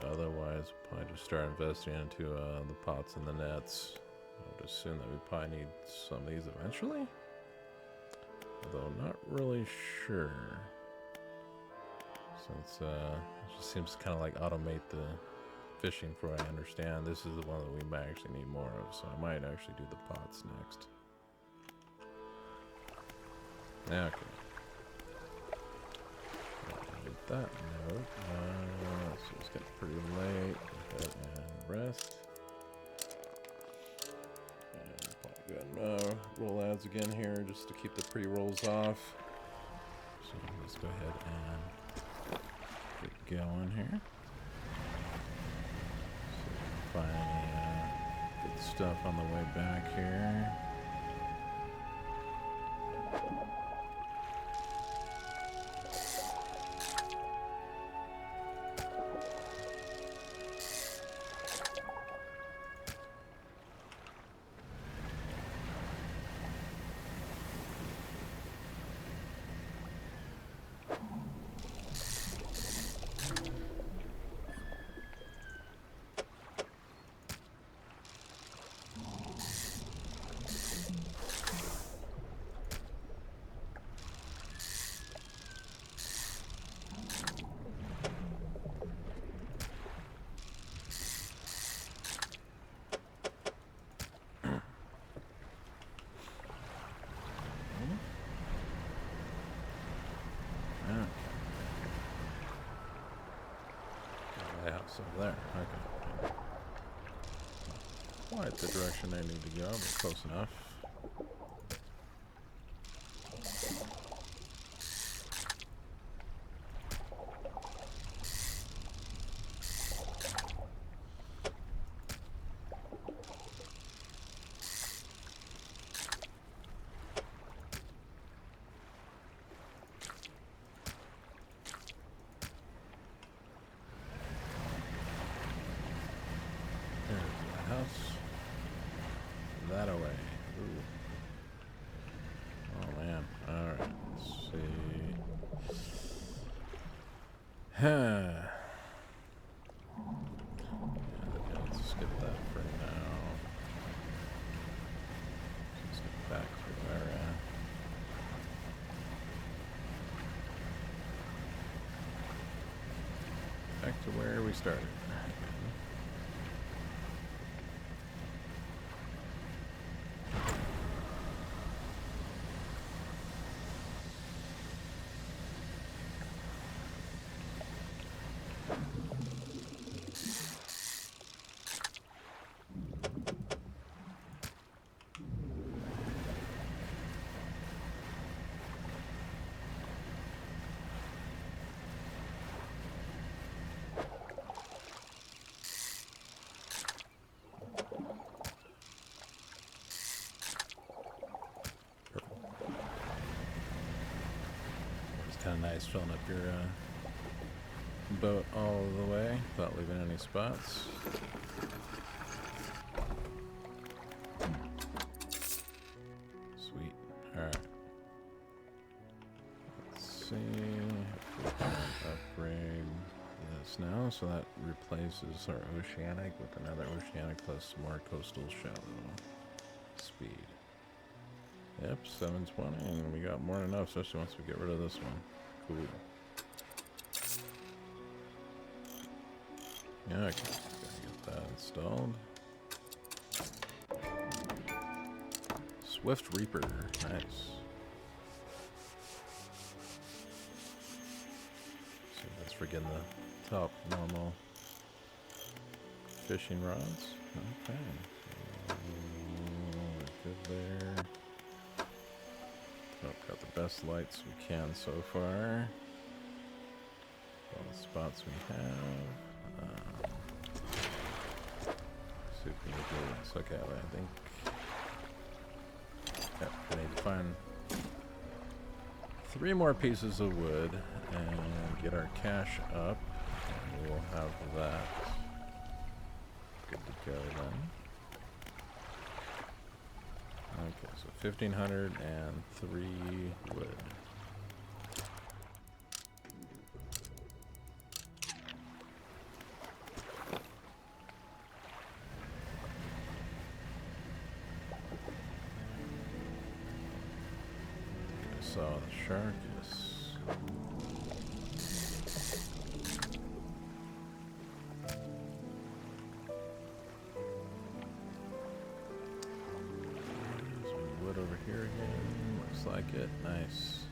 Otherwise, we'll probably just start investing into the pots and the nets. I would assume that we probably need some of these eventually. Although not really sure. Since it just seems kind of like automate the fishing for what I understand. This is the one that we might actually need more of. So I might actually do the pots next. Okay. With that note, so it's getting pretty late. ahead and rest. And probably go ahead and roll ads again here just to keep the pre-rolls off. So let's go ahead and get going here. So we can find any good stuff on the way back here. House over there. Okay. Quite the direction I need to go, but close enough. That away. Ooh. Oh man. Alright. Let's see. Yeah, let's skip that for now. Let's get back to where back to where we started. Kind of nice filling up your boat all the way without leaving any spots. Sweet. Alright. Let's see if we can upgrade this now. So that replaces our oceanic with another oceanic plus more coastal shallow speed. Yep, 720, and we got more than enough, especially once we get rid of this one. Cool. Yeah, I can get that installed. Swift Reaper, nice. So that's for getting the top normal fishing rods. Okay, so we're good there. Got the best lights we can so far. All the spots we have. See if we can get look at it, I think. Yep, we need to find 3 more pieces of wood and get our cache up. And we'll have that good to go then. Okay, so 1,503 wood. I saw the shark, yes. Over here again, looks like it. Nice.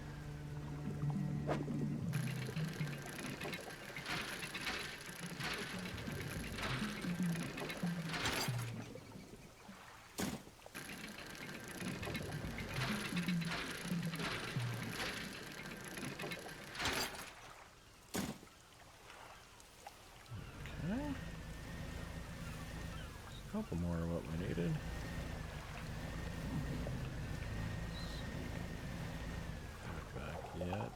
couple more of what we needed. Not back yet.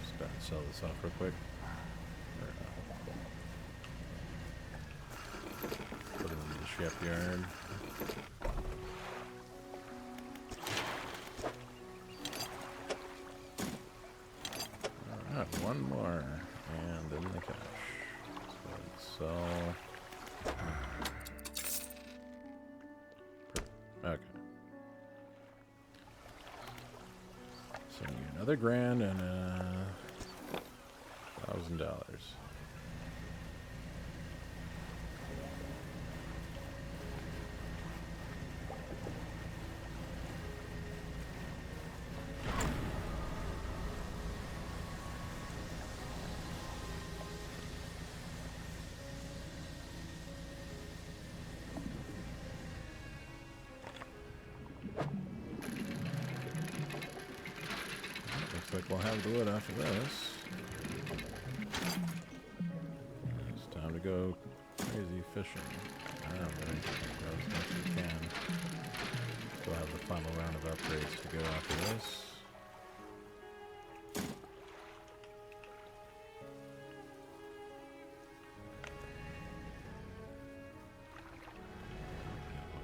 Just about to sell this off real quick. Put it in the shipyard. Alright, one more. And in the cash. So okay. So another grand and $1,000. Looks like we'll have the wood after this. It's time to go crazy fishing. But go as much as we can. We'll have the final round of upgrades to go after this.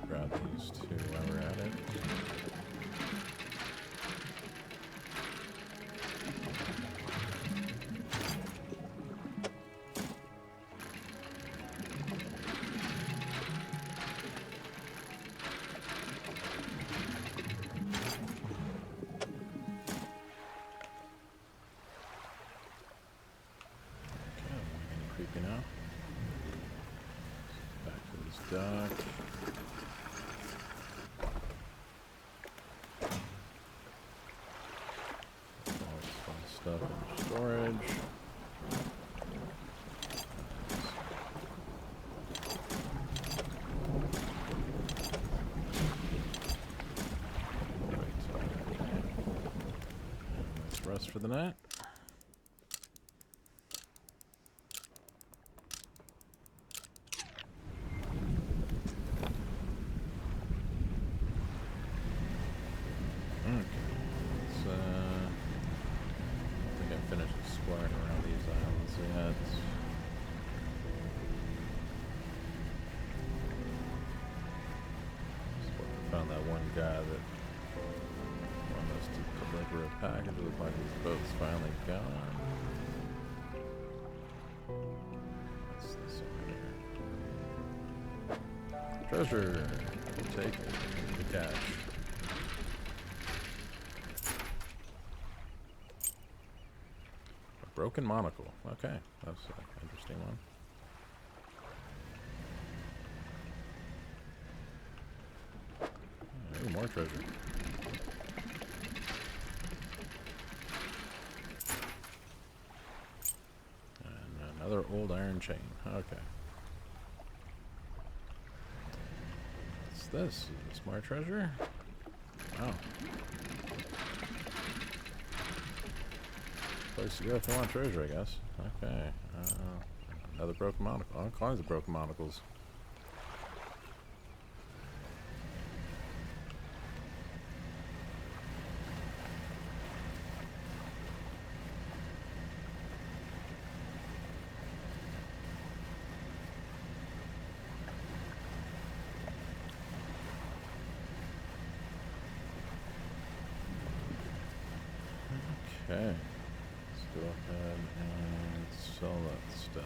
Grab these two while we're at it. Creepy now. Back to this dock. All this fun stuff in storage. Let's rest for the night. Found that one guy that wanted us to deliver a package. It looked like his boat's finally gone. What's this over here? Treasure! We'll take it. The cash. A broken monocle. Okay, that's an interesting one. More treasure. And another old iron chain. Okay. What's this? Is this more treasure? Wow. Place to go if you want treasure, I guess. Okay. Another broken monocle. All kinds of broken monocles. Okay, let's go ahead and sell that stuff.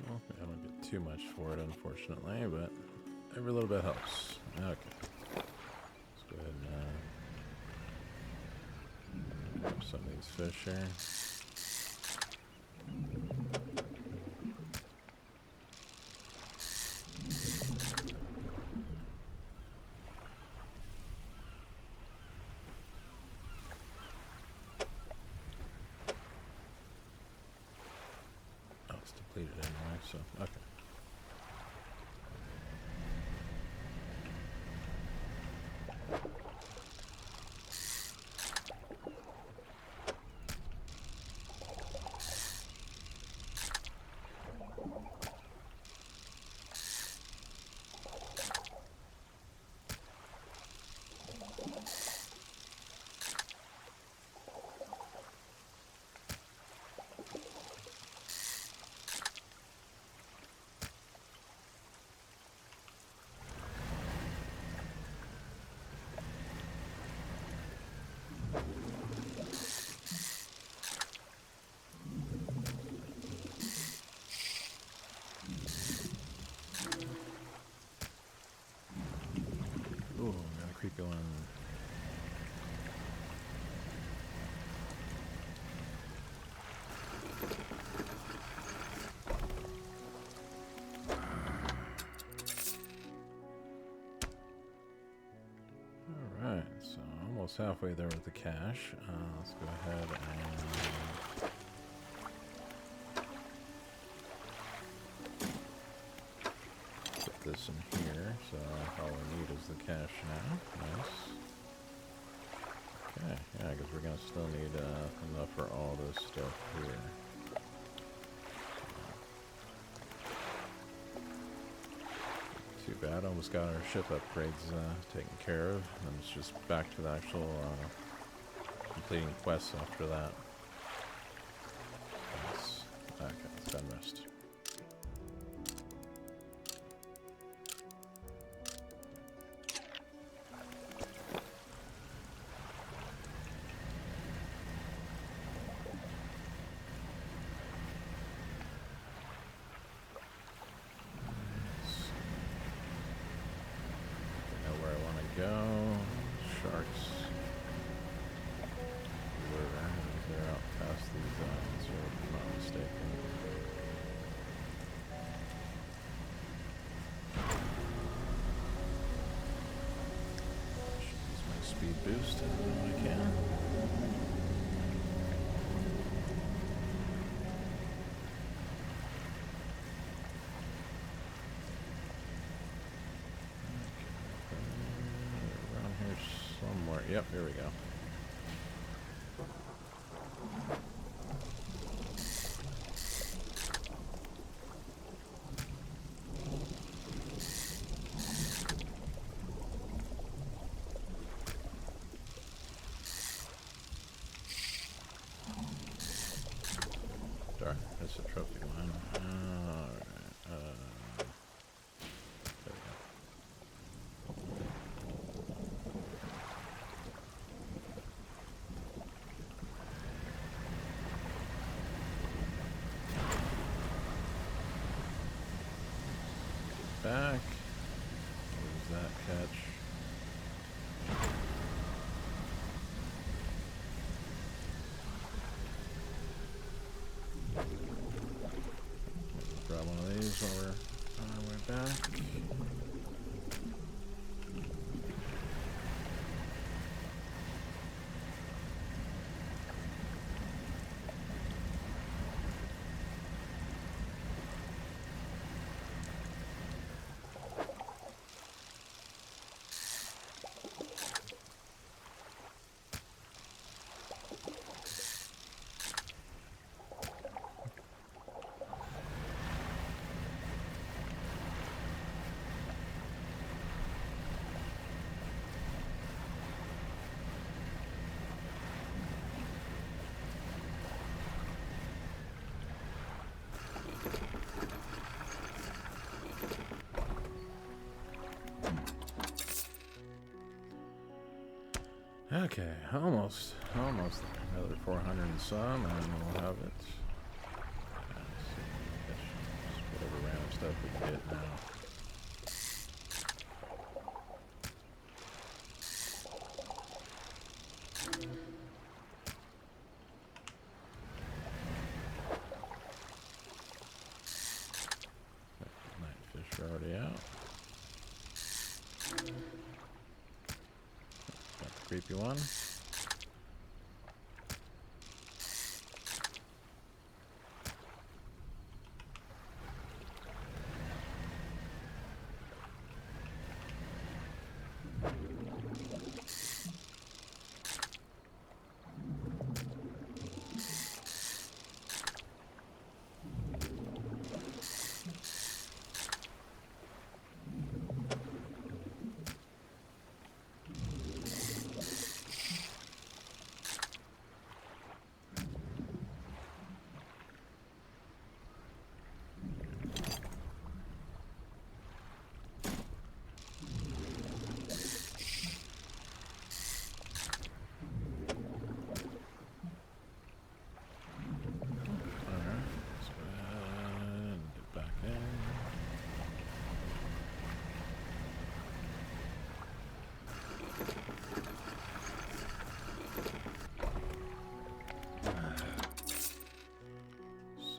Well, I don't get too much for it, unfortunately, but every little bit helps. Okay, let's go ahead and grab some of these fish here. Oh, it's depleted anyway, so okay. almost halfway there with the cash. Let's go ahead and put this in here. So all we need is the cash now. Nice. Okay, yeah, because we're gonna still need enough for all this stuff here. Too bad. Almost got our ship upgrades taken care of, and it's just back to the actual completing quests after that. Okay, let's go and rest. Go. Sharks. They're out past these islands, if I'm not mistaken. Should use my speed boost if I can. Somewhere. Yep, here we go. Darn, that's a trophy one. Alright. There we go. Back. Where's that catch? Grab one of these while we're on our way back. Okay, almost another 400 and some, and we'll have it. Just whatever random stuff we can get now. Night fish are already out. Creepy one.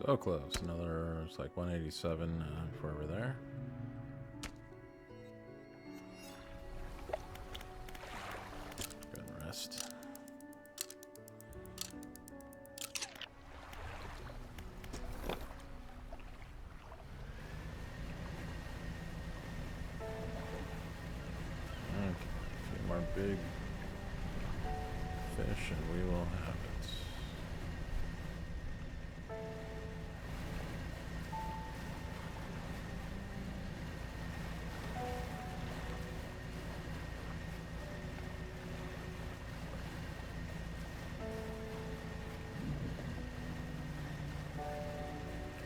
So close. Another, it's like 187 for over there. Good rest. we will have it.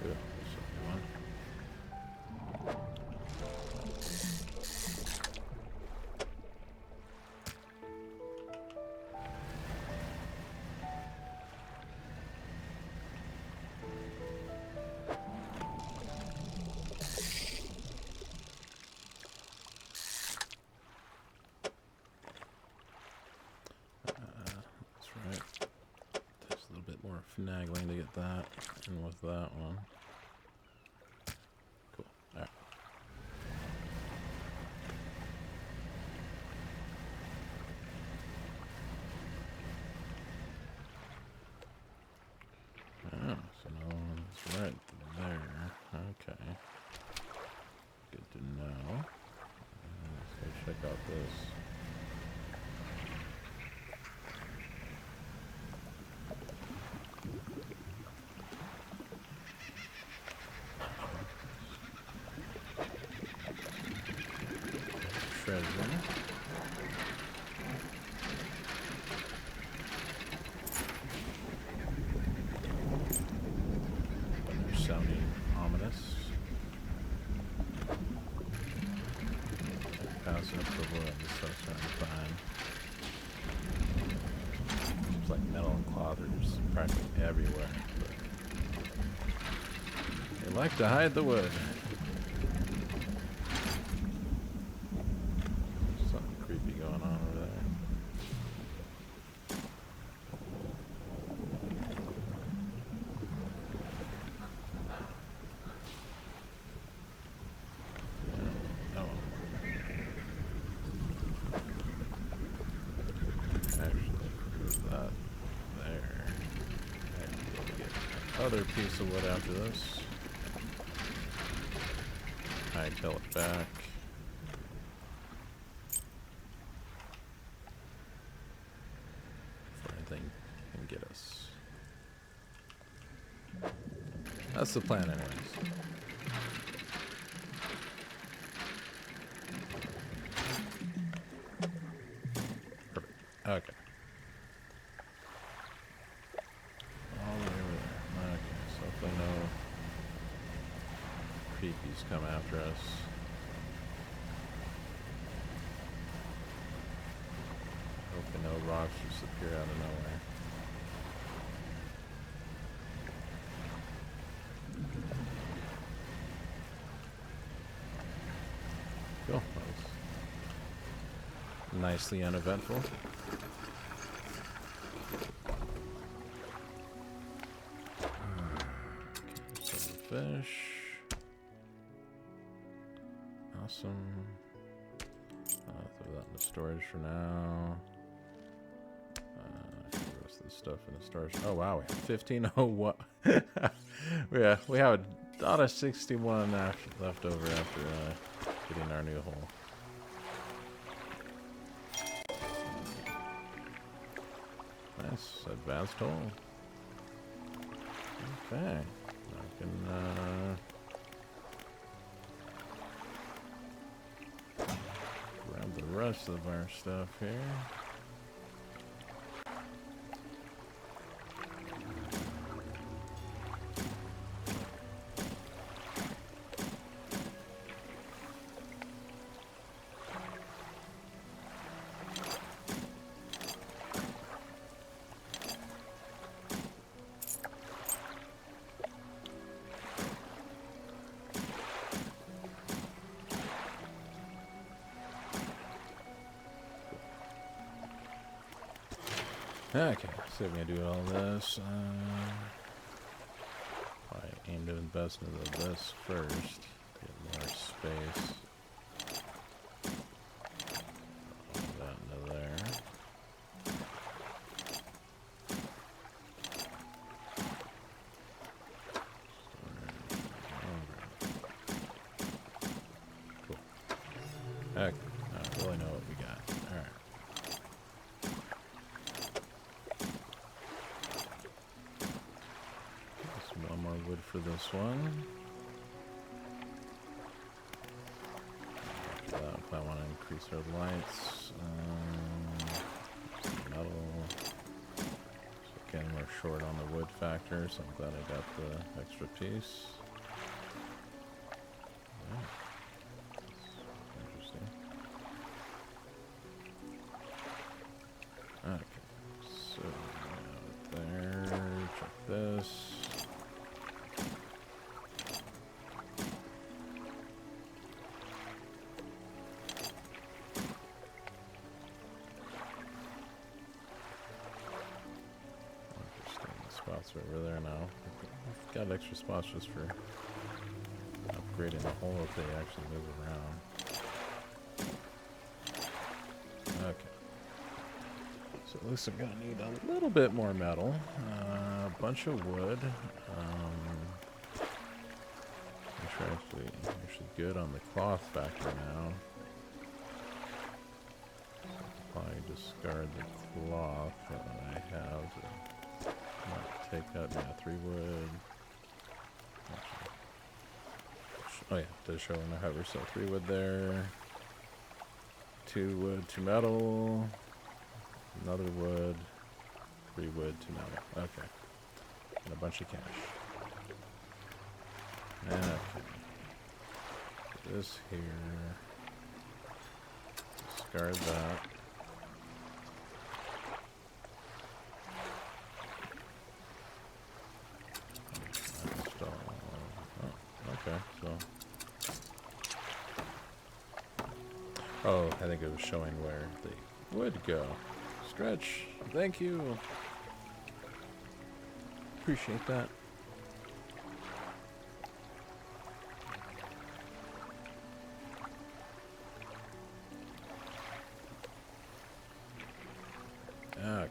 Good. More finagling to get that, and with that one. Cool. Alright. Oh, so no one's right there. Okay. Good to know. Let's go check out this. Treasure. They're sounding ominous. Passing up the wood, so it's fine. It's like metal and cloth are just practically everywhere. But they like to hide the wood. Other piece of wood after this. Hightail it back. Before anything can get us. That's the plan, anyways. Perfect. Okay. Creepies come after us. Hoping no rocks just appear out of nowhere. Cool. That was nicely uneventful. Some fish. Awesome. I'll throw that in the storage for now. The rest of the stuff in the storage. Oh wow, we have 1501. Yeah, we have a $1.61 left over after getting our new hole. Nice advanced hole. Okay, I can. Grab the rest of our stuff here. Okay, so we're gonna do all this. I aim to invest into this first. Get more space. All that into there. Cool. Okay, I don't really know what we got. Alright. wood for this one. If I want to increase our lights, metal. So again, we're short on the wood factor, so I'm glad I got the extra piece. Yeah. Interesting. Okay, so there, check this. Spots over there now. I've got extra spots just for upgrading the hole if they actually move around. Okay. So it looks like I'm gonna need a little bit more metal, a bunch of wood. Actually good on the cloth factor now. Probably discard the cloth that I have. Take out, yeah, 3 wood. Oh yeah, it does show in the hover, so 3 wood there. 2 wood, 2 metal. Another wood. 3 wood, 2 metal. Okay. And a bunch of cash. Okay. This here. Discard that. Okay, so. Oh, I think it was showing where they would go. Stretch, thank you. Appreciate that. Okay.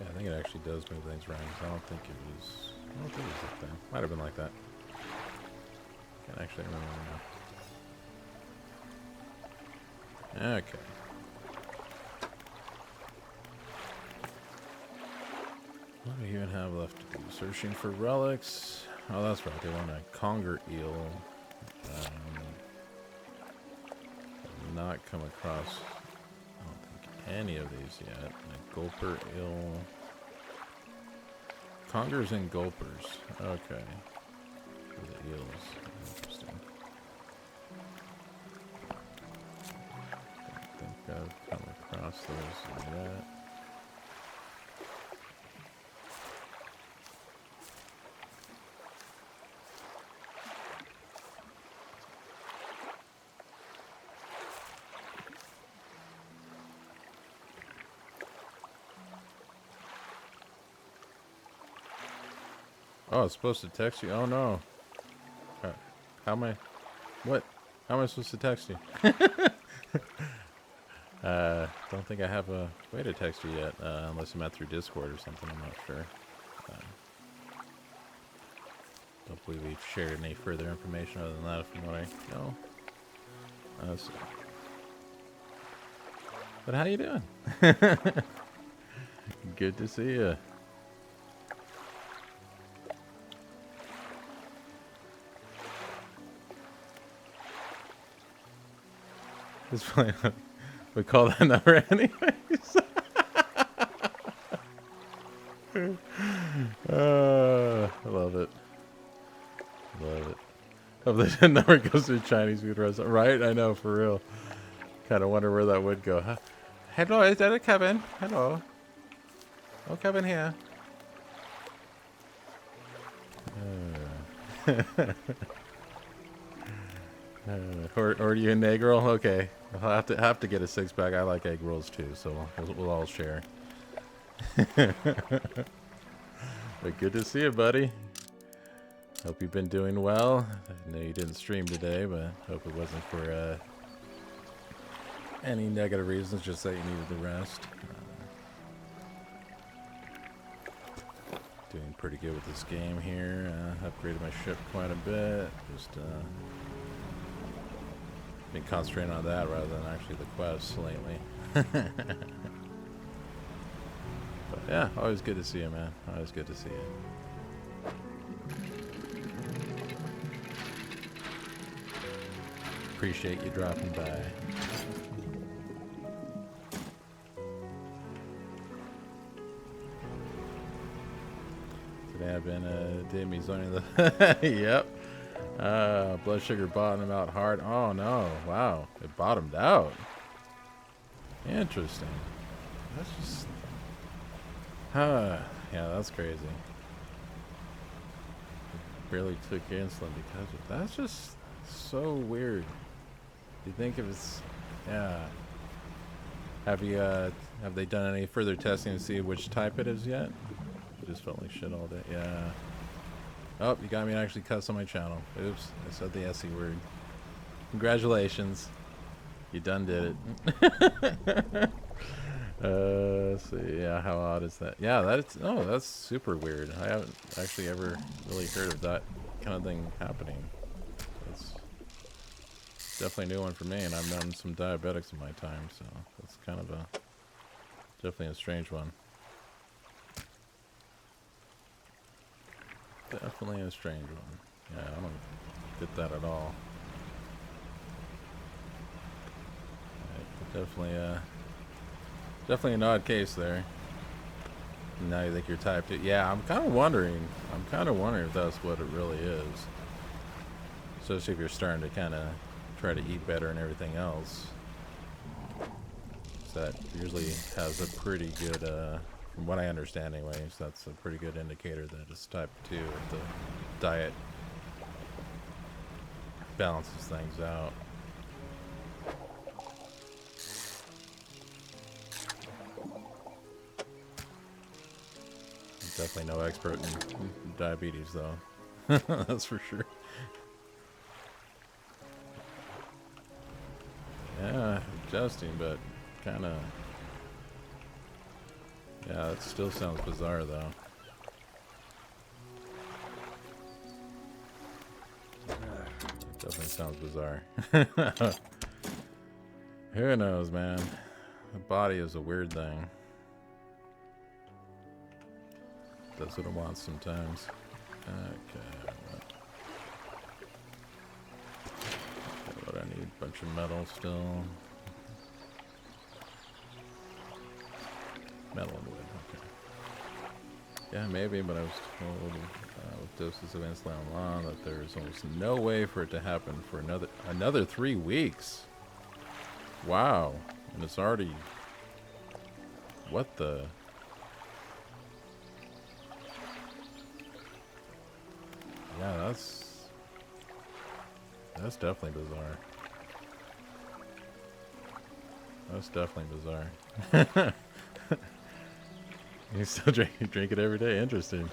Yeah, I think it actually does move things around. I don't think it was like that. Might have been like that. Can't actually remember now. Okay. What do we even have left to do? Searching for relics. Oh, that's right. They want a conger eel. I've not come across, I don't think, any of these yet. A gulper eel. Congers and gulpers. Okay. The eels. Interesting. I don't think I've come across those yet. Oh, it's supposed to text you? Oh, no. How am I... What? How am I supposed to text you? Don't think I have a way to text you yet, unless I'm at through Discord or something. I'm not sure. Don't believe we've shared any further information other than that from what I know. So. But how you doing? Good to see you. It's funny. We call that number anyways. I love it. Love it. Hope that number goes to a Chinese food restaurant. Right? I know, for real. Kind of wonder where that would go. Huh? Hello, is that a Kevin? Hello. Oh, Kevin here. Or are you an egg roll? Okay, I'll have to get a 6-pack. I like egg rolls too, so we'll all share. But good to see you, buddy. Hope you've been doing well. I know you didn't stream today, but hope it wasn't for any negative reasons. Just that you needed the rest. Doing pretty good with this game here. Upgraded my ship quite a bit. Just Been concentrating on that rather than actually the quests lately. But yeah, always good to see you, man. Always good to see you. Appreciate you dropping by. Today I've been Damien zoning the yep. Blood sugar bottomed out hard. Oh no, wow. It bottomed out. Interesting. That's just yeah, that's crazy. Barely took insulin because of that's just so weird. Do you think if it's yeah. Have they done any further testing to see which type it is yet? I just felt like shit all day. Yeah. Oh, you got me to actually cuss on my channel. Oops, I said the SE word. Congratulations. You done did it. Let's see. Yeah, how odd is that? Yeah, that's super weird. I haven't actually ever really heard of that kind of thing happening. That's definitely a new one for me, and I've known some diabetics in my time, so that's kind of definitely a strange one. Definitely a strange one. Yeah, I don't get that at all. Right, definitely an odd case there. Now you think you're type 2. Yeah, I'm kind of wondering if that's what it really is. Especially if you're starting to kind of try to eat better and everything else. So that usually has a pretty good, from what I understand anyways, that's a pretty good indicator that it's type 2 if the diet balances things out. Definitely no expert in diabetes, though. That's for sure. Yeah, adjusting, but kind of. Yeah, it still sounds bizarre, though. It definitely sounds bizarre. Who knows, man? The body is a weird thing. That's what it wants sometimes. Okay. What I need? A bunch of metal still. Metal and wood. Okay. Yeah, maybe, but I was told with doses of insulin on that there's almost no way for it to happen for another 3 weeks. Wow. And it's already. What the. Yeah, that's definitely bizarre. That's definitely bizarre. You still drink it every day. Interesting.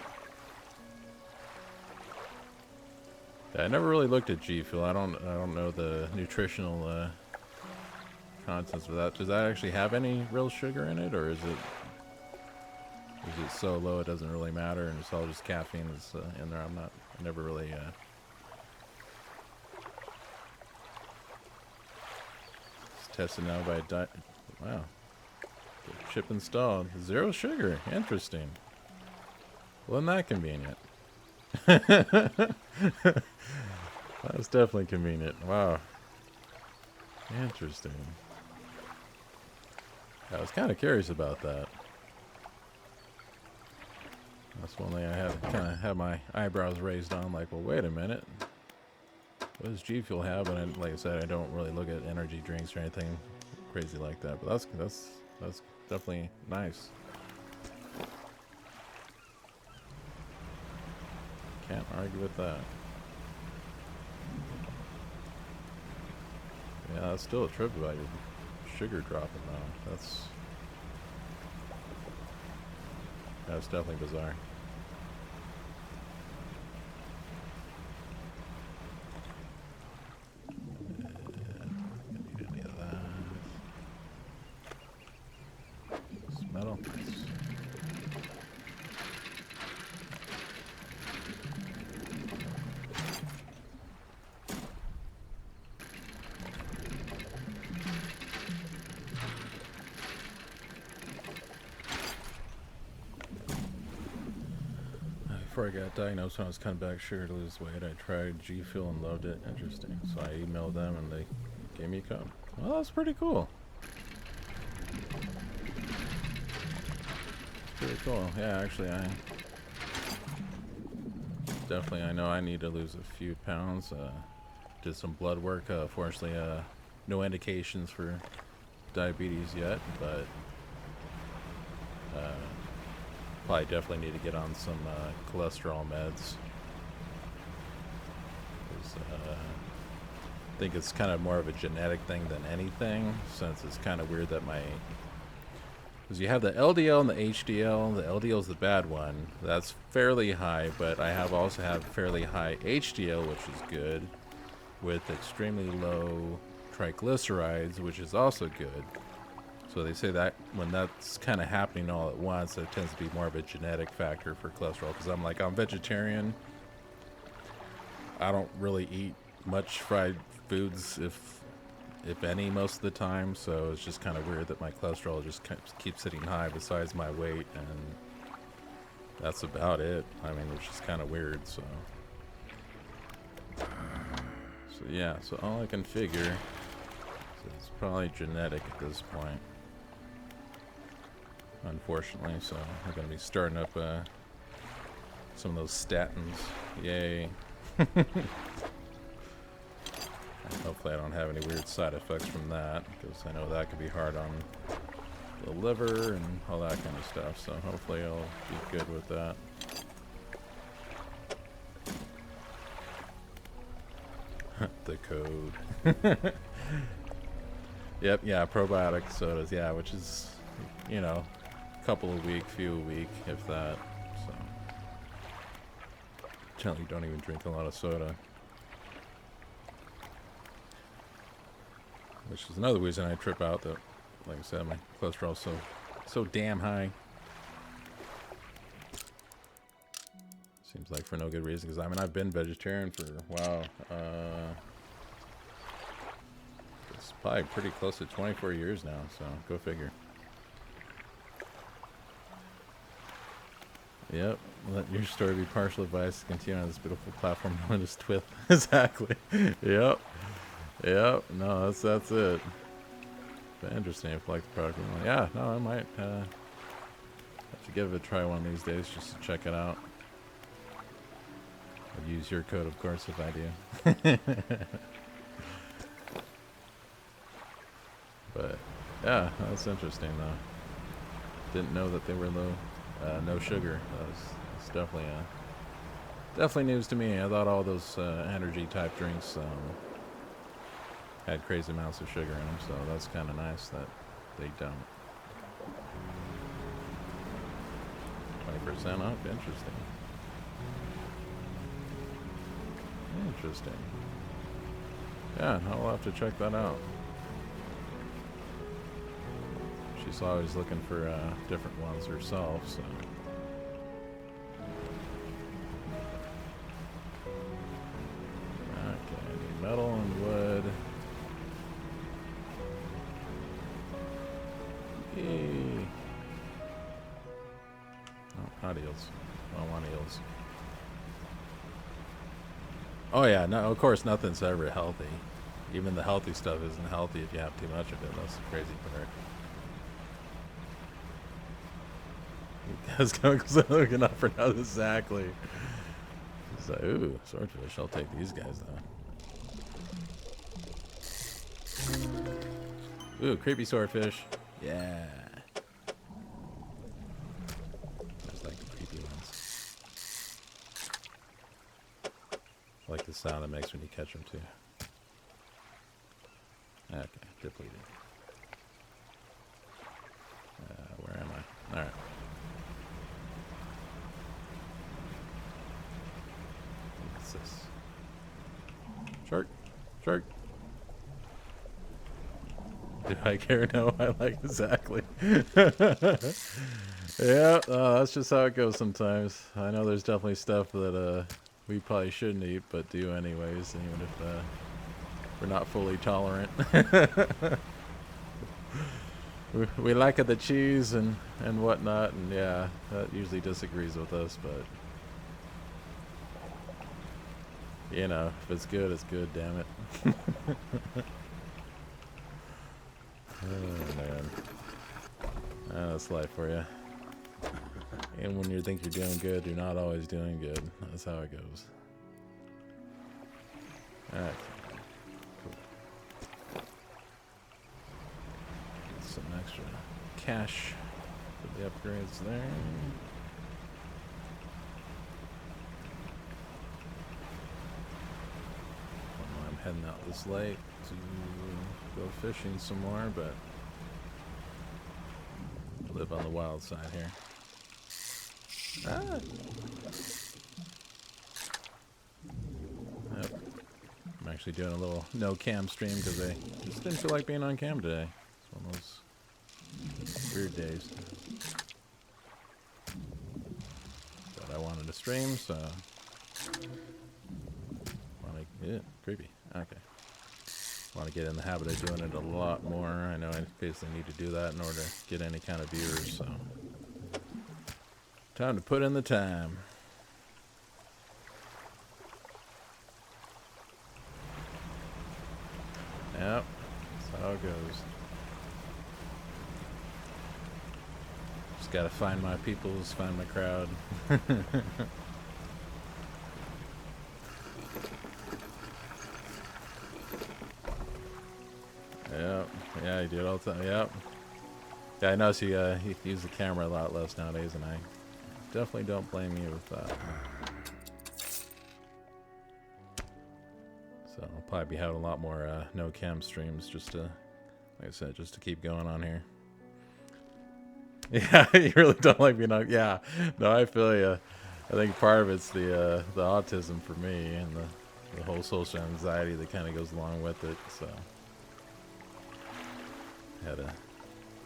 Yeah, I never really looked at G Fuel. I don't know the nutritional contents of that. Does that actually have any real sugar in it, or is it so low it doesn't really matter and it's all just caffeine that's in there? I never really it's tested now by wow. Chip installed. 0 sugar. Interesting. Well, isn't that convenient? That's definitely convenient. Wow. Interesting. I was kind of curious about that. That's one thing I had my eyebrows raised on, like, well, wait a minute. What does G Fuel have? And like I said, I don't really look at energy drinks or anything crazy like that. But that's definitely nice. Can't argue with that. Yeah, that's still a trip about your sugar dropping though. That's definitely bizarre. Don't need any of that. It's metal. before I got diagnosed, when I was coming back sugar to lose weight, I tried G Fuel and loved it. Interesting. So I emailed them and they gave me a code. Well, that's pretty cool. It's pretty cool. Yeah, actually, I know I need to lose a few pounds. Did some blood work. Fortunately, no indications for diabetes yet, but probably definitely need to get on some cholesterol meds. I think it's kind of more of a genetic thing than anything, since it's kind of weird that because you have the LDL and the HDL. The LDL is the bad one. That's fairly high, but I also have fairly high HDL, which is good, with extremely low triglycerides, which is also good. So they say that when that's kind of happening all at once, it tends to be more of a genetic factor for cholesterol. Because I'm vegetarian. I don't really eat much fried foods, if any, most of the time. So it's just kind of weird that my cholesterol just keeps sitting high besides my weight, and that's about it. I mean, which is kind of weird. So yeah. So all I can figure is it's probably genetic at this point, unfortunately. So I'm going to be starting up some of those statins. Yay. Hopefully I don't have any weird side effects from that, because I know that could be hard on the liver and all that kind of stuff. So hopefully I'll be good with that. The code. Yep, yeah, probiotic sodas, yeah, which is, a couple a week, few a week, if that. So generally don't even drink a lot of soda. Which is another reason I trip out, that, like I said, my cholesterol's so damn high. Seems like for no good reason, because I've been vegetarian for, wow, it's probably pretty close to 24 years now, so go figure. Yep, let your story be partial advice to continue on this beautiful platform known as Twith. Exactly. Yep. Yep, no, that's it. But interesting if you like the product. Yeah, no, I might have to give it a try one of these days just to check it out. I'd use your code, of course, if I do. But yeah, that's interesting though. Didn't know that they were low, no sugar. That's definitely news to me. I thought all those energy type drinks had crazy amounts of sugar in them, so that's kind of nice that they don't. 20% up, interesting. Interesting. Yeah, I'll have to check that out. She's always looking for different ones herself, so. Okay, metal and wood. Yay. Oh, not eels. I don't want eels. Oh yeah, no, of course nothing's ever healthy. Even the healthy stuff isn't healthy if you have too much of it. That's the crazy part. That's looking up for now, exactly. It's like, ooh, swordfish. I'll take these guys though. Ooh, creepy swordfish. Yeah. Just like the creepy ones. I like the sound it makes when you catch them too. Okay, depleted. Where am I? Alright. What's this? Shark. Shark. Do I care? No, I like exactly. Yeah, that's just how it goes sometimes. I know there's definitely stuff that we probably shouldn't eat, but do anyways, even if we're not fully tolerant. We like the cheese and whatnot, and yeah, that usually disagrees with us, but You know, if it's good, it's good, damn it. Oh, man. That's life for you. And when you think you're doing good, you're not always doing good. That's how it goes. Alright. Cool. Get some extra cash for the upgrades there. I'm heading out this late to go fishing some more, but live on the wild side here. Ah. Yep. I'm actually doing a little no cam stream because I just didn't feel like being on cam today. It's one of those weird days. But I wanted to stream, so creepy. Okay. Want to get in the habit of doing it a lot more. I know I basically need to do that in order to get any kind of viewers, so time to put in the time. Yep, that's how it goes. Just gotta find my peoples, find my crowd. Yep, yeah, you do it all the time. Yep. Yeah, I noticed you use the camera a lot less nowadays, and I definitely don't blame you with that. So I'll probably be having a lot more no cam streams just to, like I said, just to keep going on here. Yeah, you really don't like being on. Yeah, no, I feel you. I think part of it's the autism for me and the whole social anxiety that kind of goes along with it. So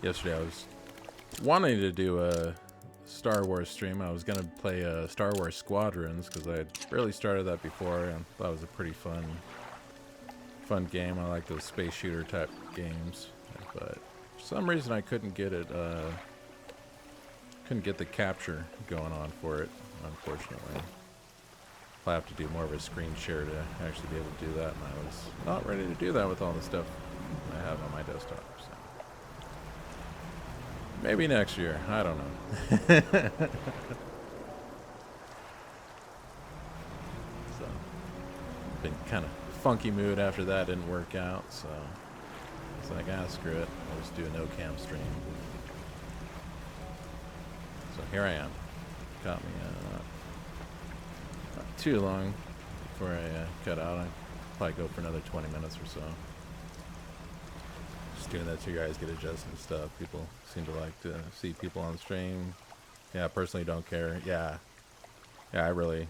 yesterday I was wanting to do a Star Wars stream. I was gonna play Star Wars Squadrons because I had barely started that before and thought it was a pretty fun game. I like those space shooter type games, but for some reason I couldn't get it. Couldn't get the capture going on for it, unfortunately. I'll have to do more of a screen share to actually be able to do that, and I was not ready to do that with all the stuff I have on my desktop. So maybe next year. I don't know. So, been kind of funky mood after that didn't work out, so it's like, screw it. I'll just do a no cam stream. So here I am. Caught me not too long before I cut out. I'll probably go for another 20 minutes or so. Just doing that so you guys get adjusted and stuff. People seem to like to see people on stream. Yeah, personally don't care. Yeah, I really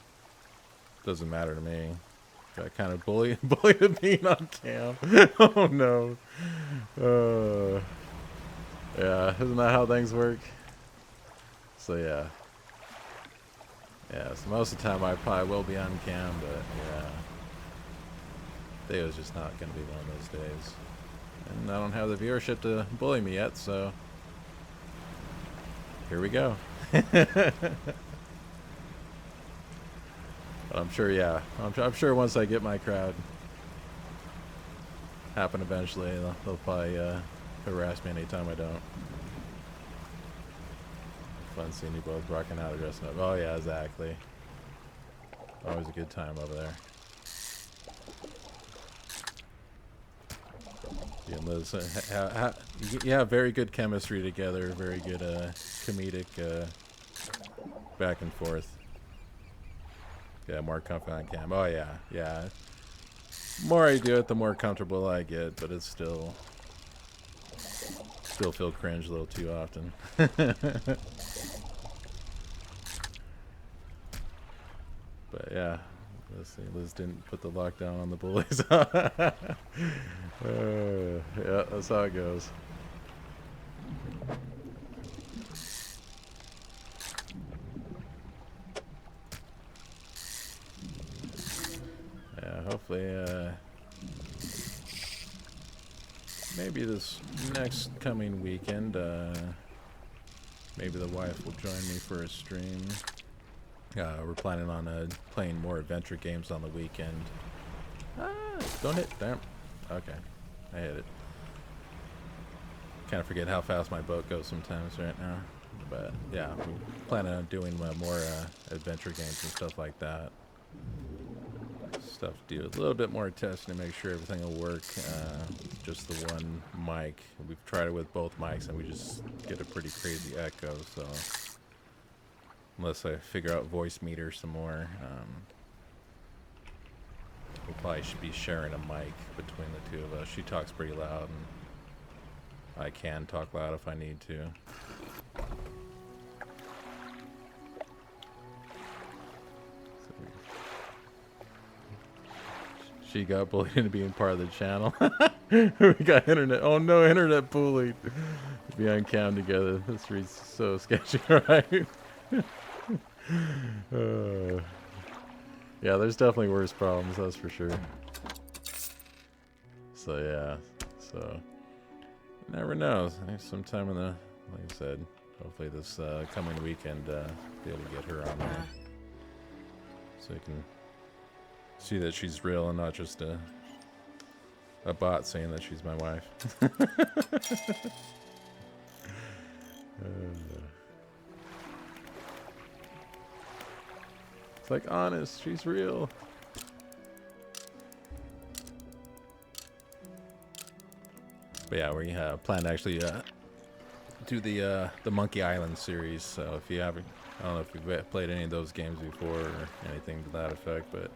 doesn't matter to me. Got kind of bullied to being on cam. Oh no. Yeah, isn't that how things work? So yeah, so most of the time I probably will be on cam, but yeah, today was just not going to be one of those days. And I don't have the viewership to bully me yet, so here we go. I'm sure, yeah, I'm sure once I get my crowd happen eventually, they'll probably harass me anytime I don't. Fun seeing you both rocking out or dressing up. Oh yeah, exactly. Always a good time over there. You and Liz, you have very good chemistry together. Very good comedic back and forth. Yeah, more comfortable on cam. Oh yeah. The more I do it, the more comfortable I get. But it's still feel cringe a little too often. But yeah, let's see. Liz didn't put the lockdown on the bullies. Yeah, that's how it goes. Yeah, hopefully, maybe this next coming weekend, maybe the wife will join me for a stream. We're planning on playing more adventure games on the weekend. Ah, don't hit. Damn. Okay. I hit it. Kind of forget how fast my boat goes sometimes right now. But yeah, we're planning on doing more adventure games and stuff like that. Stuff to do a little bit more testing to make sure everything will work. Just the one mic. We've tried it with both mics and we just get a pretty crazy echo. So unless I figure out voice meter some more, we probably should be sharing a mic between the two of us. She talks pretty loud and I can talk loud if I need to. She got bullied into being part of the channel. We got internet. Oh no, internet bullied. Be on cam together. This reads so sketchy, right? Yeah, there's definitely worse problems, that's for sure. So yeah, so you never know. Sometime in the, like I said, hopefully this coming weekend, be able to get her on there, so you can see that she's real and not just a bot saying that she's my wife. It's like, honest, she's real. But yeah, we plan to actually do the Monkey Island series. So if you haven't, I don't know if you've played any of those games before or anything to that effect, but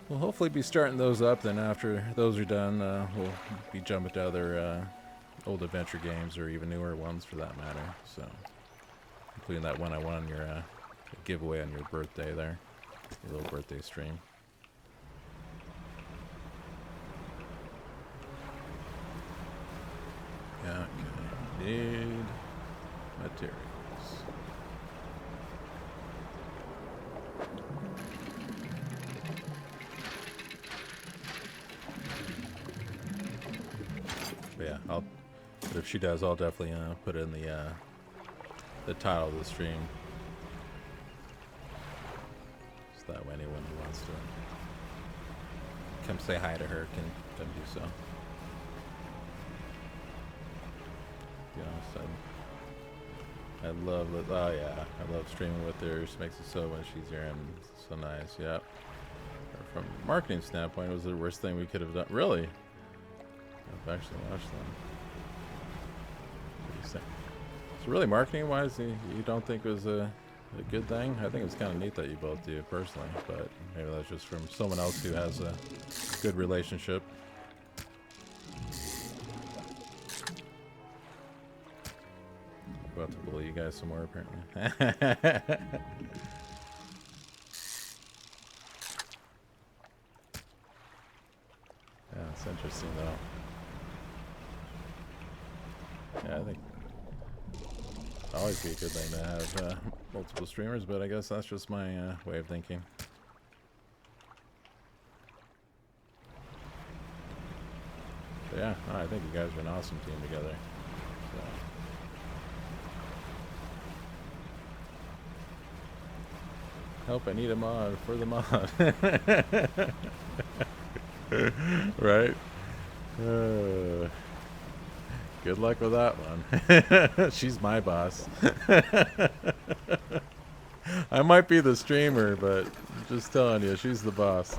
we'll hopefully be starting those up. Then after those are done, we'll be jumping to other old adventure games or even newer ones for that matter. So including that one I won on your giveaway on your birthday there, your little birthday stream. Yeah, okay. Need materials. But yeah, but if she does, I'll definitely put it in the title of the stream. So that way anyone who wants to come say hi to her can do so. To be honest, I love it. Oh yeah, I love streaming with her. She makes it so much easier and so nice. Yep. From a marketing standpoint, it was the worst thing we could have done. Really? I've actually watched them. What do you think? So really, marketing-wise, you don't think it was a good thing? I think it's kind of neat that you both do personally, but maybe that's just from someone else who has a good relationship. About to bully you guys some more, apparently. Yeah, it's interesting though. Yeah, I think it'd always be a good thing to have multiple streamers, but I guess that's just my way of thinking. But yeah, I think you guys are an awesome team together. So. Help, I need a mod for the mod. Right? Good luck with that one. She's my boss. I might be the streamer, but I'm just telling you, she's the boss.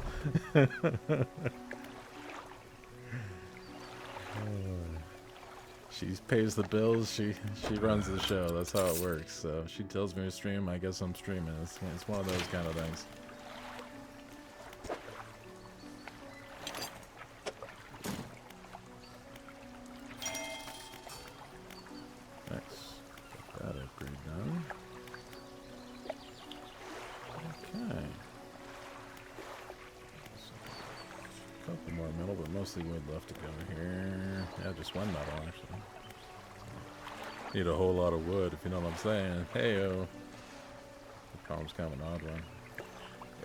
She pays the bills, she runs the show. That's how it works. So if she tells me to stream, I guess I'm streaming. It's one of those kind of things. Nice. Got that upgrade done. Okay. A couple more metal, but mostly wood left to go here. Yeah, just one metal actually. Need a whole lot of wood, if you know what I'm saying. Heyo. The problem's kind of an odd one.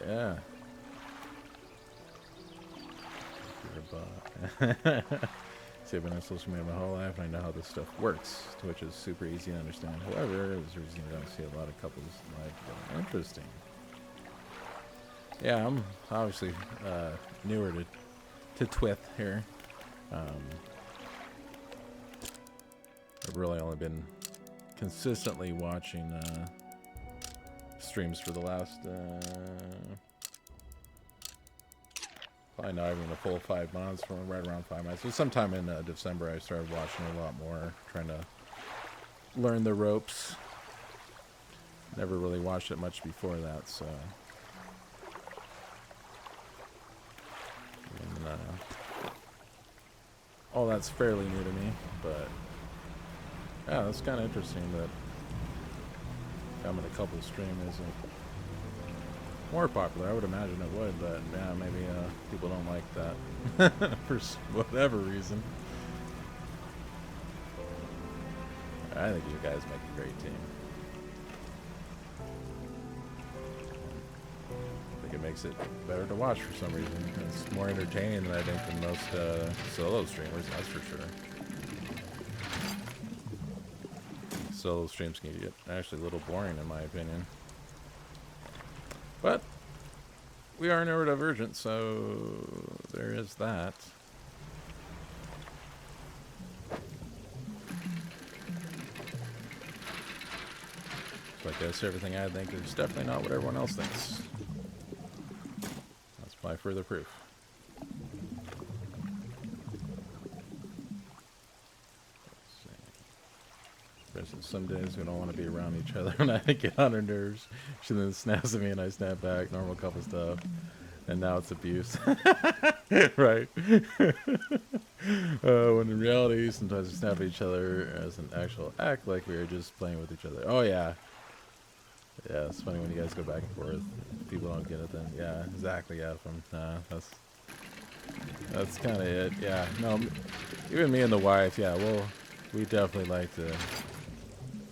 Yeah. YouTube and social media my whole life, and I know how this stuff works. Twitch is super easy to understand. However, there's a reason you don't see a lot of couples like interesting. Yeah, I'm obviously newer to Twith here. I've really only been consistently watching streams for the last probably not even a full 5 months, from right around 5 months. So sometime in December I started watching a lot more, trying to learn the ropes. Never really watched it much before that, so. And, all that's fairly new to me, but yeah, that's kind of interesting that becoming a couple stream isn't more popular. I would imagine it would, but yeah, maybe people don't like that for whatever reason. I think you guys make a great team. I think it makes it better to watch for some reason. It's more entertaining than I think than most solo streamers, that's for sure. Solo streams can get actually a little boring in my opinion. But we are neurodivergent, so there is that. So I guess everything I think is definitely not what everyone else thinks. That's my further proof. Some days we don't want to be around each other and I get on her nerves. She then snaps at me and I snap back, normal couple stuff. And now it's abuse. Right. When in reality, sometimes we snap at each other as an actual act, like we were just playing with each other. Oh yeah. Yeah, it's funny when you guys go back and forth. If people don't get it then. Yeah, exactly, yeah. That's kind of it. Yeah, no, even me and the wife, yeah, we definitely like to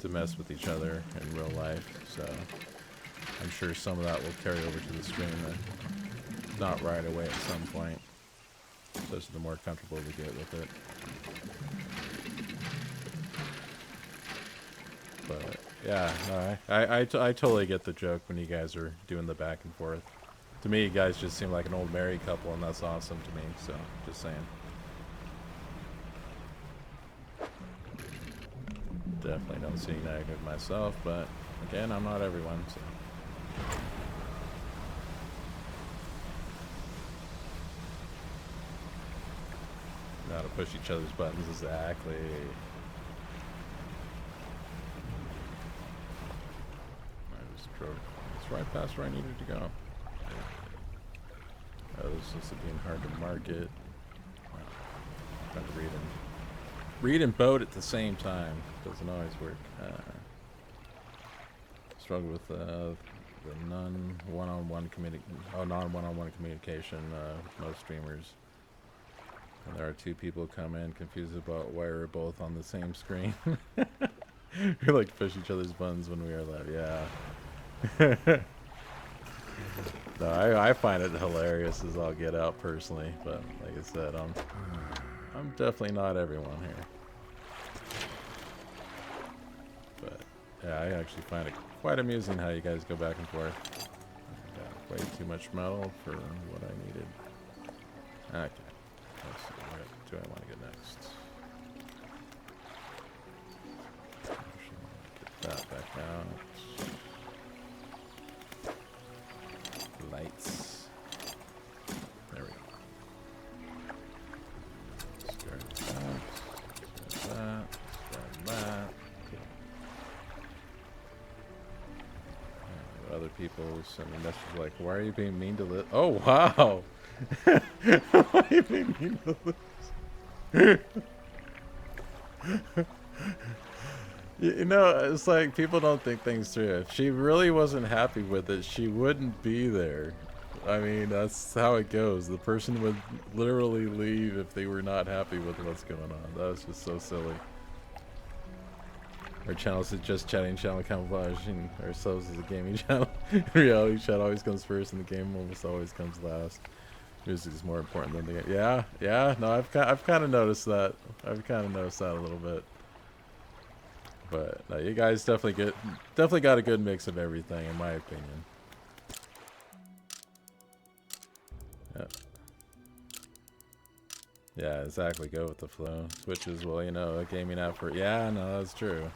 mess with each other in real life, so I'm sure some of that will carry over to the stream, not right away at some point, especially the more comfortable we get with it. But yeah, no, I totally get the joke when you guys are doing the back and forth. To me, you guys just seem like an old married couple, and that's awesome to me, so just saying. Definitely don't see negative myself, but again, I'm not everyone, so. Know how to push each other's buttons, exactly. I just drove right past where I needed to go. Oh, this is being hard to market. Trying to read and boat at the same time. Doesn't always work. Struggle with the non-one-on-one communication with most streamers. And there are two people come in confused about why we're both on the same screen. We like to push each other's buttons when we are live. Yeah. No, I find it hilarious as I'll get out personally, but like I said, I'm definitely not everyone here. But yeah, I actually find it quite amusing how you guys go back and forth. Got way too much metal for what I needed. Okay, let's see, what do I want to get next? Get that back out. Lights. There we go. Start that. Start that. Other people send me messages like, "Why are you being mean to Liz?" Oh wow! Why are you being mean to Liz? You know, it's like people don't think things through. If she really wasn't happy with it, she wouldn't be there. I mean, that's how it goes. The person would literally leave if they were not happy with what's going on. That was just so silly. Our channel is just chatting channel camouflage, and ourselves as a gaming channel. Reality chat always comes first, and the game almost always comes last. Music is more important than the game. Yeah, no, I've kind of noticed that I've kind of noticed that a little bit. But no, you guys definitely got a good mix of everything, in my opinion. Yeah. Yeah, exactly. Go with the flow. Twitch is, well, you know, a gaming app for. Yeah, no, that's true.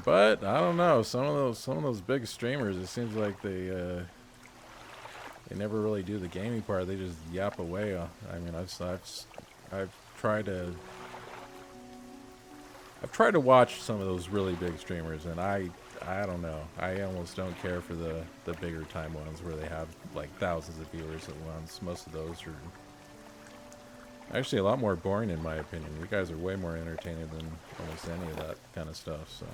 But I don't know. Some of those big streamers, it seems like they never really do the gaming part. They just yap away. I mean, I've tried to watch some of those really big streamers, and I don't know. I almost don't care for the bigger time ones where they have like thousands of viewers at once. Most of those are actually a lot more boring, in my opinion. You guys are way more entertaining than almost any of that kind of stuff. So,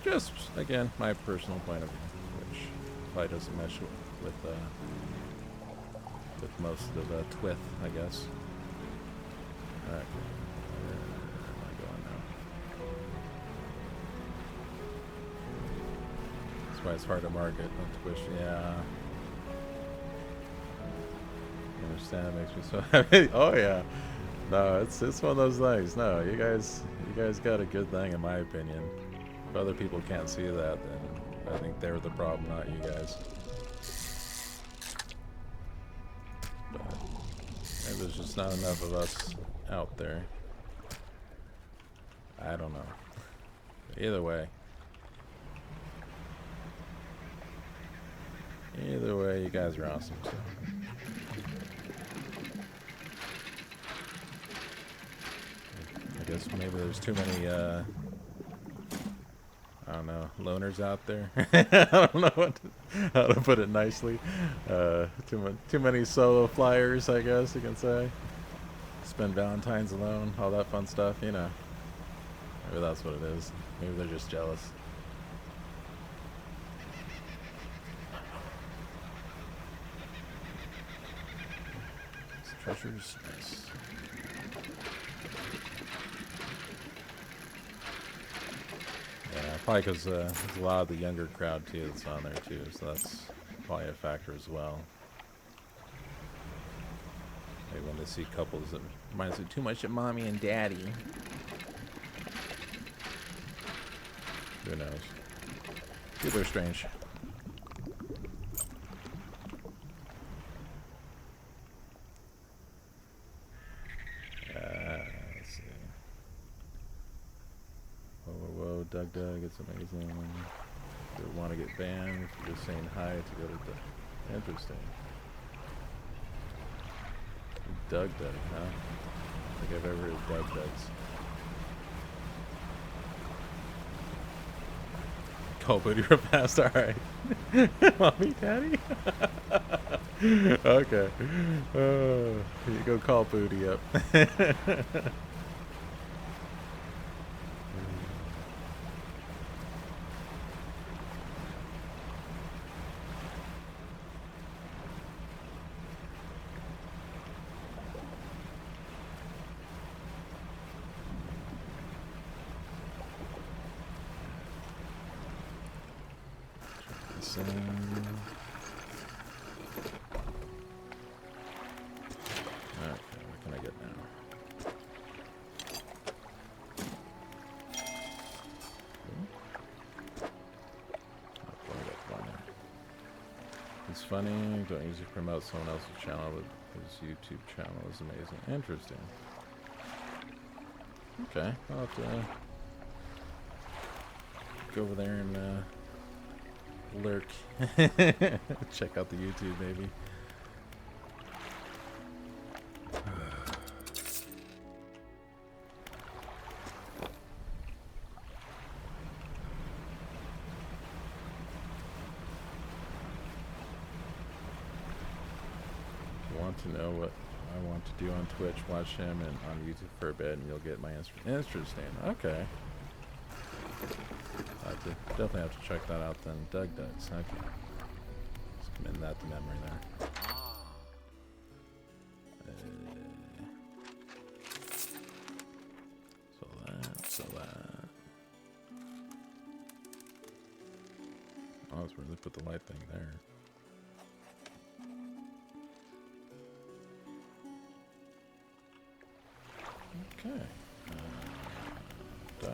just again, my personal point of view, which probably doesn't mesh with most of the twith, I guess. Alright. Where am I going now? That's why it's hard to market on Twitch. Yeah. I understand. It makes me so happy. Oh yeah. No, it's one of those things. No, you guys got a good thing, in my opinion. If other people can't see that, then I think they're the problem, not you guys. But maybe there's just not enough of us out there. I don't know. Either way, you guys are awesome. So. I guess maybe there's too many, I don't know, loners out there. I don't know how to put it nicely. Too many solo flyers, I guess you can say. Spend Valentine's alone, all that fun stuff, you know. Maybe that's what it is. Maybe they're just jealous. Treasures, nice. Yeah, probably because there's a lot of the younger crowd too that's on there too, so that's probably a factor as well. Maybe when they see couples that reminds me too much of mommy and daddy. Who knows? People are strange. Let's see. Whoa, Doug, it's amazing. If you want to get banned, if you're just saying hi to go to Doug. Interesting. Doug, huh? I think I've ever heard of Doug's. Call booty real fast, alright. Mommy, daddy? Okay. You go call booty up. Funny, don't usually promote someone else's channel, but his YouTube channel is amazing. Interesting. Okay, I'll have to go over there and lurk. Check out the YouTube, maybe. To know what I want to do on Twitch, watch him, and on YouTube for a bit, and you'll get my answer. Interesting. Okay. Definitely have to check that out then. Doug does. Okay. Just commit that to memory there. So that. Oh, that's where they put the light thing there. Okay. Duck.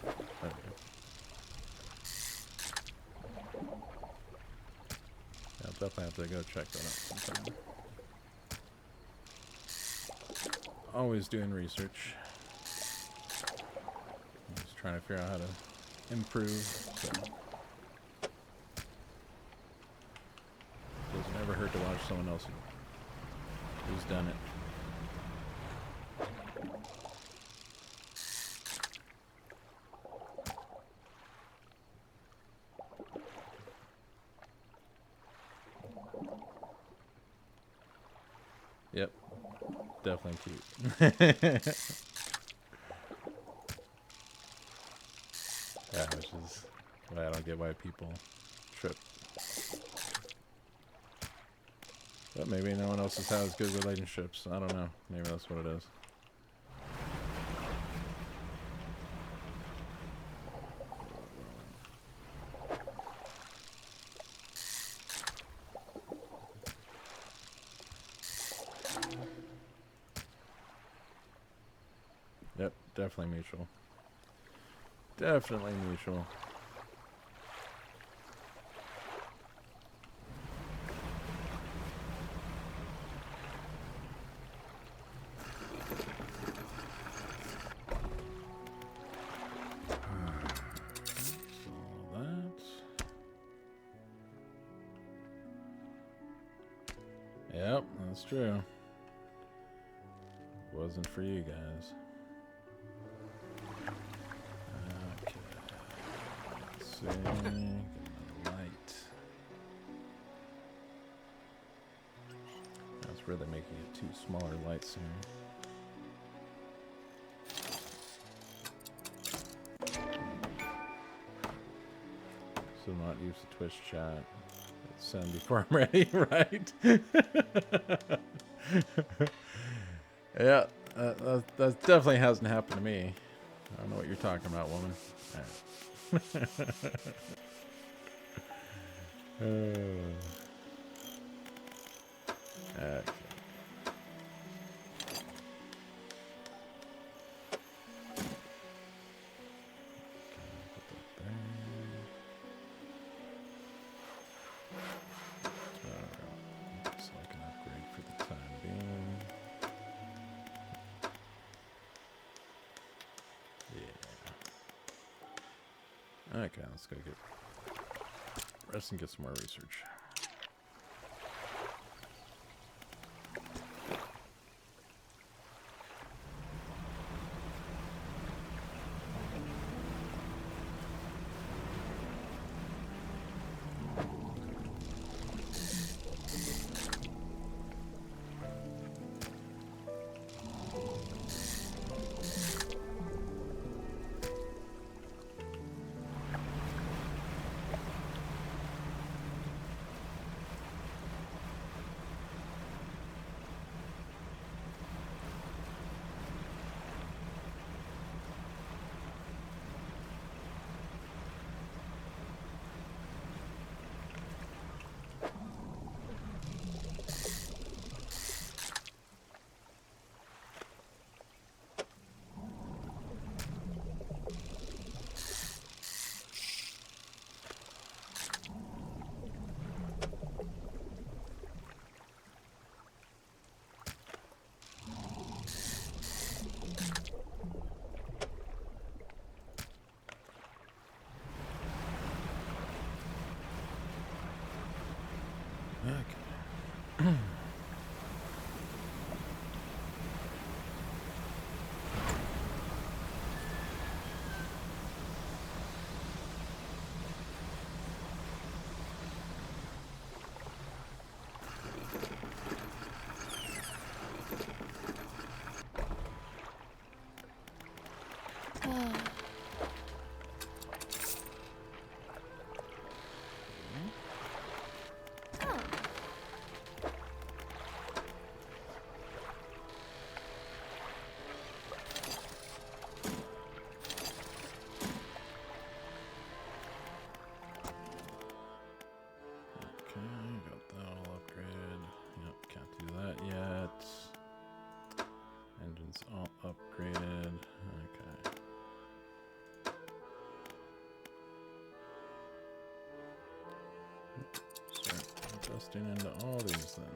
There we go. Yeah, I'll definitely have to go check that out sometime. Always doing research. Just trying to figure out how to improve. So. Doesn't ever hurt to watch someone else who's done it. Yep. Definitely cute. Yeah, which is why I don't get why people trip. But maybe no one else has had good relationships. I don't know. Maybe that's what it is. Yep, definitely mutual. Definitely mutual. Yep, that's true. Wasn't for you guys. Okay. Let's see. Get another light. That's really making it two smaller lights here. So not use the Twitch chat. Send before I'm ready, right? Yeah, that definitely hasn't happened to me. I don't know what you're talking about, woman. Okay. Okay, let's go get rest and get some more research. Okay. busting into all these then.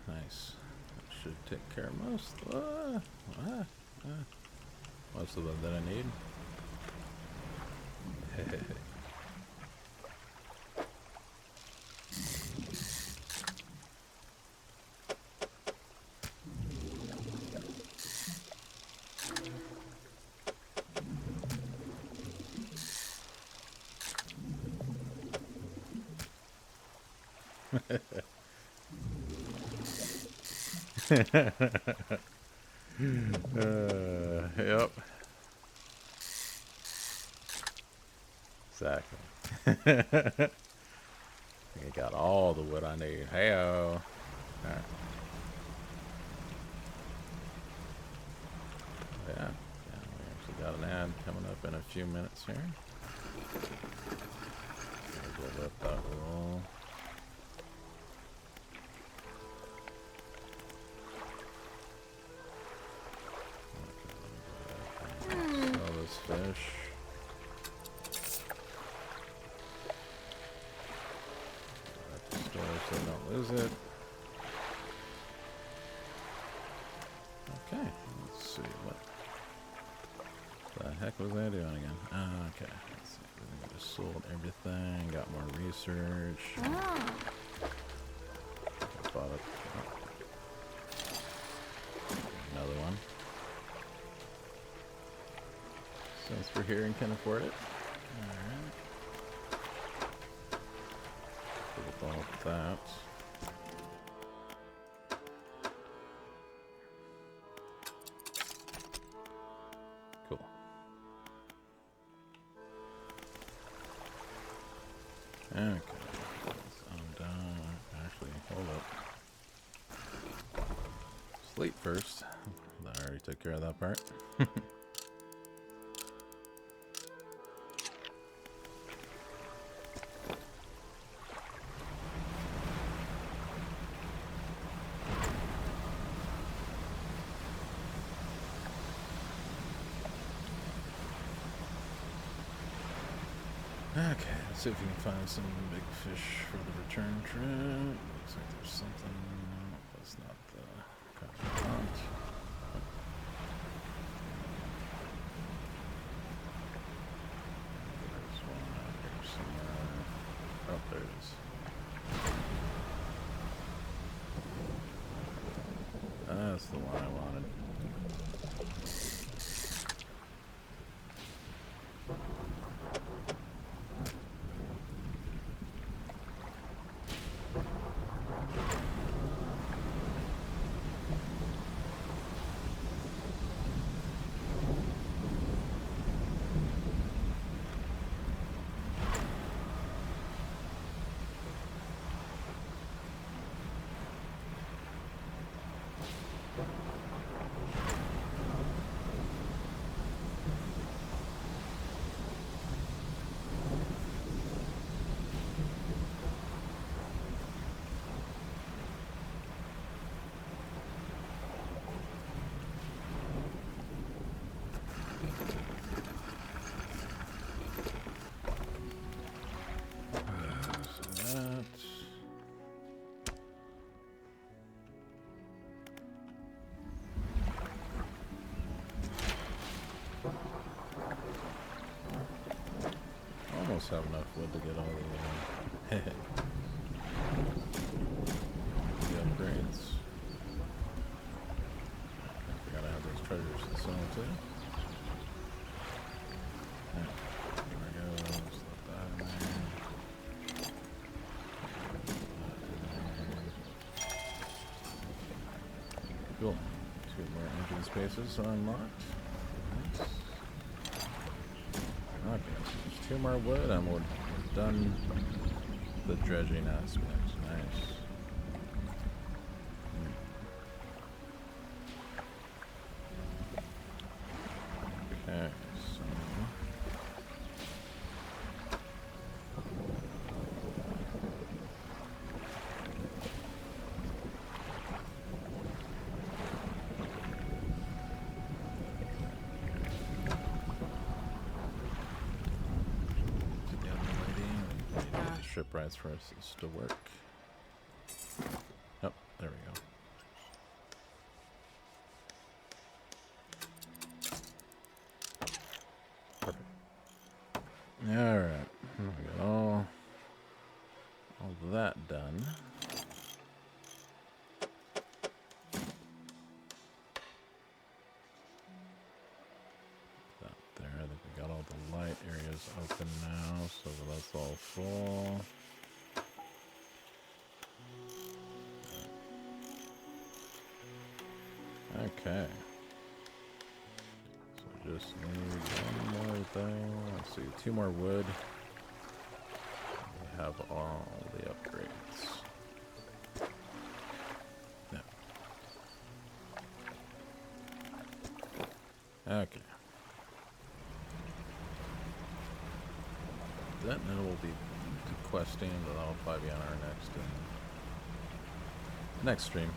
Nice. That should take care of most of them that I need. Yep. Exactly. I got all the wood I need. Hey-oh. Alright. Yeah. We actually got an ad coming up in a few minutes here. We'll let that roll. Fish. At the store so don't lose it. Okay, let's see what the heck was I doing again? Okay, let's see. We just sold everything, got more research. Bought it. Another one. Since we're here and can afford it. Alright. With all of that. Cool. Okay. I'm done. Actually, hold up. Sleep first. I already took care of that part. Okay, let's see if we can find some big fish for the return trip. Looks like there's something. No, that's not the kind of hunt. There's one out here somewhere. Oh, there it is. That's the one I wanted. Almost have enough wood to get all the upgrades. too. Yeah, here we go. Just let that in there. Cool. 2 more engine spaces unlocked. Nice. Okay, so there's 2 more wood and we're done the dredging aspect. Nice. Okay, so shipwrights for us to work. Oh, there we go. Perfect. All right, we got all that done. That there, I think we got all the light areas open now, so that's all full. Okay. So we just need 1 more thing. Let's see, 2 more wood. We have all the upgrades. Yeah. Okay. Then we'll be questing, but that'll probably be on our next stream.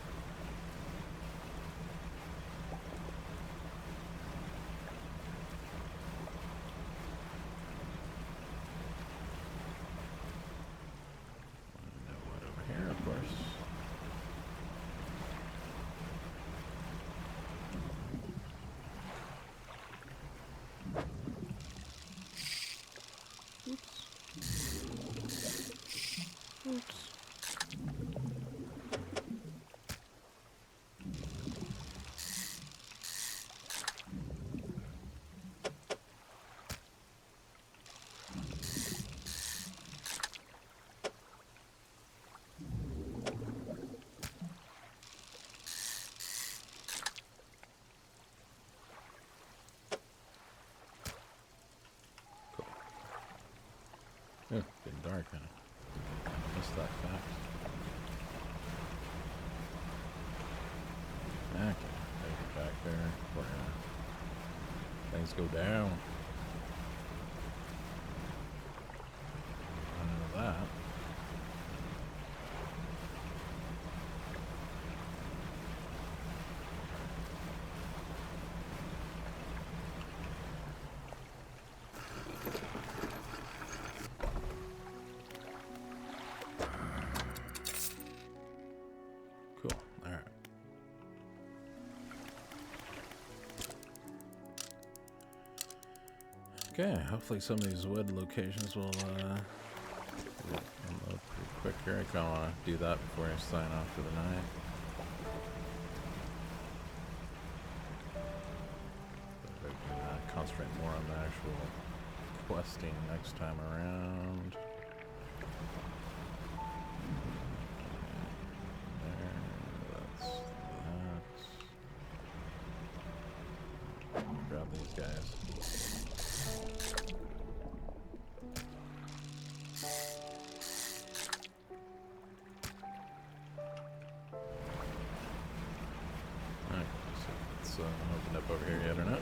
Oh, getting dark now. Missed that fact. Okay, take it back there where things go down. None of that. Okay, hopefully some of these wood locations will unload pretty quick here. I kind of want to do that before I sign off for the night. But I can concentrate more on the actual questing next time around. Grab these guys. Alright, so let's open up over here yet or not.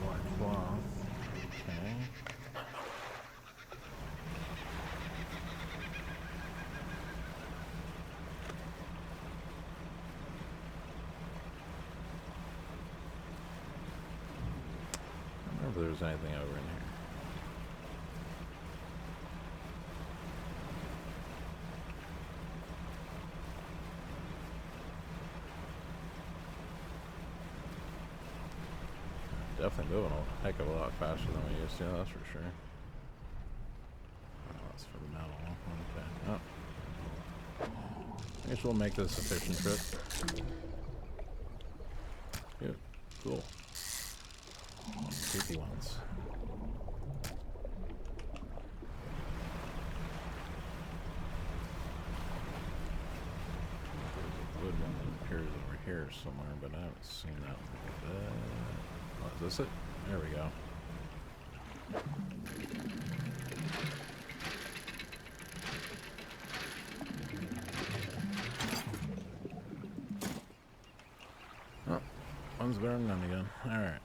Black cloth. Okay. If there's anything over in here. Definitely moving a heck of a lot faster than we used to, that's for sure. guess we'll make this a fishing trip. Yep, cool. Creepy ones. Wood one that appears over here somewhere, but I haven't seen that one. Oh, is this it? There we go. Oh, one's better than none again. Alright.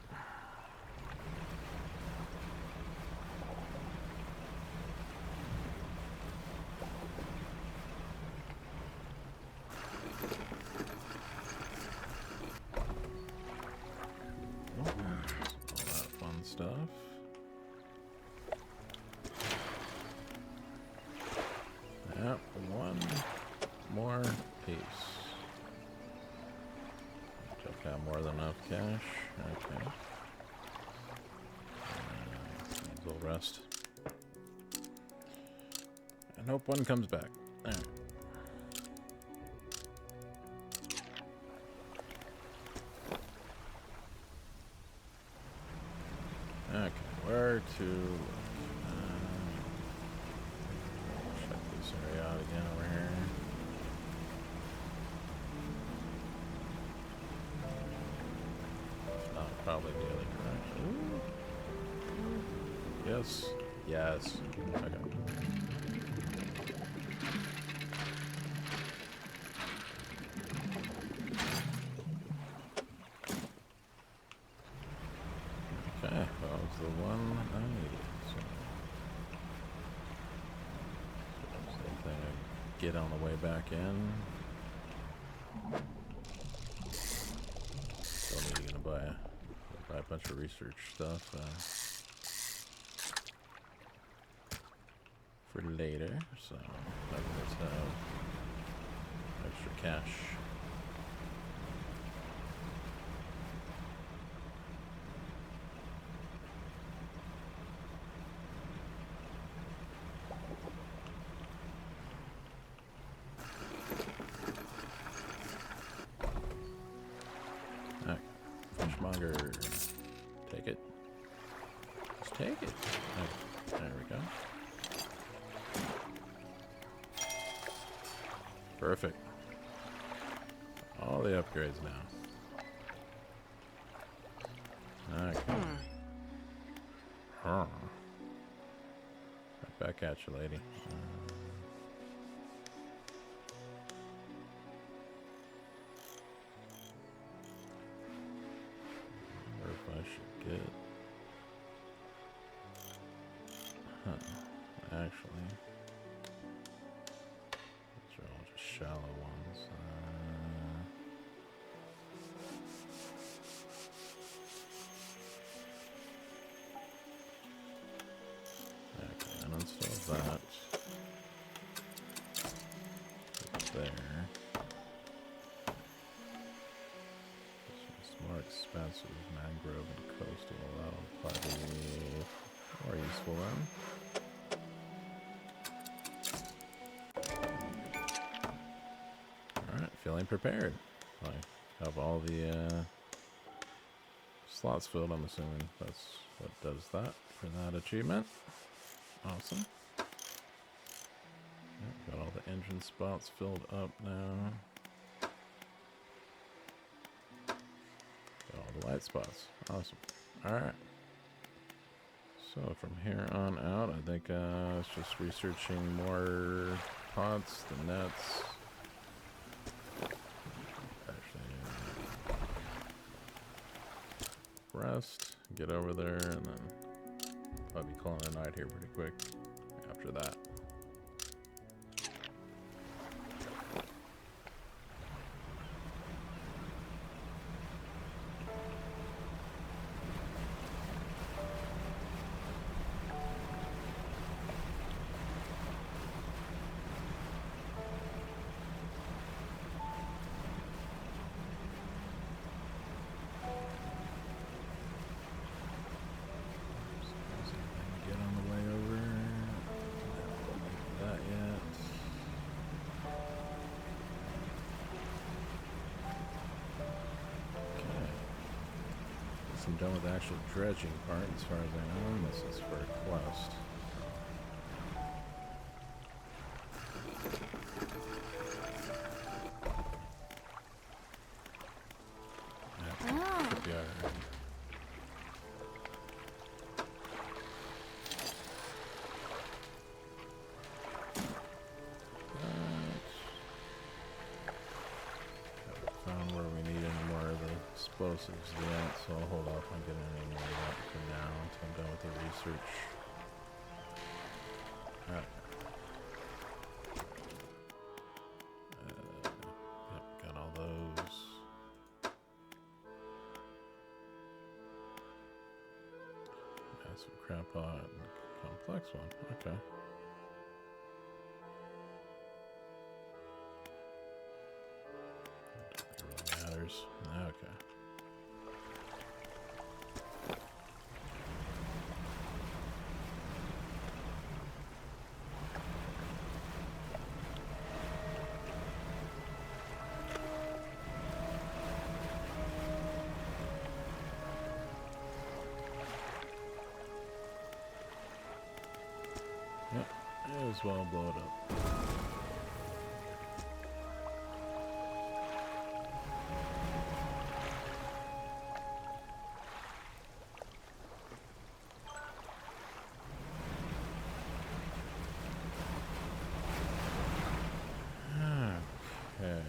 Stuff. Yep, one more piece. Check out more than enough cash. Okay. A little rest. And hope one comes back. Alright. Okay, where to check this area out again over here. If not, probably the other direction. Yes, yes. Okay. Okay, that was the one I needed. So, same thing I get on the way back in. Still need to buy a bunch of research stuff for later. So let's have extra cash. Fishmonger, take it. Just take it. Oh, there we go. Perfect. All the upgrades now. Okay. Right back at you, lady. I should get. Actually, these are all just shallow ones. Okay, and install that. It's there. More expensive mangrove and coastal. That'll probably be more useful then. Alright, feeling prepared. I have all the slots filled, I'm assuming that's what does that for that achievement. Awesome. Yep, got all the engine spots filled up now. All the light spots. Awesome. Alright. So from here on out, I think it's just researching more pots, the nets. Actually, rest, get over there, and then I'll be calling it a night here pretty quick after that. I'm done with the actual dredging part, as far as I know. This is for a quest. Should be alright. Found where we need any more of the explosives yet, so I'll hold off on getting any more of that for now until I'm done with the research. Yep, got all those. Massive crab pot and complex one. Okay. Matters. Okay. Yep. May as well blow it up. Okay.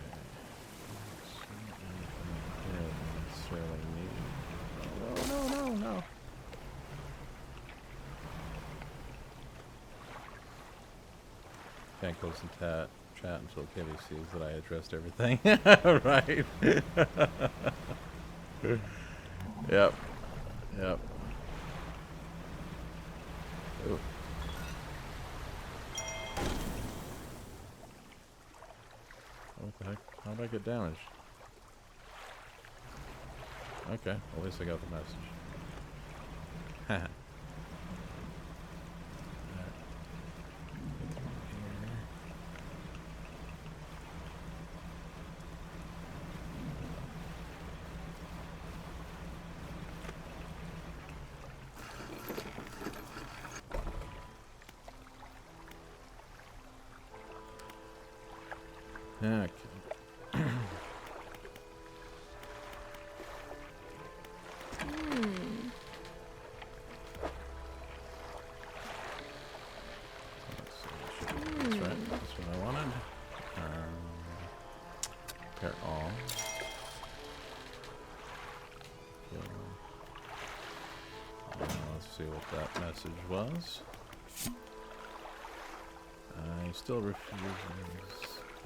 Necessarily need. No. Can't close the chat until Kitty sees that I addressed everything. Right. Yep. Ooh. What the heck? How did I get damaged? Okay, well, at least I got the message. Haha. Okay. That's right. That's what I wanted. Repair all. Let's see what that message was.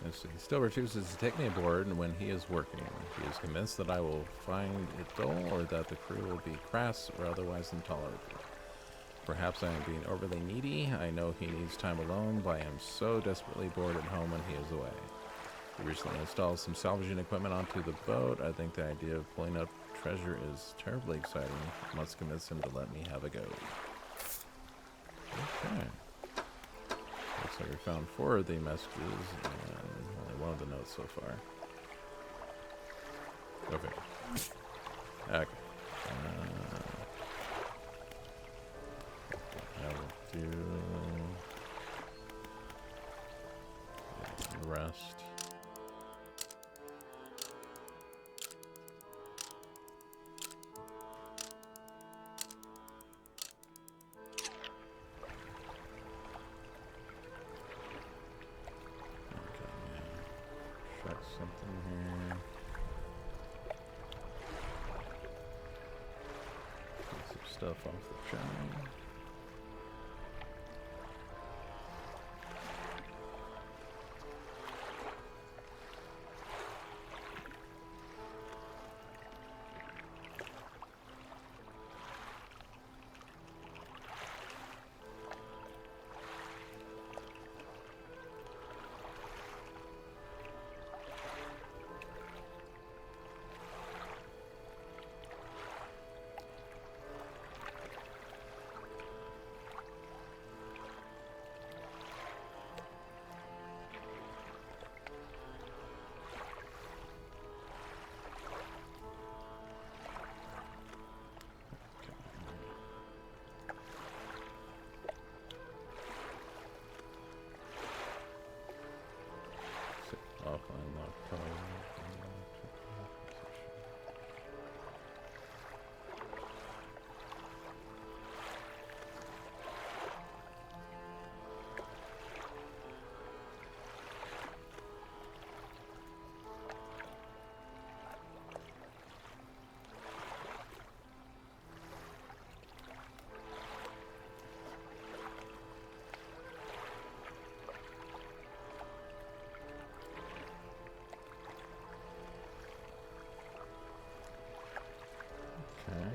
He still refuses to take me aboard when he is working. He is convinced that I will find it dull or that the crew will be crass or otherwise intolerable. Perhaps I am being overly needy. I know he needs time alone, but I am so desperately bored at home when he is away. He recently installed some salvaging equipment onto the boat. I think the idea of pulling up treasure is terribly exciting. I must convince him to let me have a go. Okay. Looks like we found 4 of the messages and only one of the notes so far. Okay. Okay. I will do the rest. Something here. Get some stuff off the train. Okay.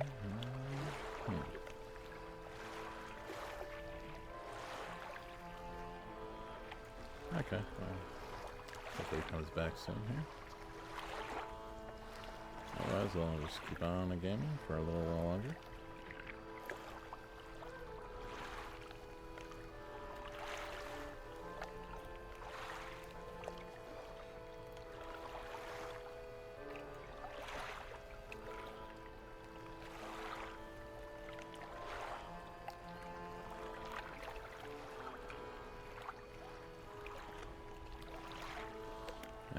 Okay. Hopefully he comes back soon here. Otherwise, I'll just keep on gaming for a little while longer.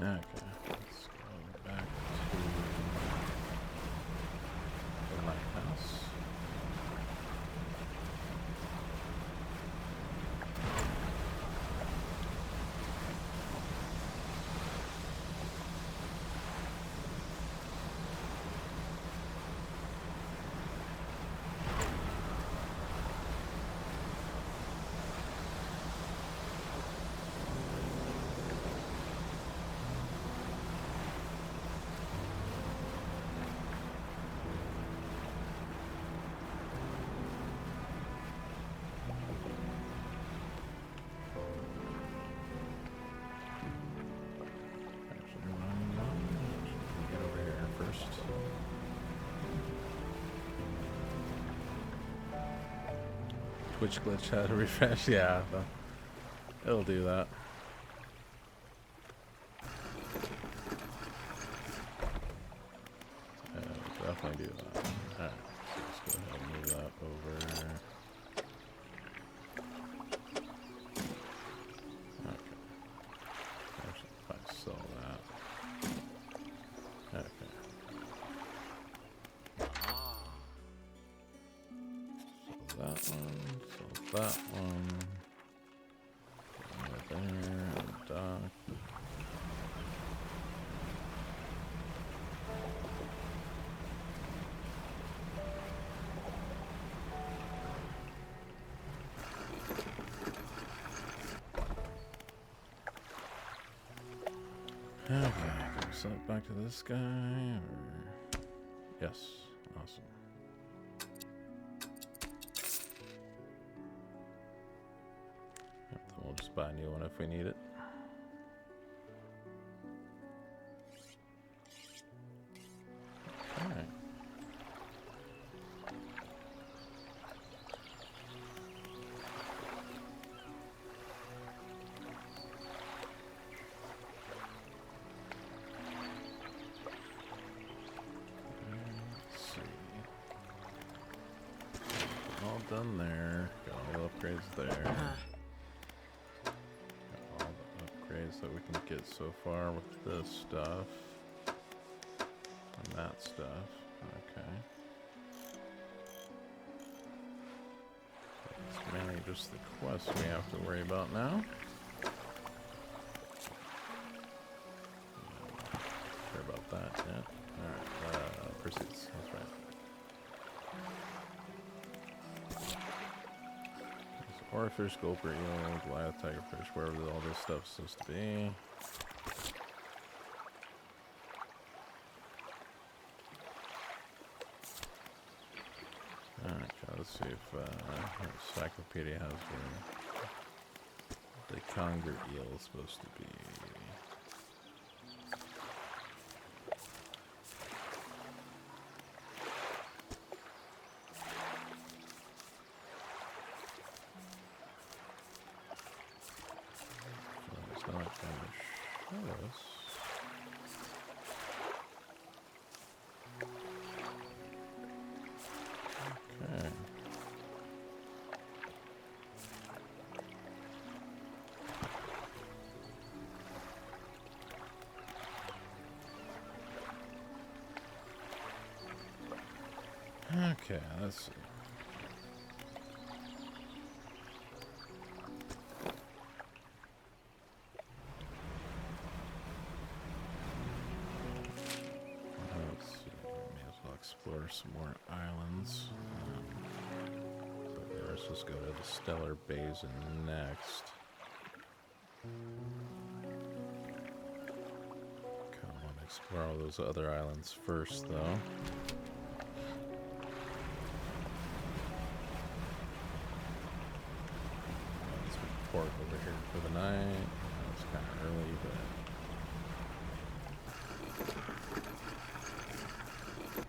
Okay, let's go back to the lighthouse. Twitch glitch had to refresh. Yeah, it'll do that. It'll definitely do that. Alright, so let's go ahead and move that over. Okay. Actually, if I sell that. Okay. So that one. That one, over there, and dock. Okay, can we send it back to this guy? Or... Yes, awesome. We'll just buy a new one if we need it. Alright. Let's see. All done there. Got all the upgrades there. That we can get so far with this stuff and that stuff. Okay. So it's mainly just the quest we have to worry about now. Care about that yet? Alright, pursuits, that's right. Oarfish, gulper, eel, Goliath, tigerfish, wherever all this stuff's supposed to be. Okay, let's see if Encyclopedia has where the conger eel is supposed to be. Okay, let's see. Let's see. May as well explore some more islands. So let's just go to the Stellar Basin next. Kind of want to explore all those other islands first, though.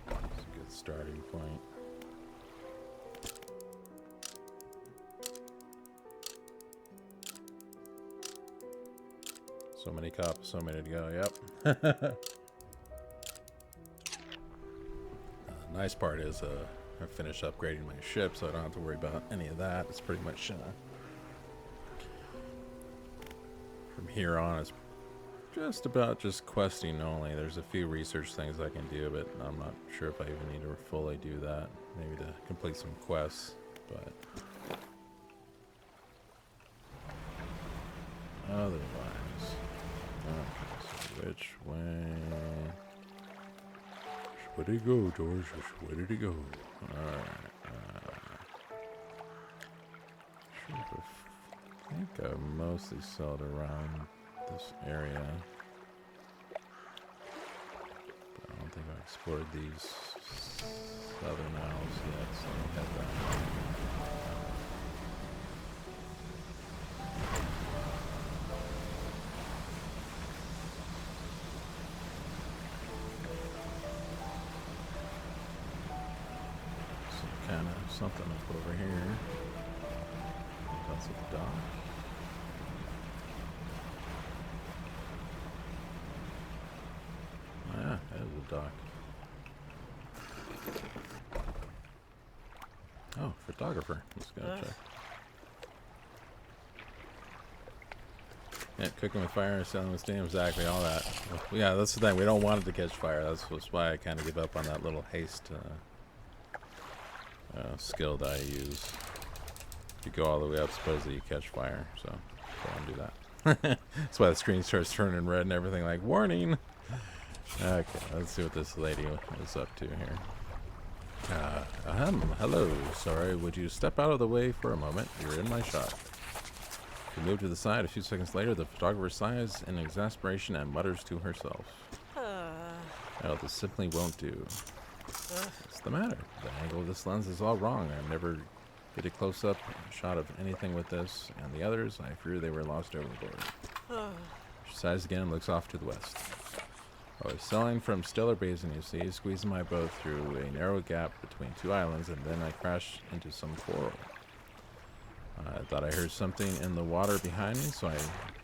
It's a good starting point. So many cups, so many to go. Yep. Nice part is I finished upgrading my ship, so I don't have to worry about any of that. It's pretty much from here on, it's just about just questing only. There's a few research things I can do, but I'm not sure if I even need to fully do that. Maybe to complete some quests, but otherwise, okay, so which way? Where did he go, George? Where did he go? Alright. I think I mostly sailed around this area. But I don't think I explored these southern isles yet, so I'll head that. Something up over here. That's a dock. Oh, yeah, that is a dock. Oh, photographer. Let's go check. Yeah, cooking with fire, selling with steam, exactly, all that. Yeah, that's the thing. We don't want it to catch fire. That's why I kind of give up on that little haste skill that I use. If you go all the way up, supposedly you catch fire, so don't want to do that. That's why the screen starts turning red and everything, like, warning! Okay, let's see what this lady is up to here. Hello, sorry, would you step out of the way for a moment? You're in my shot. She moved to the side. A few seconds later, the photographer sighs in exasperation and mutters to herself. Oh, this simply won't do. What's the matter? The angle of this lens is all wrong. I never get a close-up shot of anything with this, and the others, I fear they were lost overboard. She sighs again and looks off to the west. I was sailing from Stellar Basin, you see, squeezing my boat through a narrow gap between two islands, and then I crashed into some coral. I thought I heard something in the water behind me, so I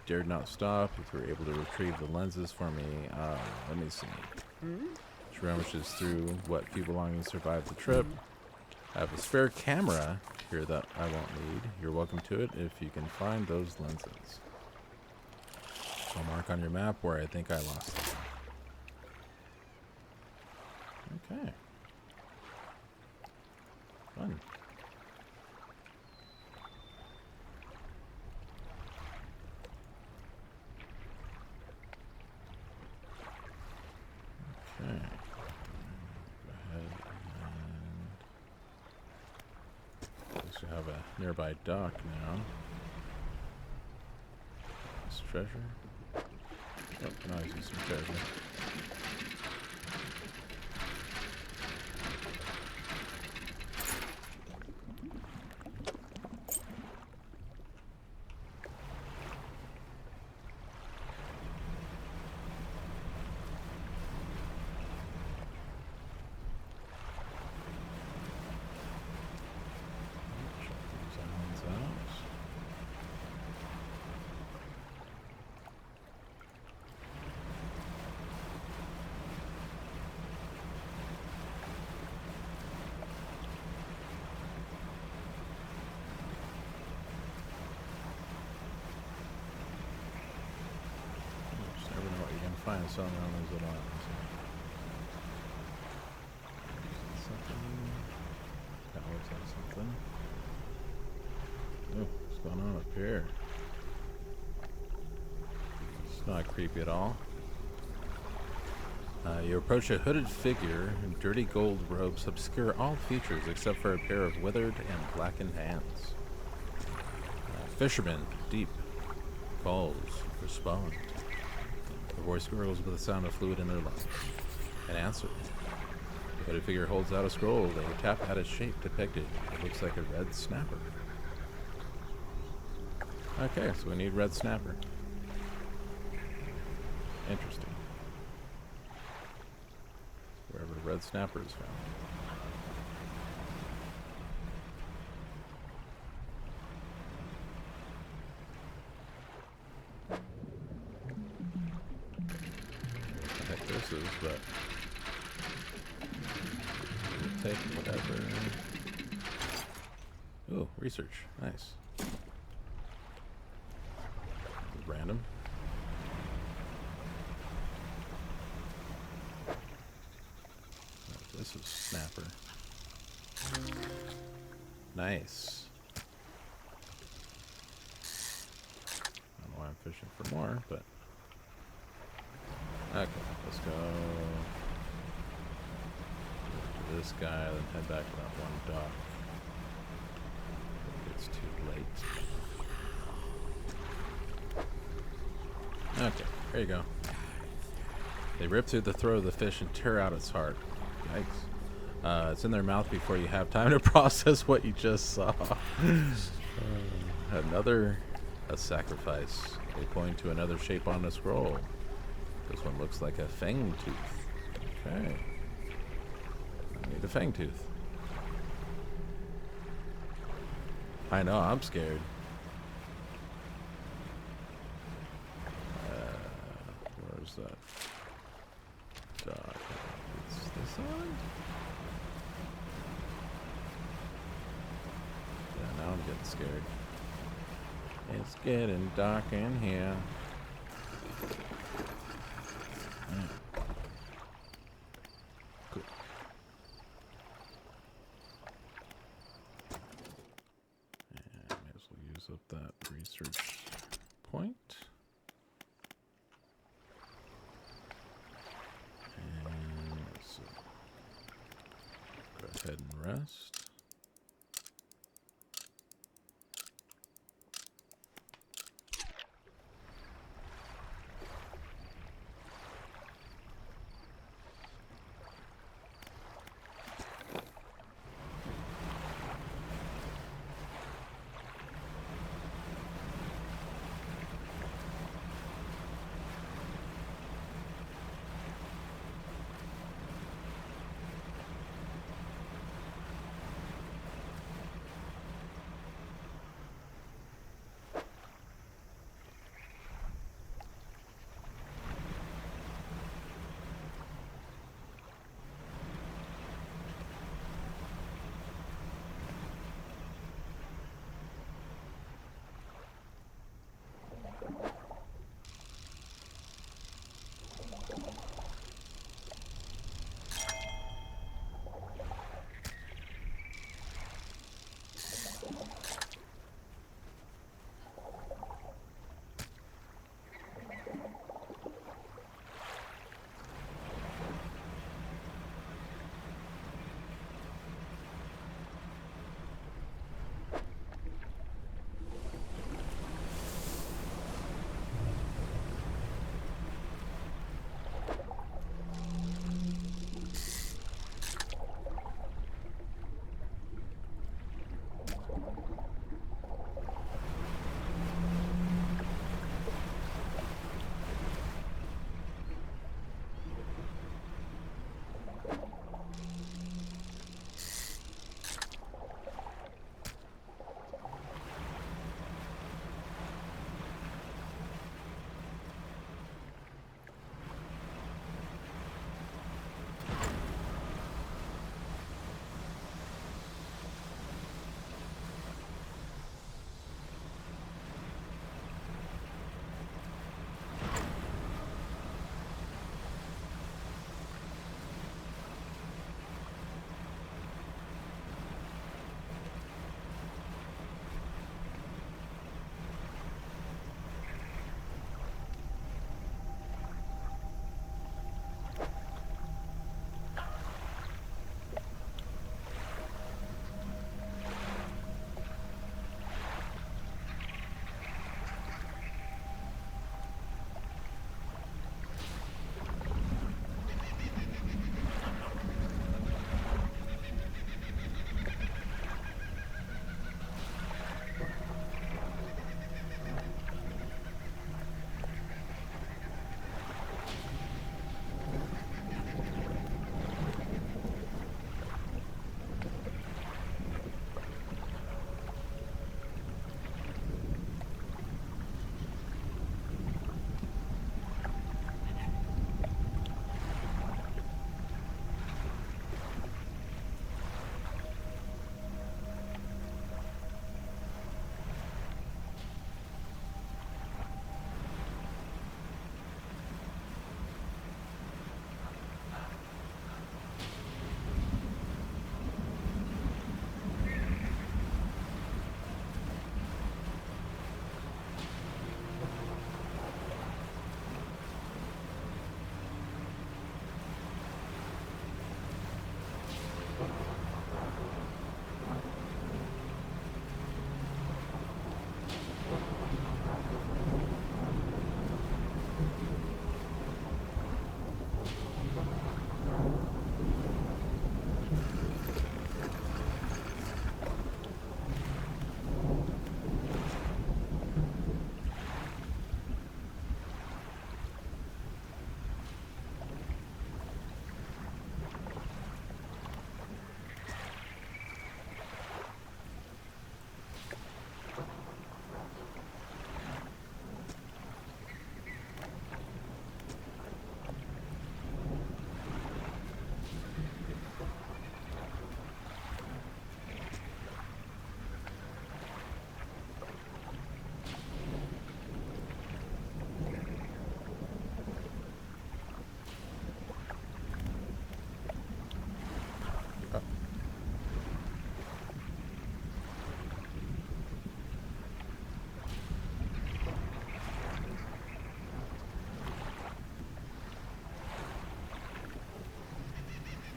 dared not stop. If you were able to retrieve the lenses for me, let me see. She rummaged through what few belongings survived the trip. I have a spare camera here that I won't need. You're welcome to it if you can find those lenses. I'll mark on your map where I think I lost them. Okay. Fun. Okay. Go ahead and I guess we have a nearby dock now. This treasure. Oh, now I see some treasure. Find something on those little islands. Something. That looks like something. Oh, what's going on up here? It's not creepy at all. You approach a hooded figure, and dirty gold robes obscure all features except for a pair of withered and blackened hands. Fisherman, deep, calls, respond. The voice gurgles with the sound of fluid in their lungs. An answer. The hooded figure holds out a scroll. They tap at its shape depicted. It looks like a red snapper. Okay, so we need red snapper. Interesting. Wherever red snapper is found. I think this is, but we'll take whatever. Ooh, research. Nice. Random. Oh, this is snapper. Nice. I don't know why I'm fishing for more, but okay, let's go to this guy, then head back to that one dock. It's too late. Okay, there you go. They rip through the throat of the fish and tear out its heart. Yikes. It's in their mouth before you have time to process what you just saw. A sacrifice. They point to another shape on the scroll. This one looks like a fang tooth. Okay. I need a fang tooth. I know, I'm scared. Where's that? Dock. Is this on? Yeah, now I'm getting scared. It's getting dark in here. Cool. And may as well use up that research point. And let's go ahead and rest.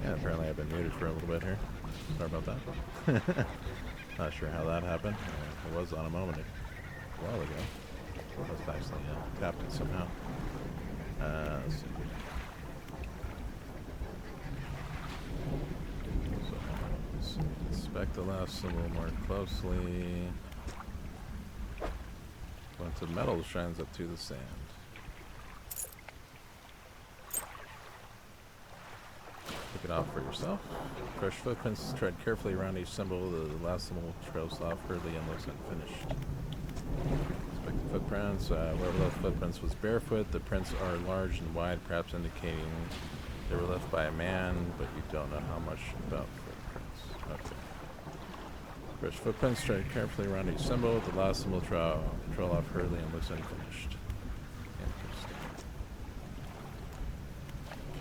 Yeah, apparently I've been muted for a little bit here. Sorry about that. Not sure how that happened. It was on a while ago. I was actually tapped it somehow. Let's see. So let's inspect the last symbol more closely. Once the metal shines up through the sand. Look it off for yourself. Fresh footprints tread carefully around each symbol. The last symbol trails off hurriedly and looks unfinished. Inspect the footprints. Whoever left footprints was barefoot. The prints are large and wide, perhaps indicating they were left by a man, but you don't know how much about footprints. Okay. Fresh footprints tread carefully around each symbol. The last symbol trail off hurriedly and looks unfinished. Interesting.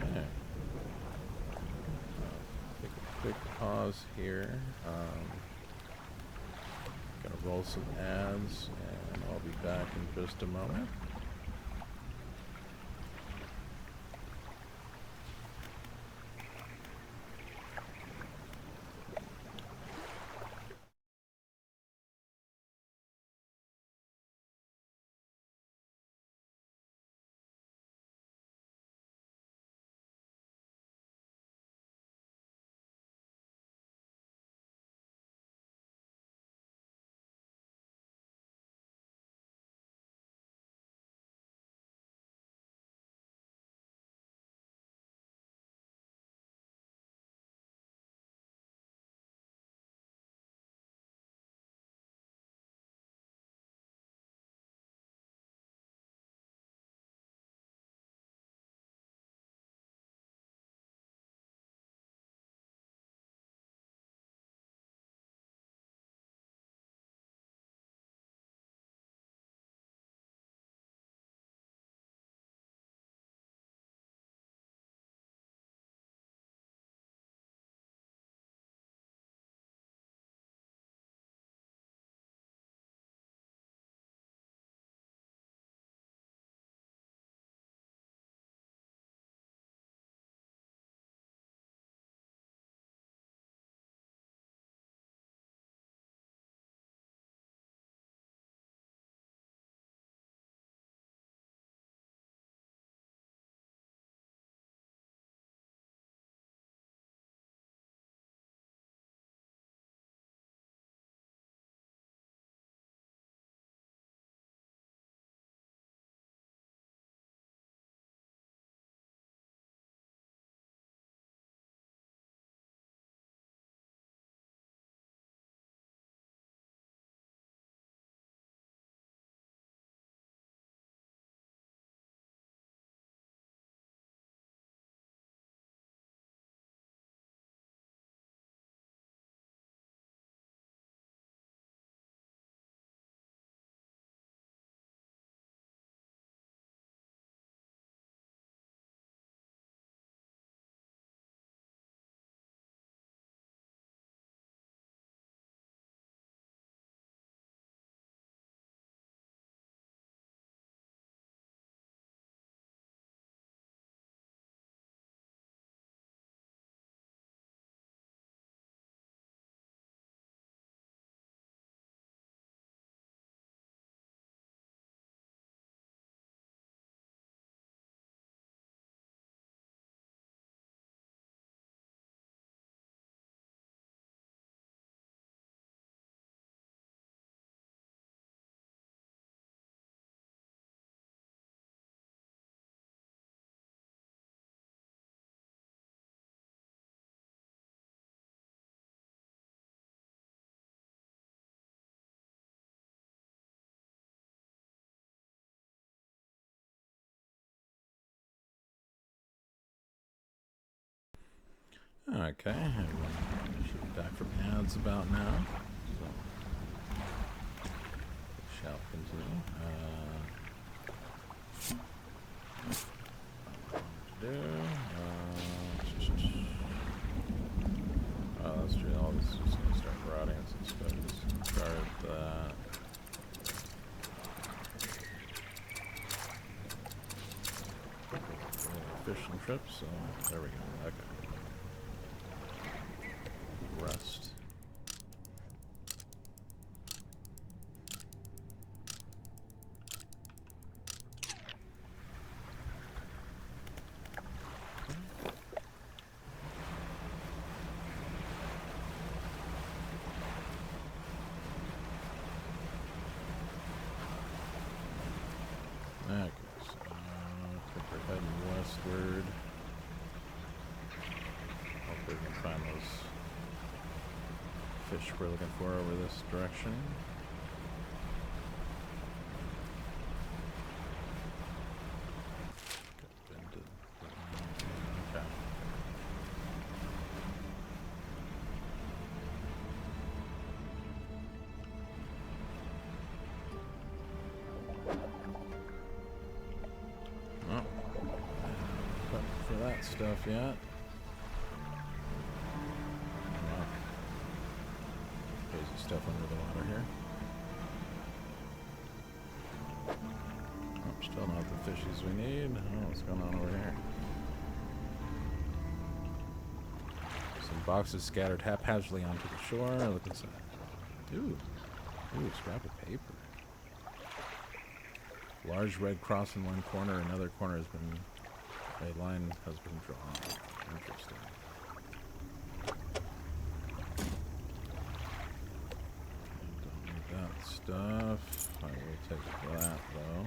Okay. Take a quick pause here. Gonna roll some ads, and I'll be back in just a moment. Okay, everyone should be back from ads about now. So, shall continue. Let's do all this. Just gonna start rotting. So let's go just start that. Fish and trips. So there we go. Okay. fish we're looking for over this direction. Okay. Oh, but for that stuff yet. Stuff under the water here. Oh, still not the fishies we need. Oh, what's going on over here? Some boxes scattered haphazardly onto the shore. Look inside. Ooh, scrap of paper. Large red cross in one corner. Another corner has been. A line has been drawn. Interesting. Stuff. I will take that though.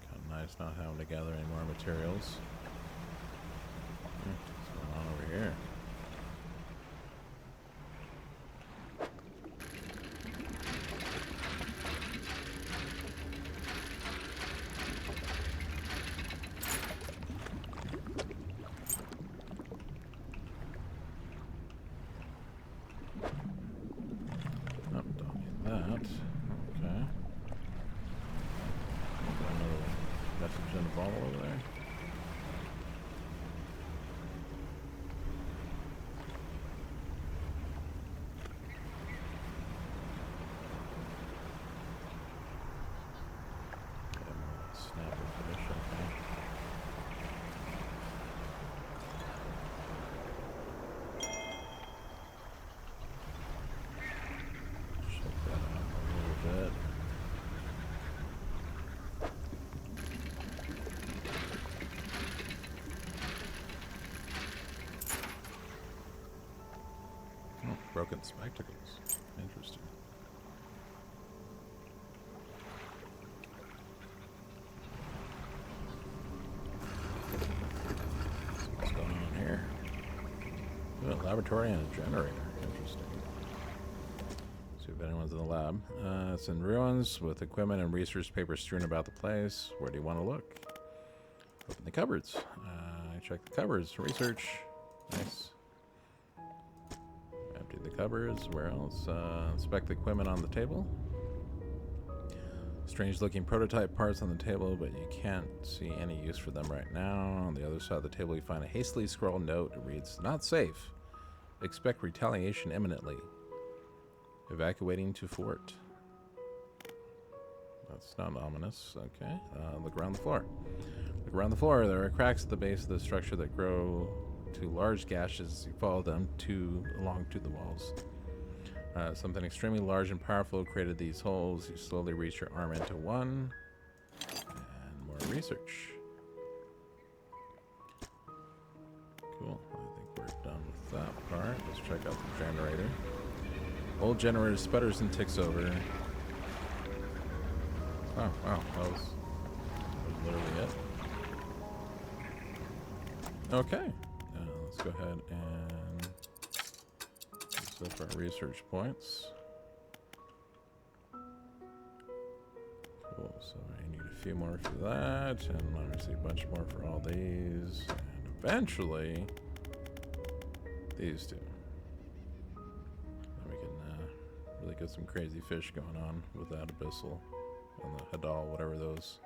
Kind of nice not having to gather any more materials. What's going on over here? Broken spectacles. Interesting. What's going on here? Ooh, a laboratory and a generator. Interesting. See if anyone's in the lab. It's in ruins with equipment and research papers strewn about the place. Where do you want to look? Open the cupboards. Check the cupboards. Research. Nice. The cupboards. Where else? Inspect the equipment on the table. Strange looking prototype parts on the table, but you can't see any use for them right now. On the other side of the table you find a hastily scrawled note. It reads, "Not safe. Expect retaliation imminently. Evacuating to fort." That's not ominous. Okay. Look around the floor. Look around the floor. There are cracks at the base of the structure that grow to large gashes as you follow them along to the walls. Something extremely large and powerful created these holes. You slowly reach your arm into one. And more research. Cool. I think we're done with that part. Let's check out the generator. Old generator sputters and ticks over. Oh, wow. That was literally it. Okay. Let's go ahead and use up our research points. Cool, so I need a few more for that, and obviously a bunch more for all these, and eventually these two. Then we can really get some crazy fish going on with that abyssal and the hadal, whatever those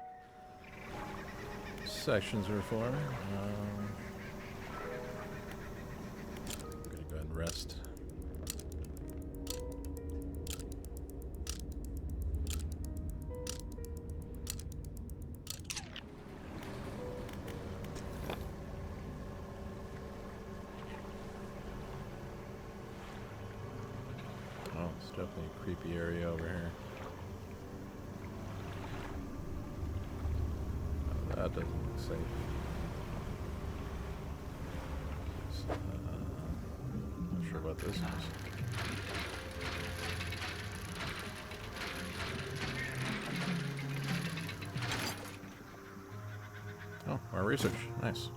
sections are for. Rest. Oh, it's definitely a creepy area over here. Oh, that doesn't look safe. What this is. Oh, our research. Nice.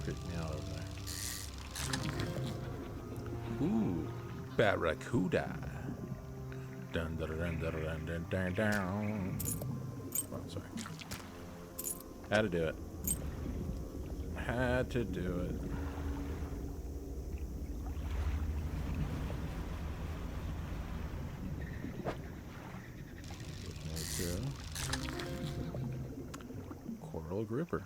Creep me out over there. Ooh, barracuda. Dun dun dun dun dun dun dun dun. Oh, sorry. Had to do it. Had to do it. Coral grouper.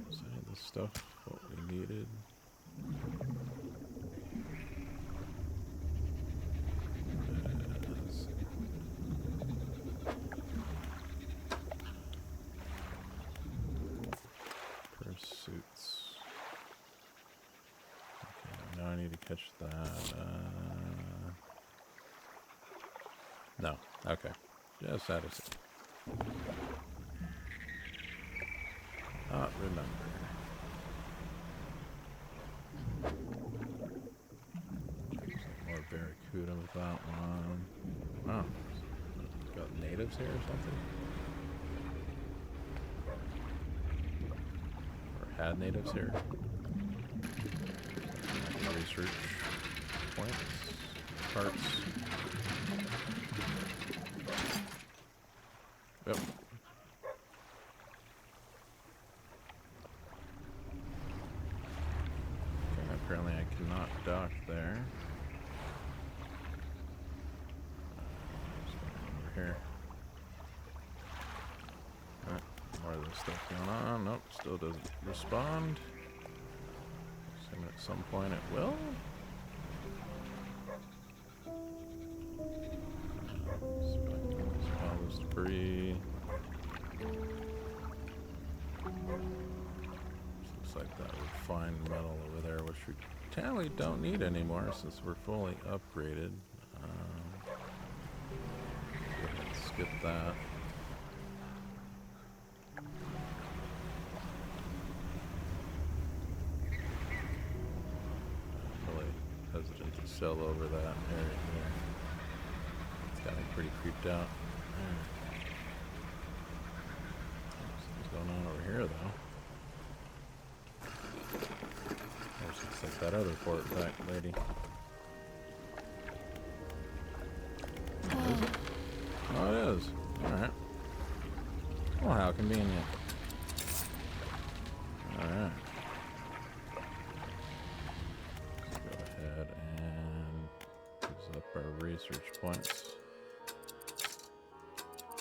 Is any of this stuff what we needed? Yes. Pursuits. Okay, now I need to catch that. No. Okay. Just that is it. Not remember. Some more barracuda with that one. Oh. Got natives here or something? Or had natives here? Research points. Parts. Yep. Okay, apparently I cannot dock there. Just over here. Alright, more of this stuff going on. Nope, still doesn't respond. Assuming at some point it will. All this debris. Looks like that refined metal over there, which we totally don't need anymore since we're fully upgraded. Go ahead and skip that. I'm really hesitant to sell over that area here. It's got me pretty creeped out. What's going on over here, though? There's just like that other fort back lady. Is it? Oh, it is. Alright. Well, how convenient. Alright. Let's go ahead and use up our research points.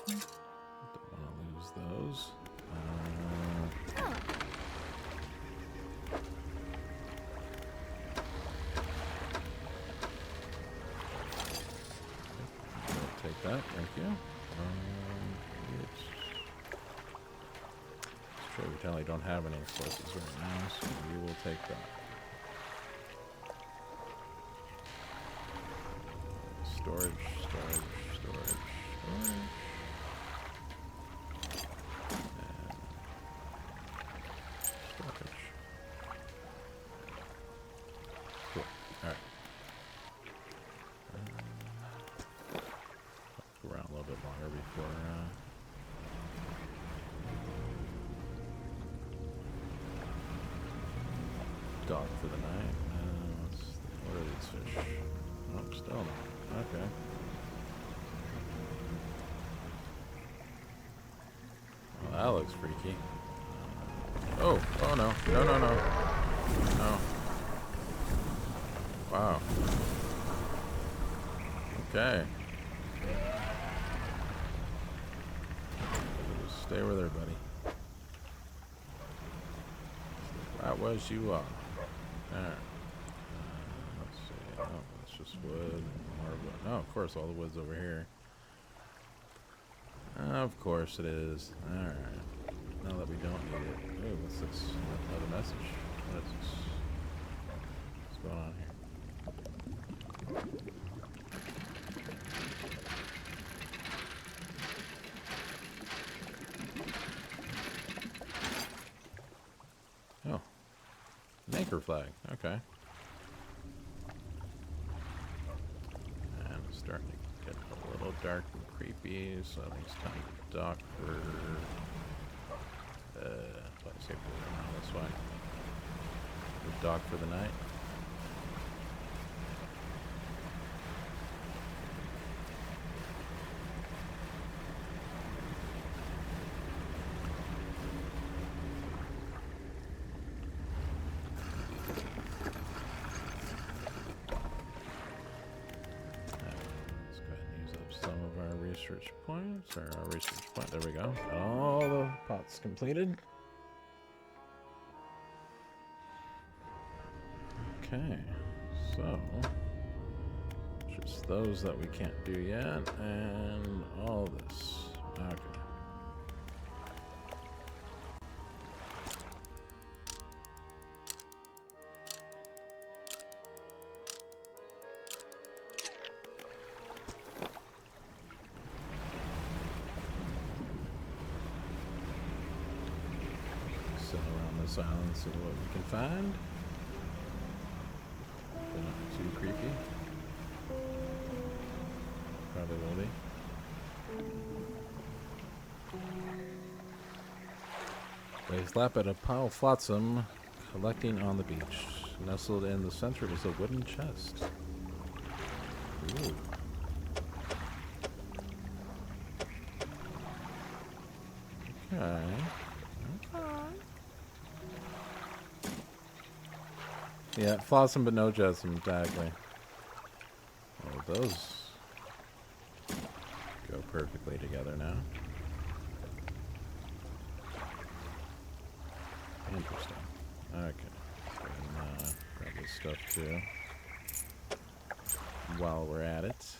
Don't want to lose those. Take that, thank you. It's true, we totally don't have any explosives right now, so we will take that. Storage, storage, storage, storage. Cool. Alright. Go around a little bit longer before dock for the night. What are these fish? Nope, still not. Okay. Well, that looks freaky. Oh no. No. No. Wow. Okay. Just stay with her, buddy. That was you are. Alright. Let's see. Oh, it's just wood. More wood. Oh, of course, all the wood's over here. Of course it is. Alright. Now that we don't need it. Ooh, what's this? Another message? What is this? What's going on here? Oh. Anchor flag. Okay. And it's starting to get a little dark and creepy, so I think it's time to dock for... what Safe to go around this way. We dock for the night. Research points, or our research point, there we go. Got all the pots completed. Okay, so just those that we can't do yet, and all this. Okay. Island, see what we can find. They're not too creepy. Probably will be. They slap at a pile of flotsam collecting on the beach. Nestled in the center is a wooden chest. Ooh. Okay. Yeah, flotsam but no jetsam, exactly. Oh, those go perfectly together now. Interesting. Okay. And, grab this stuff too. While we're at it.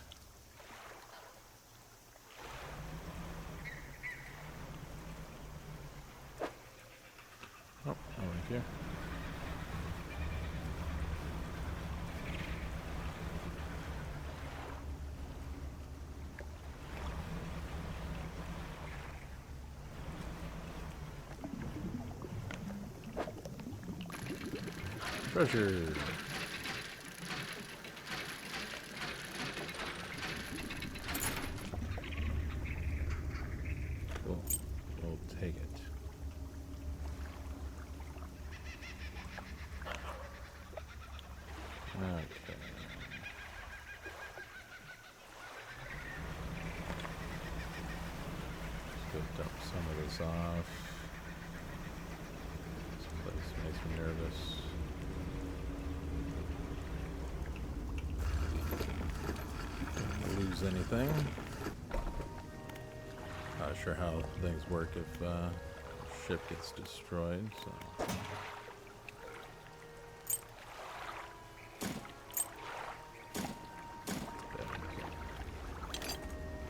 Oh, over here. Treasure. Cool. We'll take it. Okay. Let's go dump some of this off. This place makes me nervous. Lose anything. Not sure how things work if ship gets destroyed, so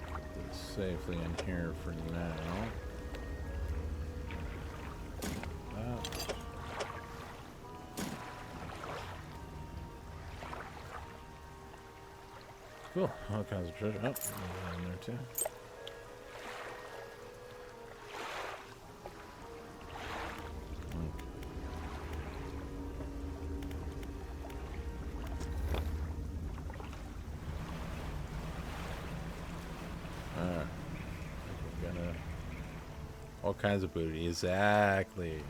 put this safely in here for now. Cool, all kinds of treasure. Oh, in there too. Alright. We're gonna. All kinds of booty. Exactly.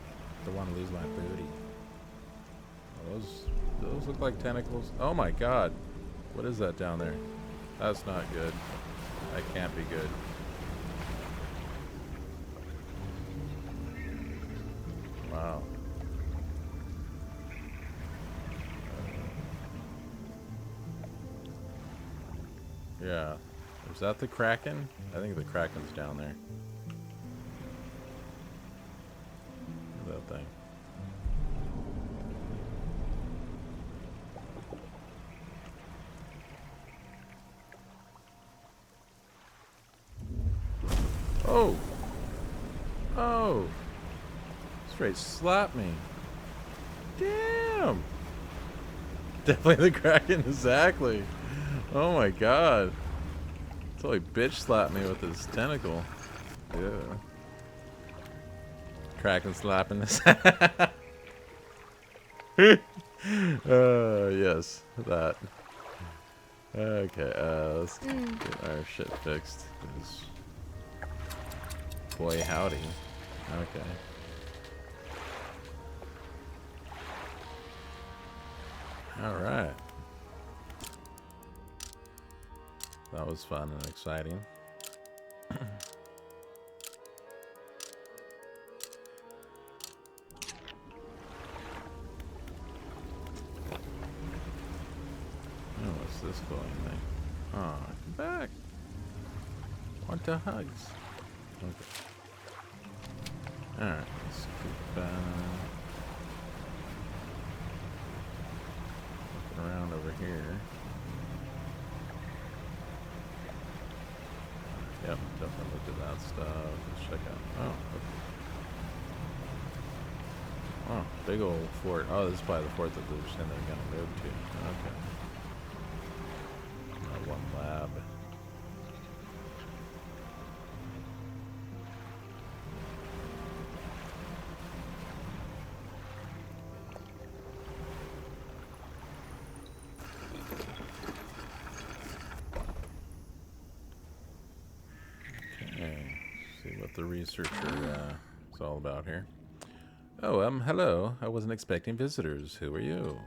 Don't want to lose my booty. Oh, those look like tentacles. Oh my god. What is that down there? That's not good. That can't be good. Wow. Yeah. Is that the Kraken? I think the Kraken's down there. That thing. Oh! Oh! Straight slapped me. Damn! Definitely the Kraken, exactly. Oh my god. Totally bitch slapped me with his tentacle. Yeah. Kraken slapping this. Yes, that. Okay, let's get our shit fixed. Boy howdy. Okay. All right. That was fun and exciting. Oh, what's this glowing thing? Oh, come back. Want the hugs. Okay. Alright, let's keep looking around over here. Yep, definitely looked at that stuff. Let's check out. Oh, okay. Oh, big old fort. Oh, this is probably the fort that they're saying they're gonna move to. Okay. One lab. Okay, see what the researcher is all about here. Oh, hello. I wasn't expecting visitors. Who are you?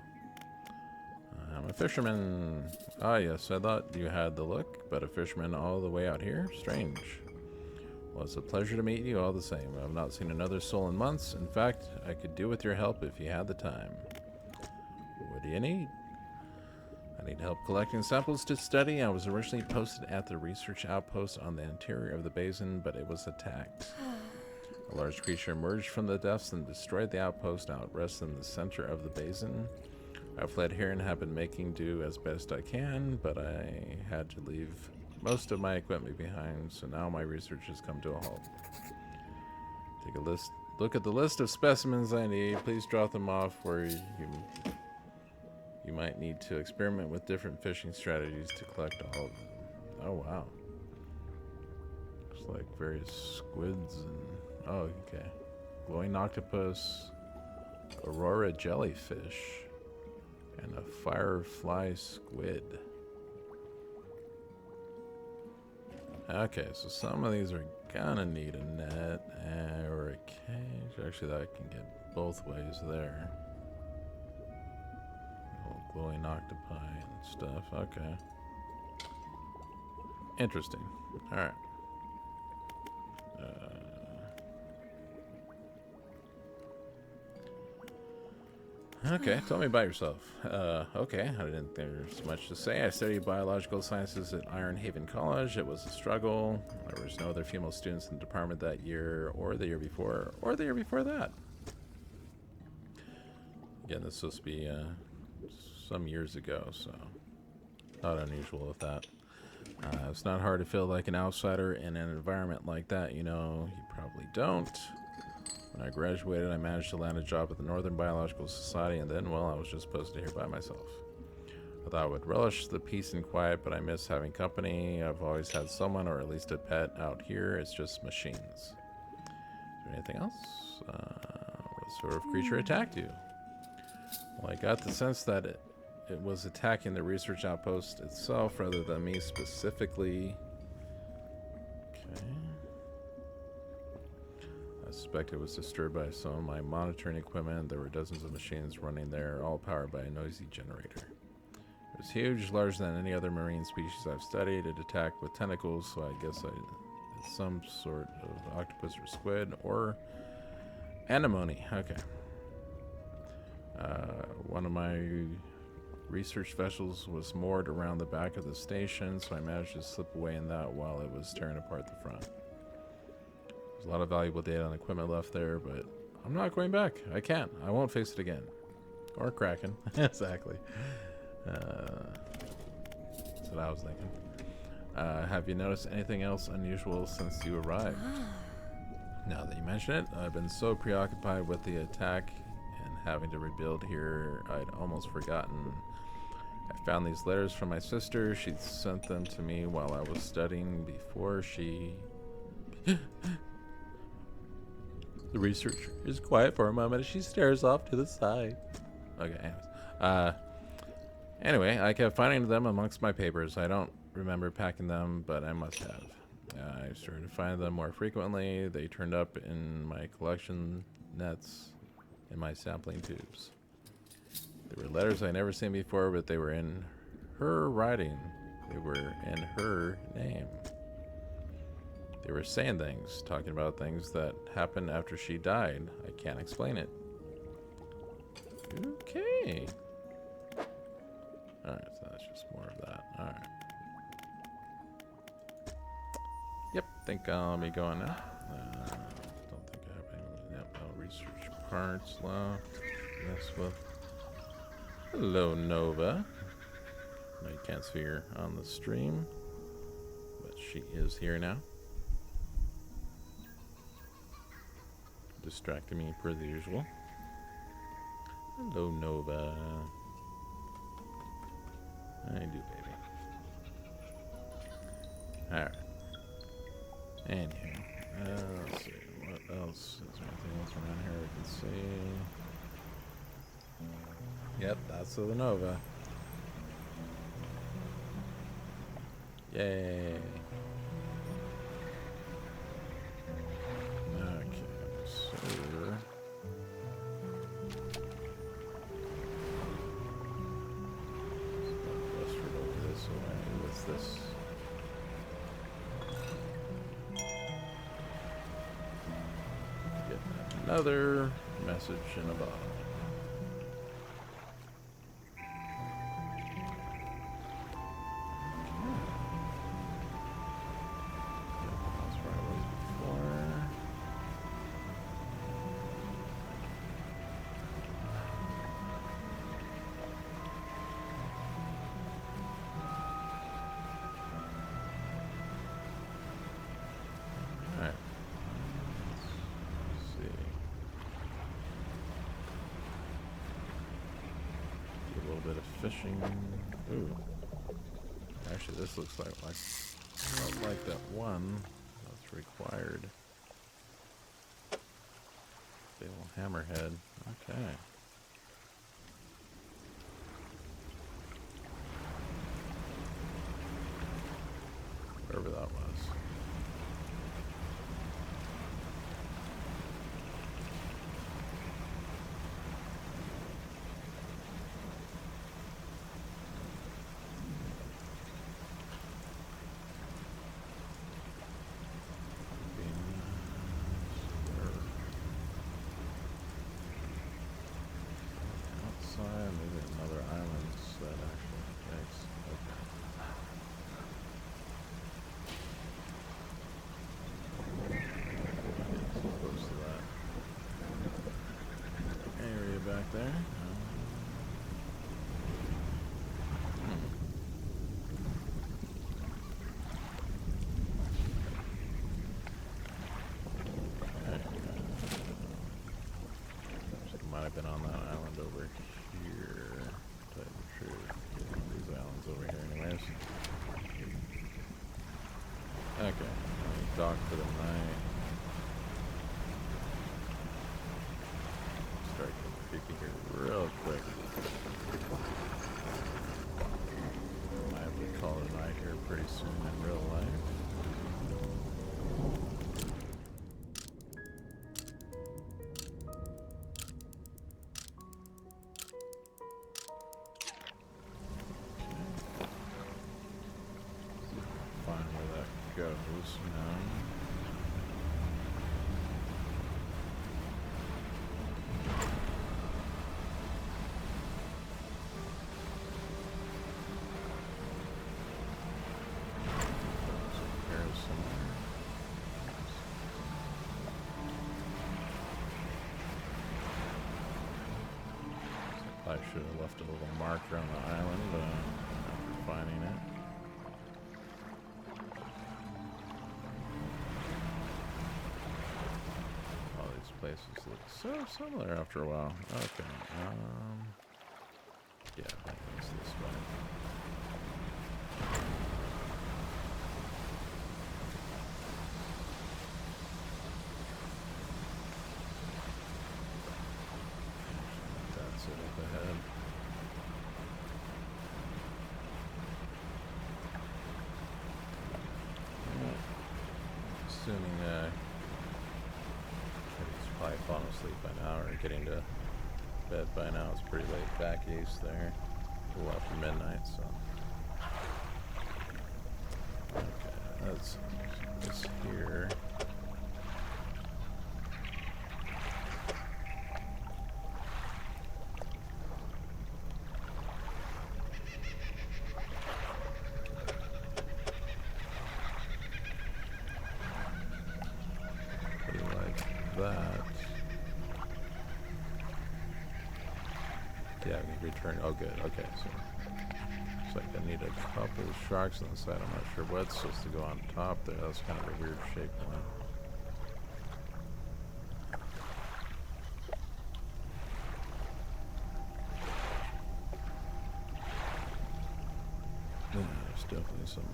I'm a fisherman. Ah, yes, I thought you had the look, but a fisherman all the way out here? Strange. Well, it's a pleasure to meet you all the same. I've not seen another soul in months. In fact, I could do with your help if you had the time. What do you need? I need help collecting samples to study. I was originally posted at the research outpost on the interior of the basin, but it was attacked. A large creature emerged from the depths and destroyed the outpost. Now it rests in the center of the basin. I fled here and have been making do as best I can, but I had to leave most of my equipment behind, so now my research has come to a halt. Take a look at the list of specimens I need. Please drop them off where you might need to experiment with different fishing strategies to collect all of them. Oh wow. Looks like various squids and oh okay. Glowing octopus, aurora jellyfish, and a firefly squid. Okay, so some of these are gonna need a net or a cage. Actually, that can get both ways there. Little glowing octopi and stuff. Okay. Interesting. Alright. Okay, tell me about yourself. Okay, I didn't think there's much to say. I studied biological sciences at Iron Haven College. It was a struggle. There was no other female students in the department that year, or the year before, or the year before that. Again, this was supposed to be some years ago, so not unusual with that. It's not hard to feel like an outsider in an environment like that. You know, you probably don't. When I graduated, I managed to land a job at the Northern Biological Society, and then, well, I was just posted here by myself. I thought I would relish the peace and quiet, but I miss having company. I've always had someone, or at least a pet, out here. It's just machines. Is there anything else? What sort of creature attacked you? Well, I got the sense that it was attacking the research outpost itself rather than me specifically. Okay. I suspect it was disturbed by some of my monitoring equipment. There were dozens of machines running there, all powered by a noisy generator. It was huge, larger than any other marine species I've studied. It attacked with tentacles, so I guess it's some sort of octopus or squid or anemone. Okay. One of my research vessels was moored around the back of the station, so I managed to slip away in that while it was tearing apart the front. There's a lot of valuable data and equipment left there, but I'm not going back. I can't. I won't face it again. Or Kraken. Exactly. That's what I was thinking. Have you noticed anything else unusual since you arrived? Now that you mention it, I've been so preoccupied with the attack and having to rebuild here, I'd almost forgotten. I found these letters from my sister. She'd sent them to me while I was studying before she... The researcher is quiet for a moment as she stares off to the side. Okay, anyways. Anyway, I kept finding them amongst my papers. I don't remember packing them, but I must have. I started to find them more frequently. They turned up in my collection nets and my sampling tubes. They were letters I never seen before, but they were in her writing. They were in her name. They were saying things, talking about things that happened after she died. I can't explain it. Okay. Alright, so that's just more of that. Alright. Yep, think I'll be going now. Don't think I have any. Yep, no research parts left. Yes, well. Hello, Nova. No, you can't see her on the stream, but she is here now. Distracting me per the usual. Hello, Nova. I do, baby. Alright. Anywho, let's see. What else? Is there anything else around here we can see? Yep, that's the Nova. Yay. Okay, so... westward over this way. What's this? Get another message in a bottle. Fishing. Ooh. Actually, this looks like that one that's required. Big old hammerhead. Okay. Wherever that was. Back there. Might have been on that island over here. To tell you the truth. These islands over here, anyways. Okay, dock for the night. Start getting creepy here real quick. Might have to call it a night here pretty soon in real life. Find where that goes now. I should have left a little marker on the island after finding it. All these places look so similar after a while. Okay. Yeah, I think it's this way. That's it up ahead. Assuming he's probably falling asleep by now or getting to bed by now. It's pretty late back east there. A little after midnight, so. Okay, that's this here. That. Yeah, I can return. Oh, good. Okay, so looks like I need a couple of sharks on the side. I'm not sure what's supposed to go on top there. That's kind of a weird shaped one. Yeah, there's definitely some.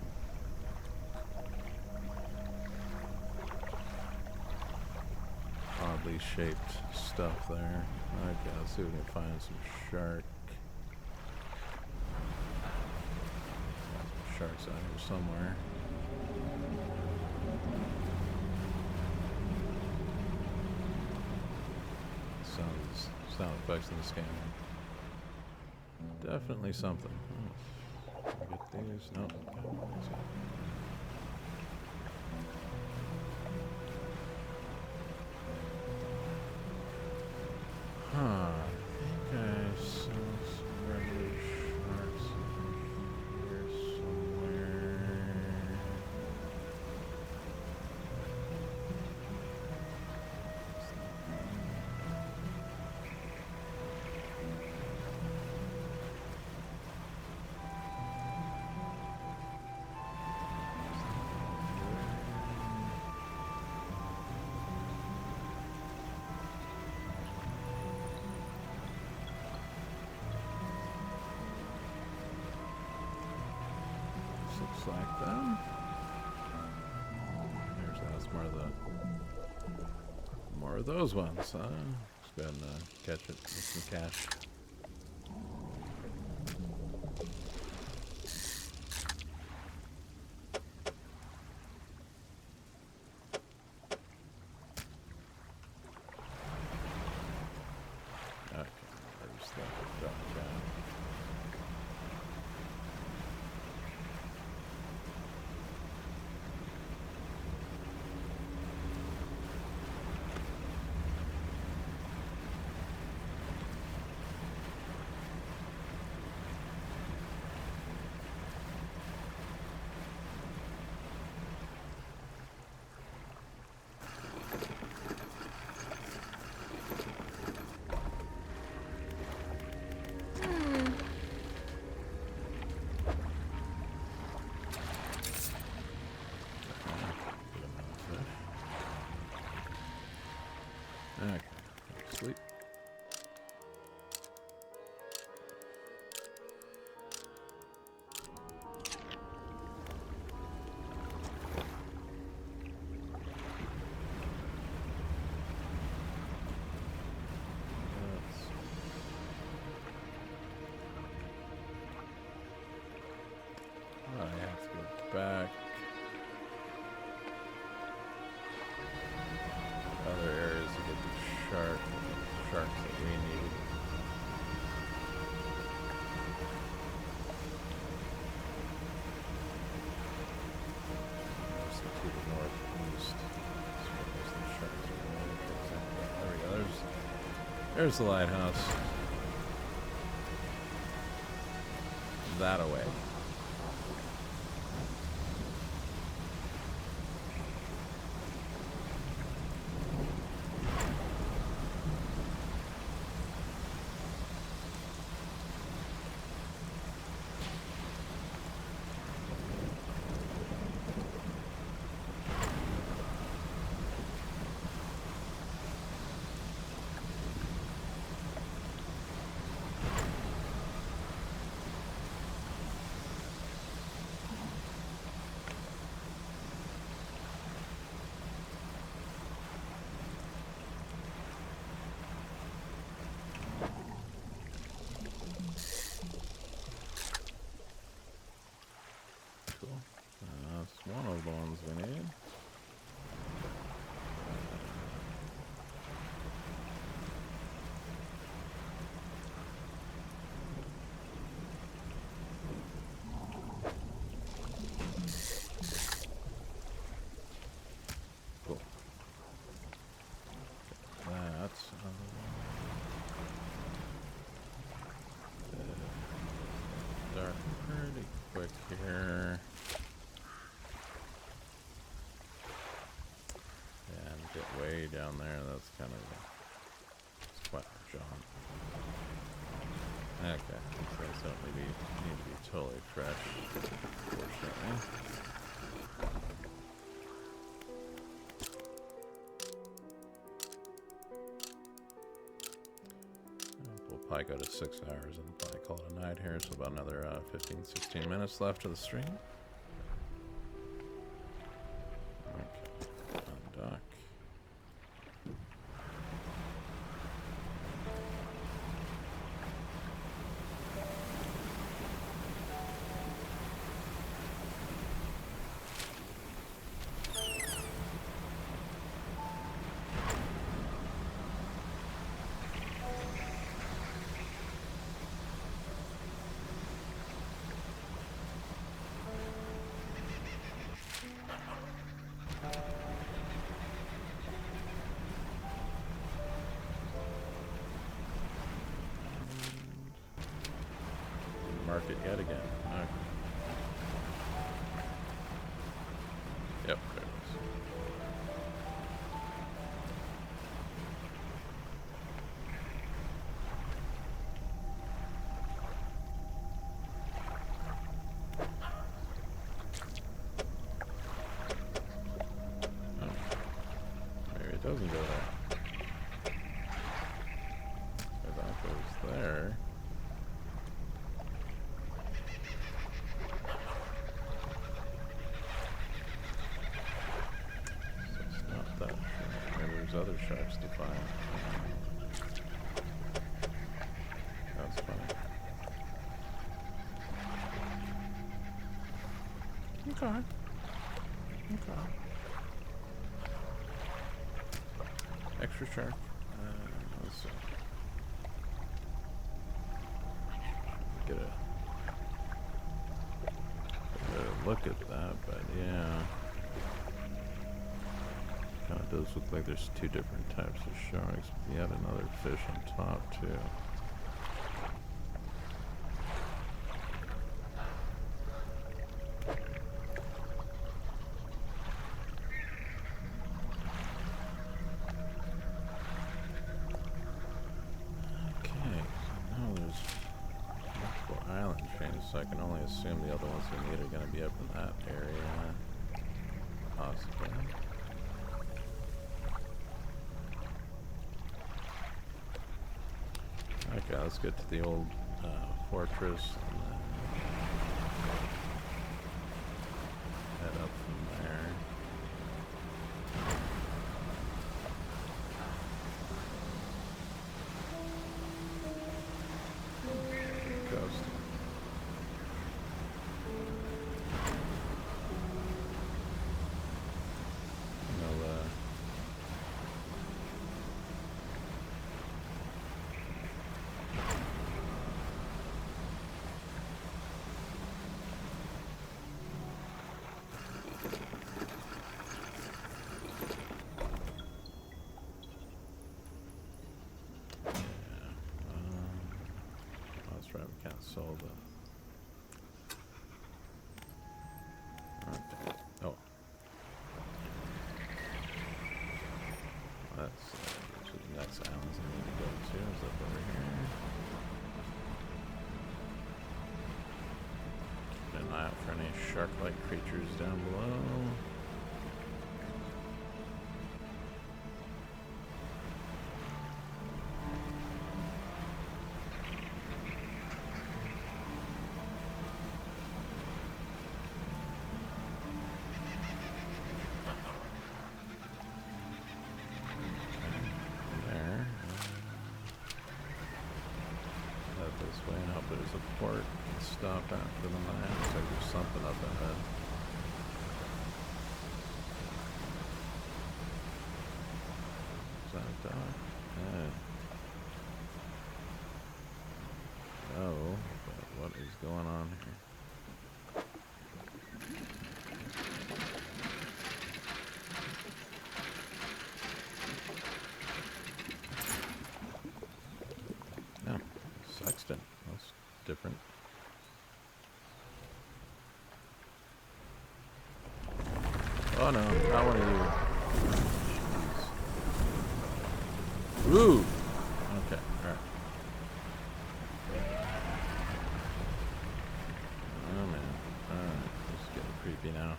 Oddly shaped stuff there. Okay, let's see if we can find some shark. Some sharks out here somewhere. Sound effects in this game. Definitely something. Get these. Nope. Huh, I think I saw some regular sharks here somewhere. Looks like them. That's more of those ones. Let's go ahead and catch it with some cash. Okay, there's that drop down. Okay, sleep. I have to go back. Other areas to get the sharks that we need. To the northeast. There we go. There's the lighthouse. That away. One of the ones we need. down there. That's kind of it's quite a jump. Okay, so those don't need to be totally fresh, unfortunately. We'll probably go to 6 hours and probably call it a night here. So about another 15, 16 minutes left of the stream. Okay, undock. Market yet again. Okay. Yep, there it is. Oh. Maybe it doesn't go there. If that goes there. Other sharks to find. That's funny. Okay. Okay. Extra shark. Let's see. Get a look at that, but yeah. It does look like there's two different types of sharks. But you had another fish on top too. Okay, so now there's multiple island chains, so I can only assume the other ones we need are going to be up in that area. Possibly. Okay, let's get to the old fortress and then head up from there. Coast. Sold it. Okay. Oh. That's the next islands I need to go to. Is up over here. Keep an eye out for any shark-like creatures down below. Port and stop after the mine. Looks like there's something up ahead. Is that a dock? Yeah. Oh, but what is going on here? Sexton. That's different. Oh no, not one of you. Jeez. now.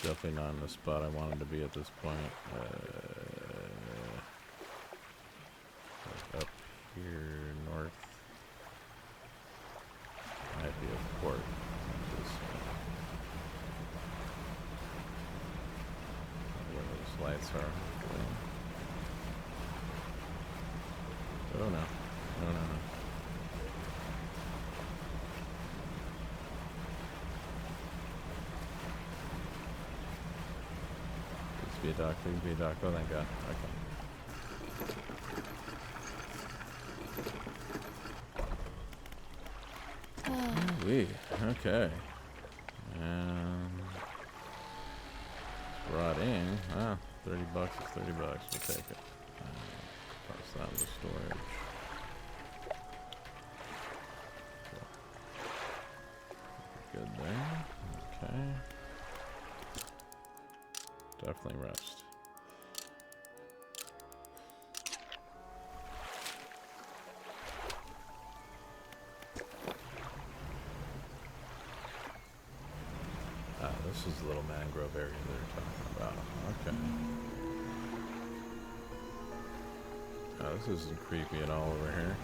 Definitely not in the spot I wanted to be at this point. Like up here north. Might be a port. Where those lights are. Oh no. No, no, no. Please be a dock, please be a dock. Oh, thank God. Okay. Okay. Brought in. Ah, $30 is $30. We'll take it. Toss that into storage. Good there. Okay. Definitely rest. This is the little mangrove area they're talking about. Okay. This isn't creepy at all over here.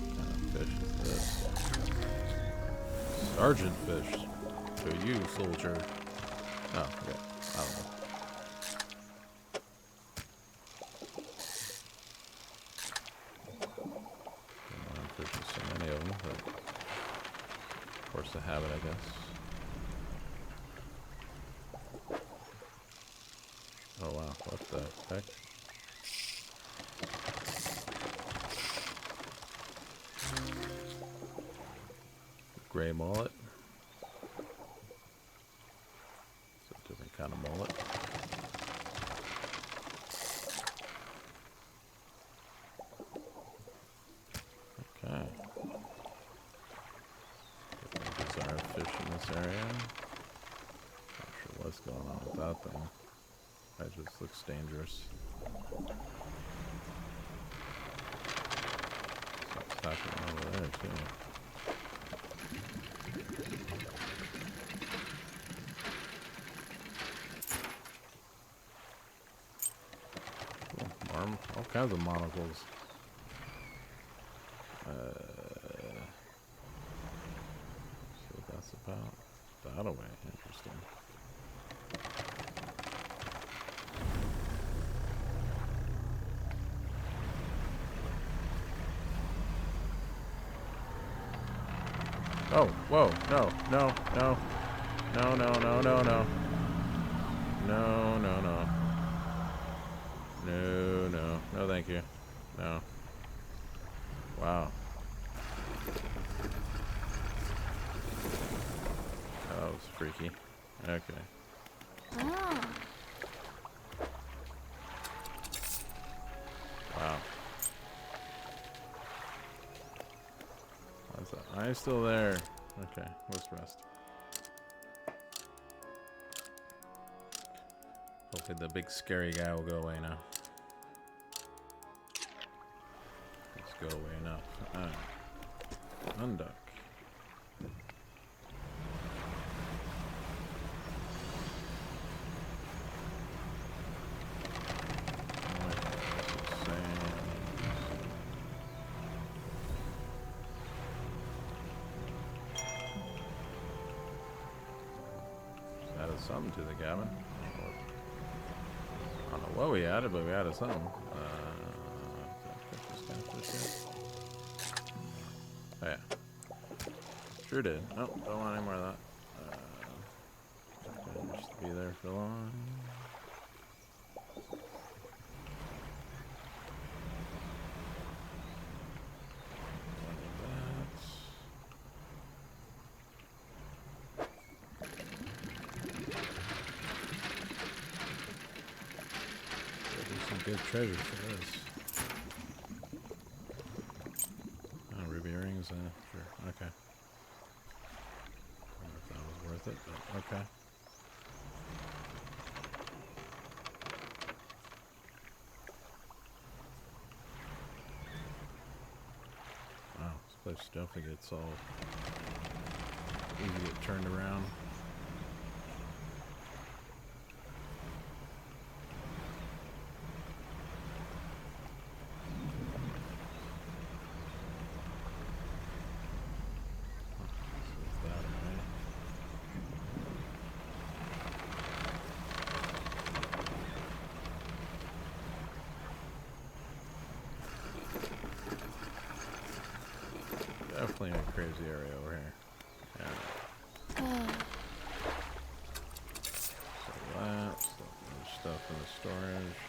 What kind of fish is this? Sergeant fish. To you, soldier. Oh, yeah. I don't know. To have it, I guess. Oh wow, what the heck? Gray mullet. It's a different kind of mullet. Okay. Fish in this area. Not sure what's going on with that thing. That just looks dangerous. Something's happening over there too. Cool. All kinds of monocles. About that away. Interesting. Oh, whoa, no, no, no. No, no, no, no, no. No, no, no. No, no. No, thank you. No. Wow. That was freaky. Okay. Ah. Wow. What's that? I'm still there. Okay, let's rest. Hopefully the big scary guy will go away now. Let's go away enough. Alright. Unduck. Something to the cabin. I don't know what we added, but we added something. Oh yeah, sure did. Nope, don't want any more of that. Just to be there for long. Good treasure for this. Oh, ruby earrings, sure, okay. I wonder if that was worth it, but okay. place definitely gets all easy to get turned around. Definitely a crazy area over here. Yeah. So that, stuff in the storage.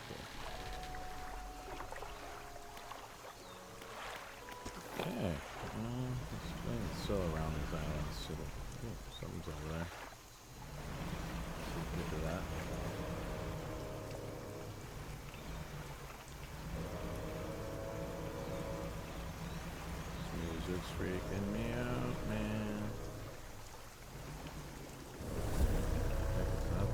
Okay. It's still around these islands. So something's over there. Get to that. Music's freaking me out, man. Pick this up.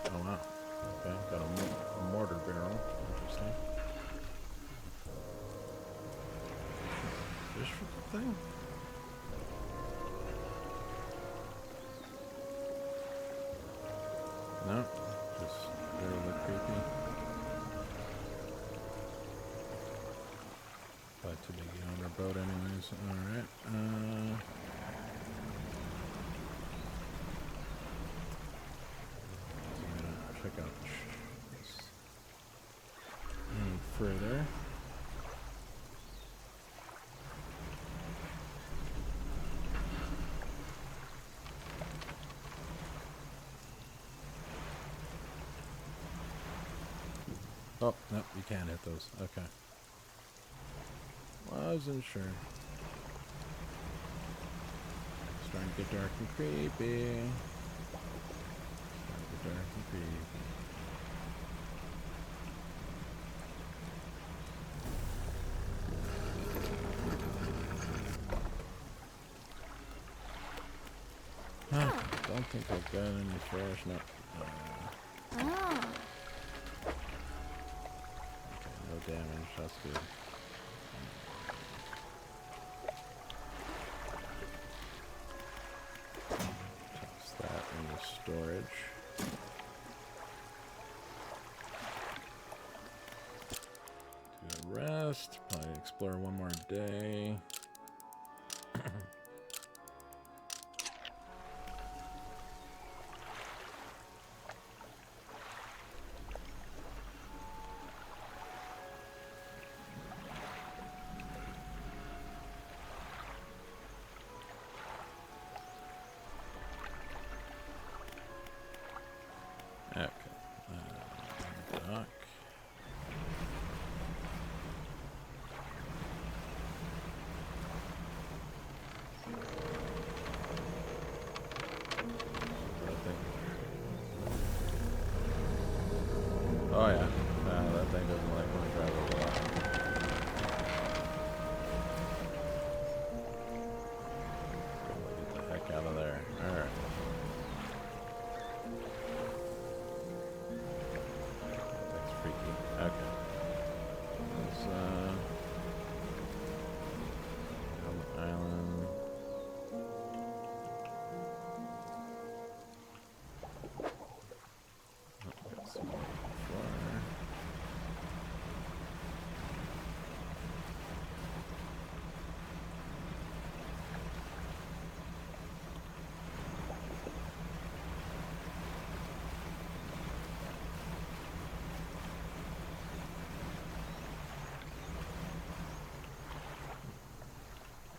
Oh wow. Okay, got a mortar barrel. Interesting. Fish for the thing? No, just really creepy. Probably too big on our boat anyways. Alright. I'm gonna check out this any further. Oh, no, you can't hit those. Okay. Wasn't sure. It's starting to get dark and creepy. Starting to get dark and creepy. Don't think I've got any trash. No. No damage, that's good. Toss that into storage. Do a rest, probably explore one more day. Okay. Dock. Oh yeah. That thing doesn't like when I drive over that. Get the heck out of there. Alright. That's freaky. Okay. Let's down the island. Oh, got some more floor.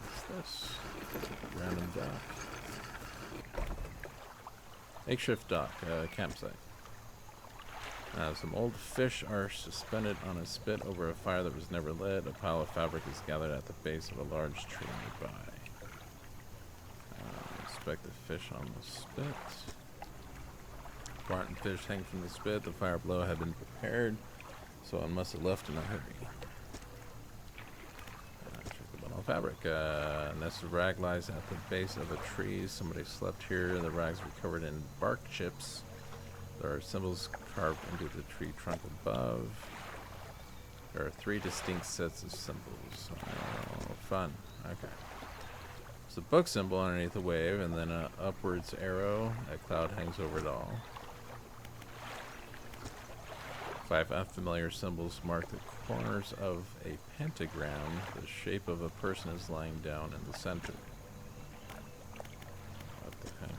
What's this? Random dock. Makeshift dock, campsite. Some old fish are suspended on a spit over a fire that was never lit. A pile of fabric is gathered at the base of a large tree nearby. Inspect the fish on the spit. Barton fish hang from the spit. The fire below had been prepared, so it must have left in a hurry. Check the bottom. fabric. Nest of rag lies at the base of a tree. Somebody slept here. The rags were covered in bark chips. There are symbols carved into the tree trunk above. There are 3 distinct sets of symbols. Oh, fun. Okay. There's a book symbol underneath the wave, and then an upwards arrow. A cloud hangs over it all. 5 unfamiliar symbols mark the corners of a pentagram. The shape of a person is lying down in the center. What the heck?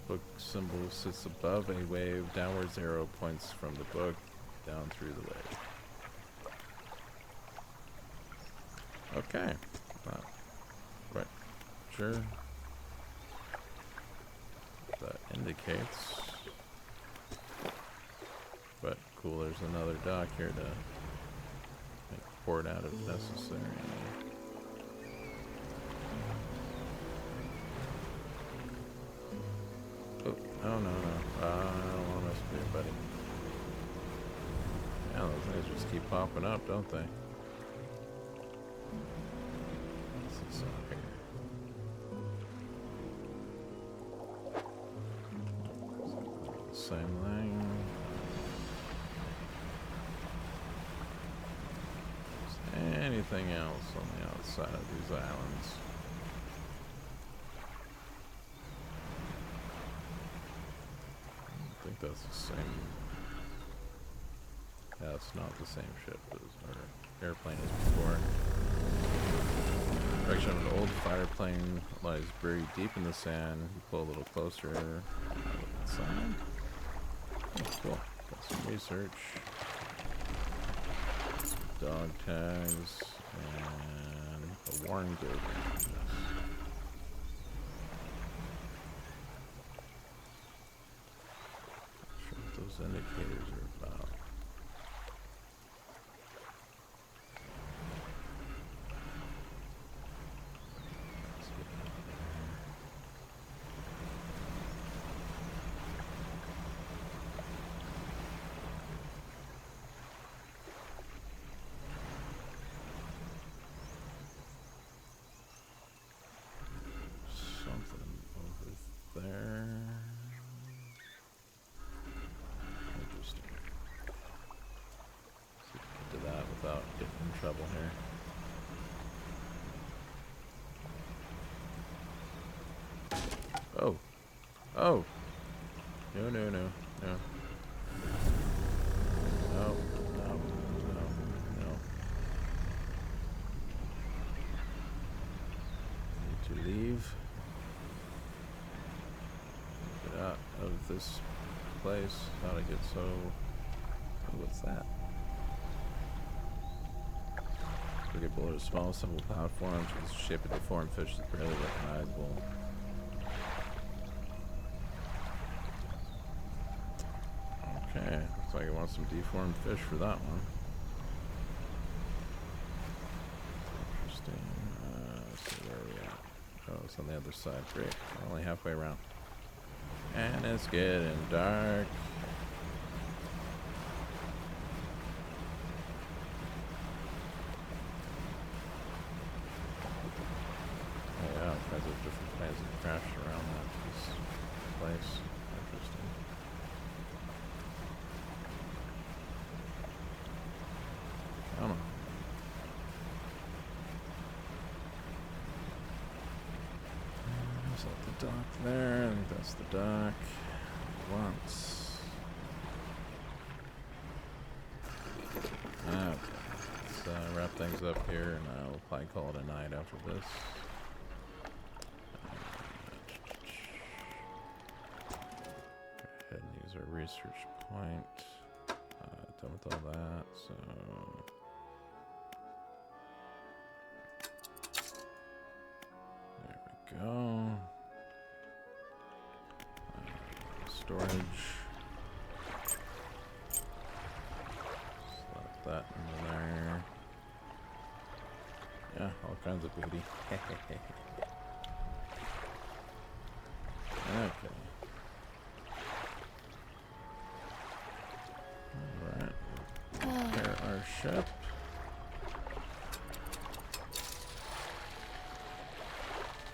Book symbol sits above a wave. Downwards arrow points from the book down through the wave. Okay. Not quite sure what that indicates. But cool, there's another dock here to make port out if necessary. Oh, no, no, no. I don't want to mess with you, buddy. Yeah, those things just keep popping up, don't they? What's this up here? Same thing. Anything else on the outside of these islands? I think that's the same. Yeah, it's not the same ship as our airplane as before. Direction of an old fighter plane lies buried deep in the sand. You pull a little closer. Inside. Oh, cool. Got some research. Dog tags and a warn gate. Yes. Not sure what those indicators are about. Let's get out of there. Something over there. Interesting. See if we can do that without getting in trouble here. Oh. Oh. No, no, no, no. No, no, no, no. Need to leave. Get out of this place. How to get so... Oh, what's that? We get below a small, simple platform with the shape of deformed fish is barely recognizable. Okay, looks like I want some deformed fish for that one. Interesting. Let's see where are we at. Oh, it's on the other side. Great. We're only halfway around. And it's getting dark. Oh yeah, all kinds of different planes that crashed around this place. Interesting. Come on. Is that the dock there? I think that's the dock. Once. Okay. Let's wrap things up here, and we'll probably call it a night after this. Go ahead and use our research point. Done with all that, so... There we go. Storage. Slap that in there. Yeah, all kinds of booty. Okay. Alright. Repair our ship.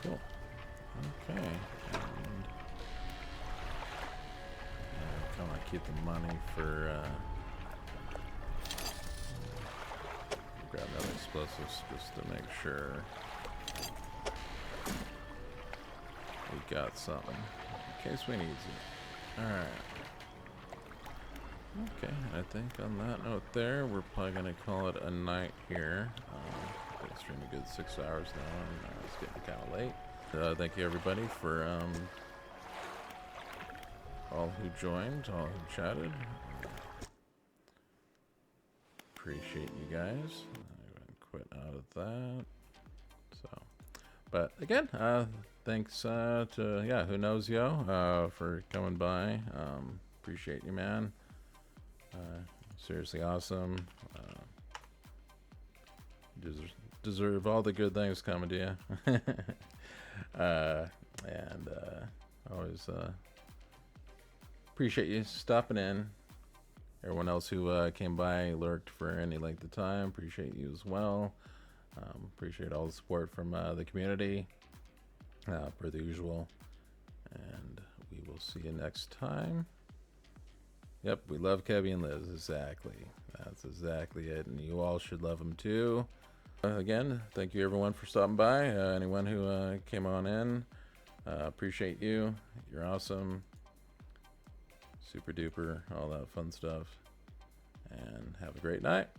Cool. Okay. And kind of keep the money for grab that explosives just to make sure we got something in case we need it. All right. Okay, I think on that note there, we're probably going to call it a night here. Been streaming a good 6 hours now, and it's getting kind of late. Thank you, everybody, for all who joined, all who chatted. Appreciate you guys. I'm going to quit out of that. So, but again, thanks to, yeah, Who Knows Yo for coming by. Appreciate you, man. Seriously awesome. Deserve all the good things coming to you. And always appreciate you stopping in. Everyone else who came by, lurked for any length of time, appreciate you as well. Appreciate all the support from the community, per the usual. And we will see you next time. Yep, we love Kevy and Liz. Exactly. That's exactly it. And you all should love them too. Again, thank you everyone for stopping by. Anyone who came on in, appreciate you. You're awesome. Super duper. All that fun stuff. And have a great night.